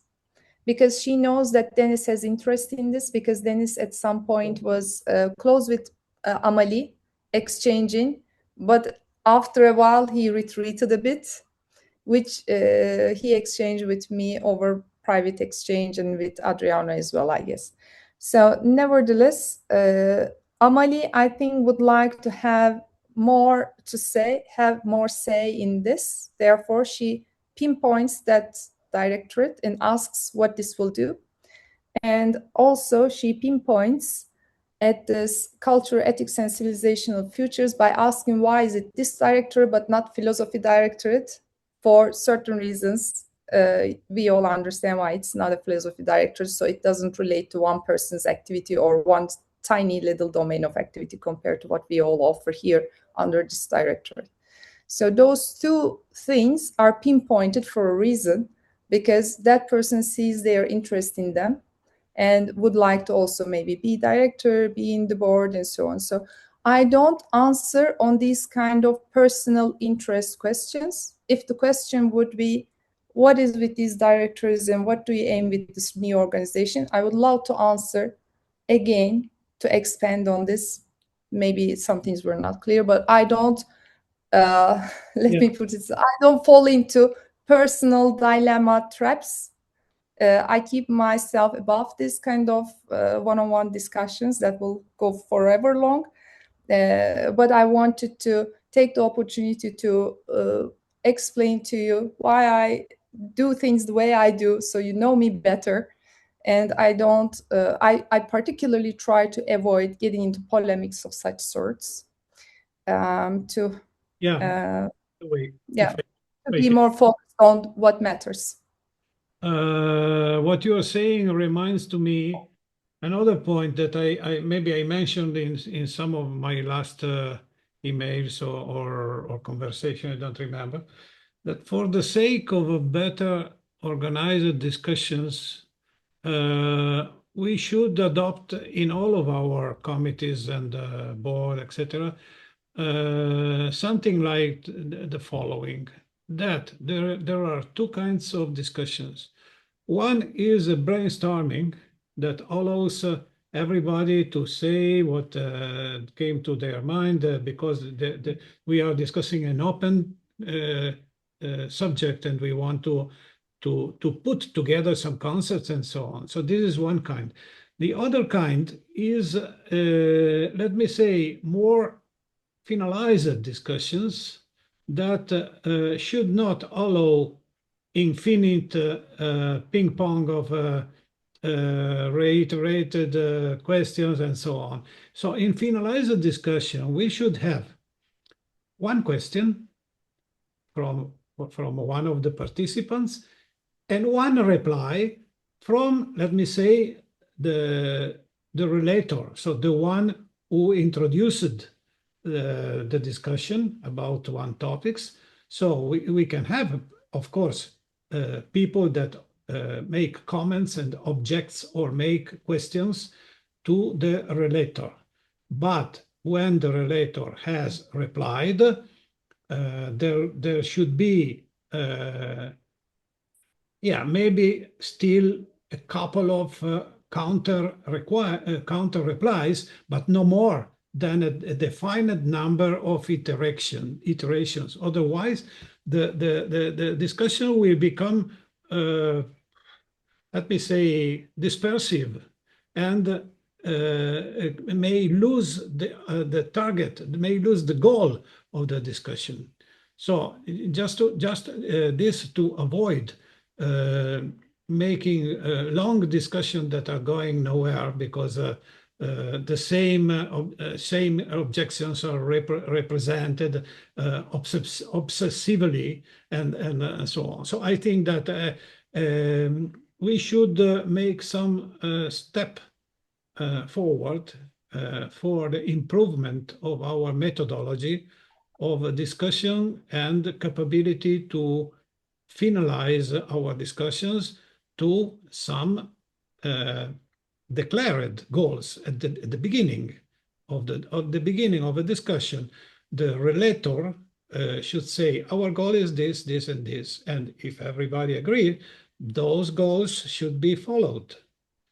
Speaker 4: because she knows that Dennis has interest in this, because Dennis at some point was close with Amali, exchanging, but after a while he retreated a bit, which he exchanged with me over private exchange and with Adriano as well, I guess. So nevertheless, Amali, I think, would like to have more to say, have more say in this. Therefore, she pinpoints that directorate and asks what this will do. And also she pinpoints at this culture, ethics, and civilizational futures by asking why is it this directorate but not philosophy directorate? For certain reasons, we all understand why it's not a philosophy directorate, so it doesn't relate to one person's activity or one tiny little domain of activity compared to what we all offer here under this directorate. So those 2 things are pinpointed for a reason, because that person sees their interest in them and would like to also maybe be director, be in the board, and so on. So I don't answer on these kind of personal interest questions. If the question would be, what is with these directors and what do you aim with this new organization? I would love to answer again to expand on this. Maybe some things were not clear, but I don't, let me put it, I don't fall into personal dilemma traps. I keep myself above this kind of one-on-one discussions that will go forever long. But I wanted to take the opportunity to explain to you why I do things the way I do, so you know me better. And I don't, I particularly try to avoid getting into polemics of such sorts. To be more focused on what matters.
Speaker 1: What you are saying reminds to me another point that I maybe I mentioned in some of my last emails or conversation, I don't remember, that for the sake of a better organized discussions, we should adopt in all of our committees and board, etc., something like the following, that there are 2 kinds of discussions. One is a brainstorming that allows everybody to say what came to their mind, because we are discussing an open subject and we want to put together some concepts and so on. So this is one kind. The other kind is, let me say, more finalized discussions that should not allow infinite ping pong of reiterated questions and so on. So in finalized discussion, we should have one question from one of the participants and one reply from, let me say, the relator, so the one who introduced the discussion about one topics. So we can have, of course, people that make comments and objects or make questions to the relator. But when the relator has replied, there should be, maybe still a couple of counter replies, but no more than a defined number of iterations. Otherwise, the discussion will become, let me say, dispersive, and may lose the target, may lose the goal of the discussion. So just this to avoid making long discussions that are going nowhere because the same objections are represented obsessively and so on. So I think that we should make some step forward for the improvement of our methodology of discussion and capability to finalize our discussions to some declared goals at the beginning of a discussion. The relator should say our goal is this, this, and this, and if everybody agrees, those goals should be followed.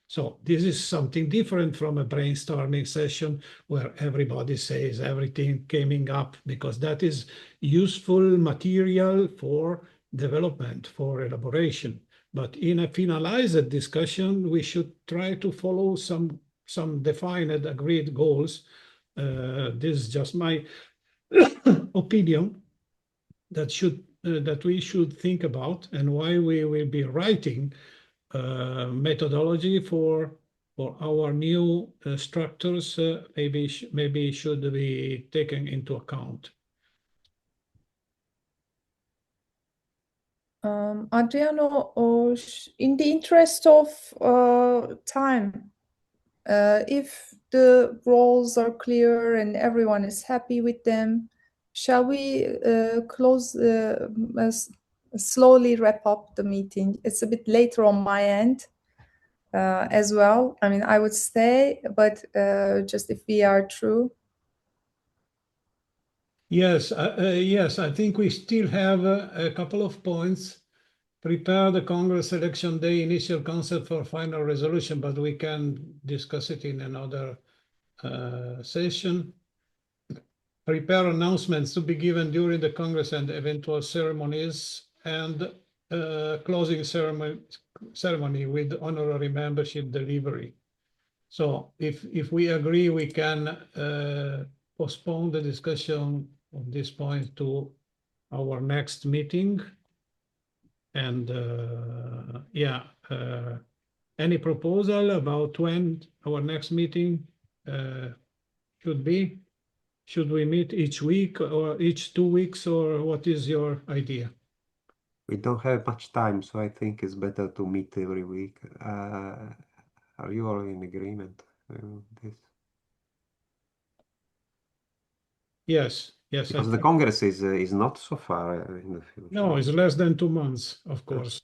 Speaker 1: So this is something different from a brainstorming session where everybody says everything coming up, because that is useful material for development, for elaboration. But in a finalized discussion, we should try to follow some defined, agreed goals. This is just my opinion that we should think about, and why we will be writing methodology for our new structures maybe should be taken into account.
Speaker 4: Adriano, in the interest of time, if the roles are clear and everyone is happy with them, shall we slowly wrap up the meeting? It's a bit later on my end as well. I mean, I would stay, but just if we are true.
Speaker 1: Yes, yes, I think we still have a couple of points. Prepare the Congress election day initial concept for final resolution, but we can discuss it in another session. Prepare announcements to be given during the Congress and eventual ceremonies, and closing ceremony with honorary membership delivery. So if we agree, we can postpone the discussion of this point to our next meeting. And yeah, any proposal about when our next meeting should be? Should we meet each week or each 2 weeks, or what is your idea?
Speaker 3: We don't have much time, so I think it's better to meet every week. Are you all in agreement with this?
Speaker 1: Yes, yes.
Speaker 3: Because the Congress is not so far in the future.
Speaker 1: No, it's less than 2 months, of course.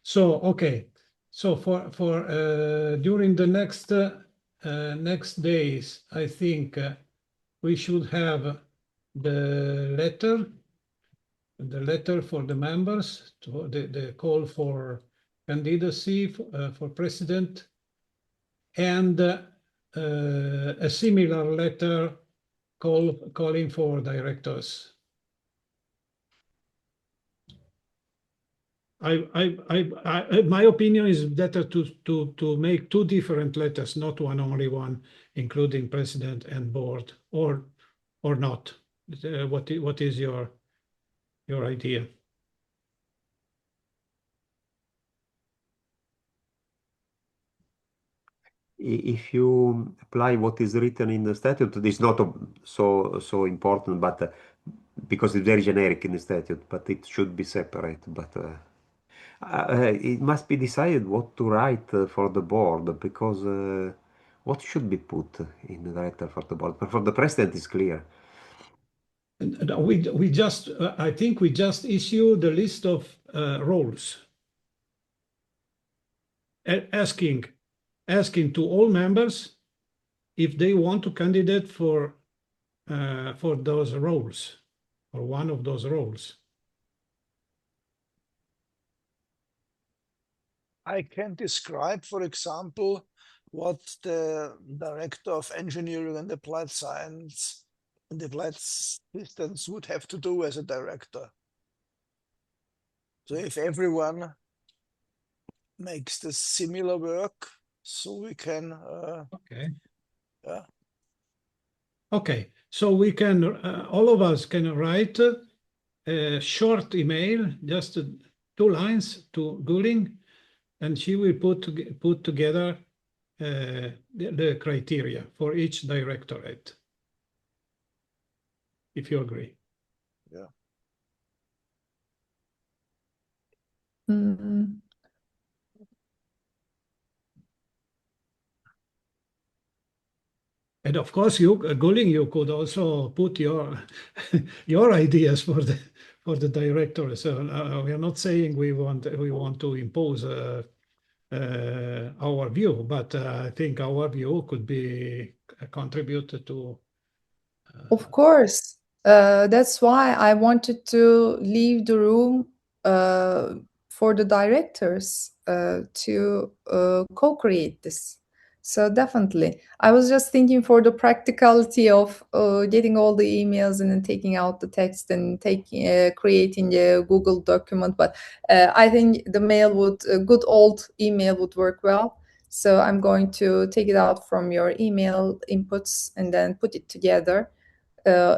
Speaker 1: So, okay. So for during the next days, I think we should have the letter for the members, to the call for candidacy for president, and a similar letter calling for directors. My opinion is better to make 2 different letters, not only one, including president and board, or not. What is your idea?
Speaker 3: If you apply what is written in the statute, it's not so important, but because it's very generic in the statute, but it should be separate. But it must be decided what to write for the board, because what should be put in the letter for the board? But for the president, is clear.
Speaker 1: We just I think we just issue the list of roles, asking to all members if they want to candidate for those roles, or one of those roles.
Speaker 2: I can describe, for example, what the director of engineering and applied science and applied systems would have to do as a director. So if everyone makes the similar work, so we can
Speaker 1: Okay.
Speaker 2: yeah.
Speaker 1: Okay, so we can all of us can write a short email, just 2 lines to Gülin, and she will put together the criteria for each directorate, if you agree.
Speaker 2: Yeah.
Speaker 4: Mm.
Speaker 1: And of course, you, Gülin, you could also put your your ideas for the director. So we are not saying we want to impose our view, but I think our view could be contributed to.
Speaker 4: Of course. That's why I wanted to leave the room for the directors to co-create this. So definitely. I was just thinking for the practicality of getting all the emails and then taking out the text and creating a Google document. But I think the good old email would work well. So I'm going to take it out from your email inputs and then put it together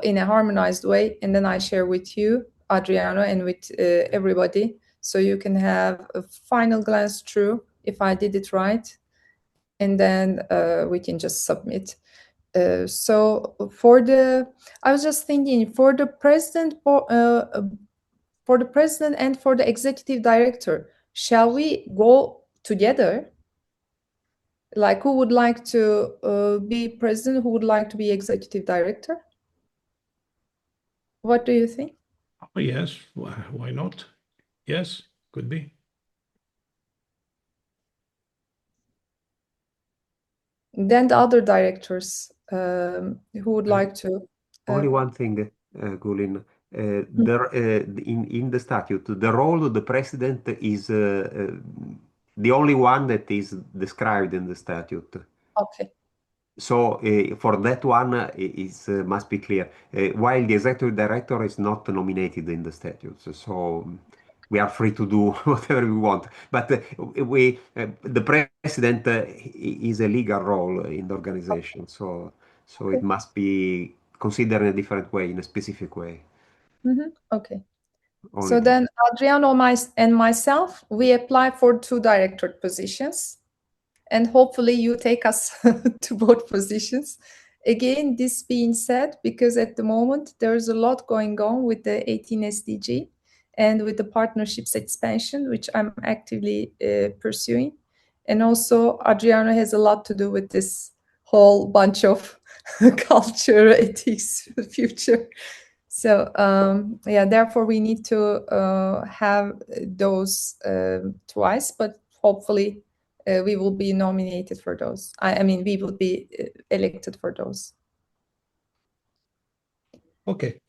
Speaker 4: in a harmonized way, and then I share with you, Adriano, and with everybody, so you can have a final glance through if I did it right, and then we can just submit. So I was just thinking for the president and for the executive director, shall we go together? Like, who would like to be president? Who would like to be executive director? What do you think?
Speaker 1: Oh, yes, why not? Yes, could be.
Speaker 4: Then the other directors who would like to.
Speaker 3: Only one thing, Gülin. In the statute, the role of the president is the only one that is described in the statute.
Speaker 4: Okay.
Speaker 3: So for that one, must be clear. While the executive director is not nominated in the statutes, so we are free to do whatever we want. But the president is a legal role in the organization, so
Speaker 4: Okay.
Speaker 3: it must be considered in a different way, in a specific way.
Speaker 4: Okay.
Speaker 3: Only
Speaker 4: So
Speaker 3: that.
Speaker 4: then Adriano and myself, we apply for 2 director positions, and hopefully you take us to both positions. Again, this being said, because at the moment there's a lot going on with the 18 SDG and with the partnerships expansion, which I'm actively pursuing. And also Adriano has a lot to do with this whole bunch of culture, ethics, future. So yeah, therefore we need to have those twice, but hopefully we will be nominated for those. I mean, we will be elected for those.
Speaker 1: Okay.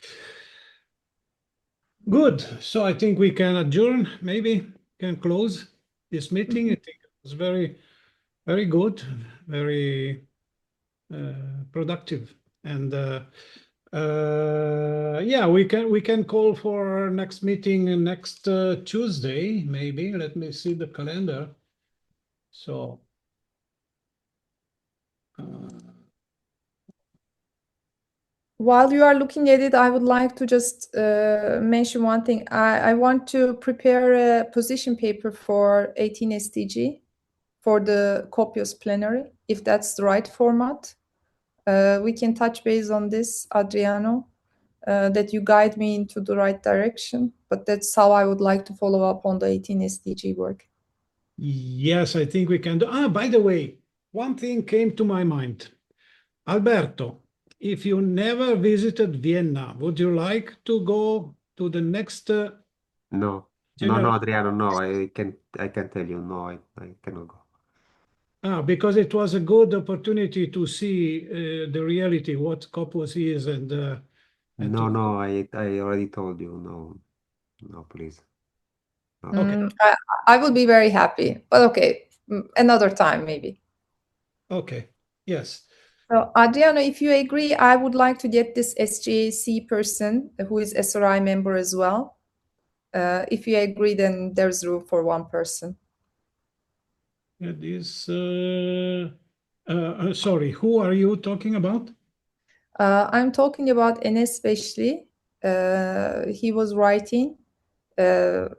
Speaker 1: Good. So I think we can adjourn, maybe can close this meeting. I think it was very, very good, very productive. And yeah, we can call for our next meeting next Tuesday, maybe. Let me see the calendar. So
Speaker 4: while you are looking at it, I would like to just mention one thing. I want to prepare a position paper for 18 SDG for the copious plenary, if that's the right format. We can touch base on this, Adriano, that you guide me into the right direction. But that's how I would like to follow up on the 18 SDG work.
Speaker 1: yes, I think we can do. By the way, one thing came to my mind. Alberto, if you never visited Vienna, would you like to go to the next
Speaker 3: No,
Speaker 1: general?
Speaker 3: Adriano, no. I can tell you, no, I cannot go.
Speaker 1: Because it was a good opportunity to see the reality, what Copos is, and
Speaker 3: No, I already told you, no, please. No.
Speaker 1: Okay.
Speaker 4: I will be very happy, but okay, another time maybe.
Speaker 1: Okay. Yes.
Speaker 4: So Adriano, if you agree, I would like to get this SJC person who is SRI member as well. If you agree, then there's room for one person.
Speaker 1: It is. Sorry, who are you talking about?
Speaker 4: I'm talking about Enes Beşli. He was writing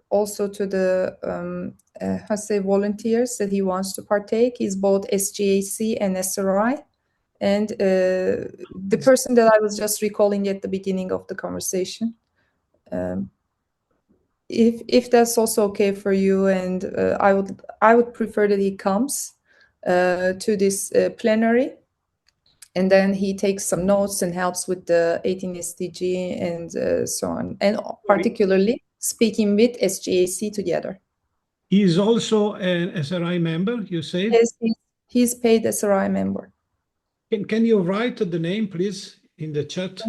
Speaker 4: also to the how to say volunteers that he wants to partake. He's both SGAC and SRI. And the person that I was just recalling at the beginning of the conversation. If that's also okay for you, and I would prefer that he comes to this plenary, and then he takes some notes and helps with the 18 SDG and so on, and particularly speaking with SGAC together.
Speaker 1: He is also an SRI member, you say?
Speaker 4: Yes, he's paid SRI member.
Speaker 1: Can you write the name, please, in the chat?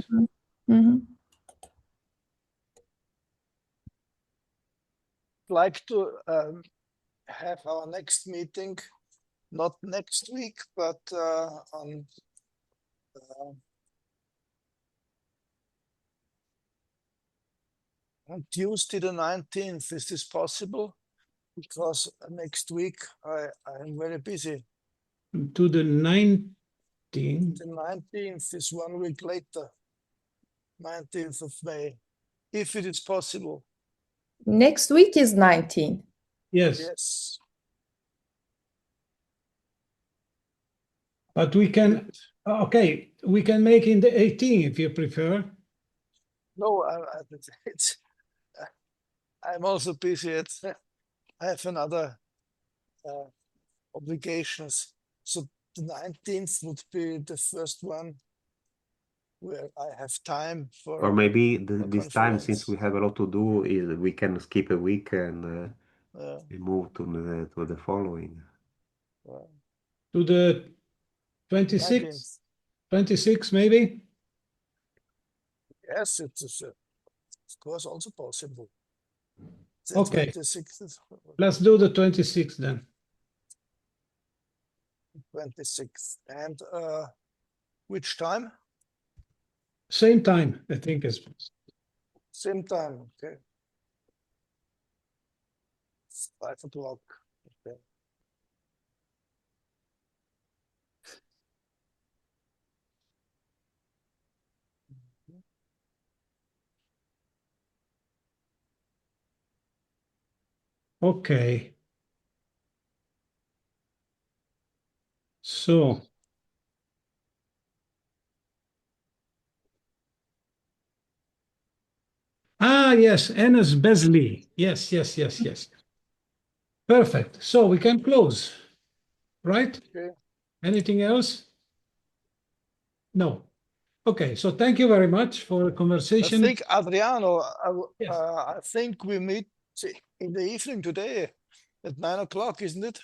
Speaker 2: Like to have our next meeting, not next week, but on Tuesday the 19th. Is this possible? Because next week I am very busy.
Speaker 1: To the 19th.
Speaker 2: The 19th is 1 week later, 19th of May, if it is possible.
Speaker 4: Next week is 19.
Speaker 1: Yes.
Speaker 2: Yes.
Speaker 1: But we can, okay, we can make in the 18th if you prefer.
Speaker 2: No, I'm also busy. I have another obligations. So the 19th would be the first one where I have time for.
Speaker 3: Or maybe this time,
Speaker 2: conference.
Speaker 3: since we have a lot to do, is we can skip a week and move to the following.
Speaker 1: To the 26th?
Speaker 2: 19th.
Speaker 1: 26 maybe?
Speaker 2: Yes, it's of course also possible. The
Speaker 1: Okay.
Speaker 2: 26th.
Speaker 1: Let's do the 26th then.
Speaker 2: 26th. And which time?
Speaker 1: Same time, I think is.
Speaker 2: Same time, okay. It's 5 o'clock. Okay.
Speaker 1: Okay. So. Ah, yes, Enes Besley. Yes. Perfect. So we can close, right?
Speaker 2: Okay.
Speaker 1: Anything else? No. Okay, so thank you very much for the
Speaker 2: I
Speaker 1: conversation.
Speaker 2: think, Adriano,
Speaker 1: Yes.
Speaker 2: I think we meet in the evening today at 9 o'clock, isn't it?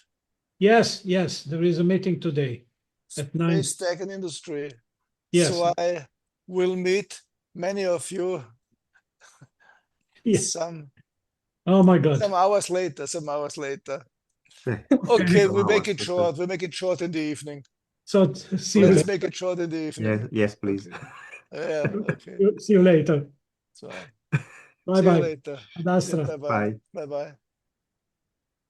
Speaker 1: Yes, there is a meeting today at 9.
Speaker 2: Space Tech and Industry.
Speaker 1: Yes.
Speaker 2: So I will meet many of you
Speaker 1: Yes.
Speaker 2: some
Speaker 1: Oh my God.
Speaker 2: some hours later.
Speaker 1: Okay.
Speaker 2: Okay, we make it short. We make it short in the evening.
Speaker 1: So see you
Speaker 2: Let's
Speaker 1: later.
Speaker 2: make it short in the evening.
Speaker 3: Yes, please.
Speaker 2: Okay. Yeah, okay.
Speaker 1: See you later.
Speaker 2: So
Speaker 1: Bye
Speaker 2: see you
Speaker 1: bye.
Speaker 2: later.
Speaker 1: Ad Astra.
Speaker 2: Bye-bye.
Speaker 3: Bye.
Speaker 2: Bye-bye.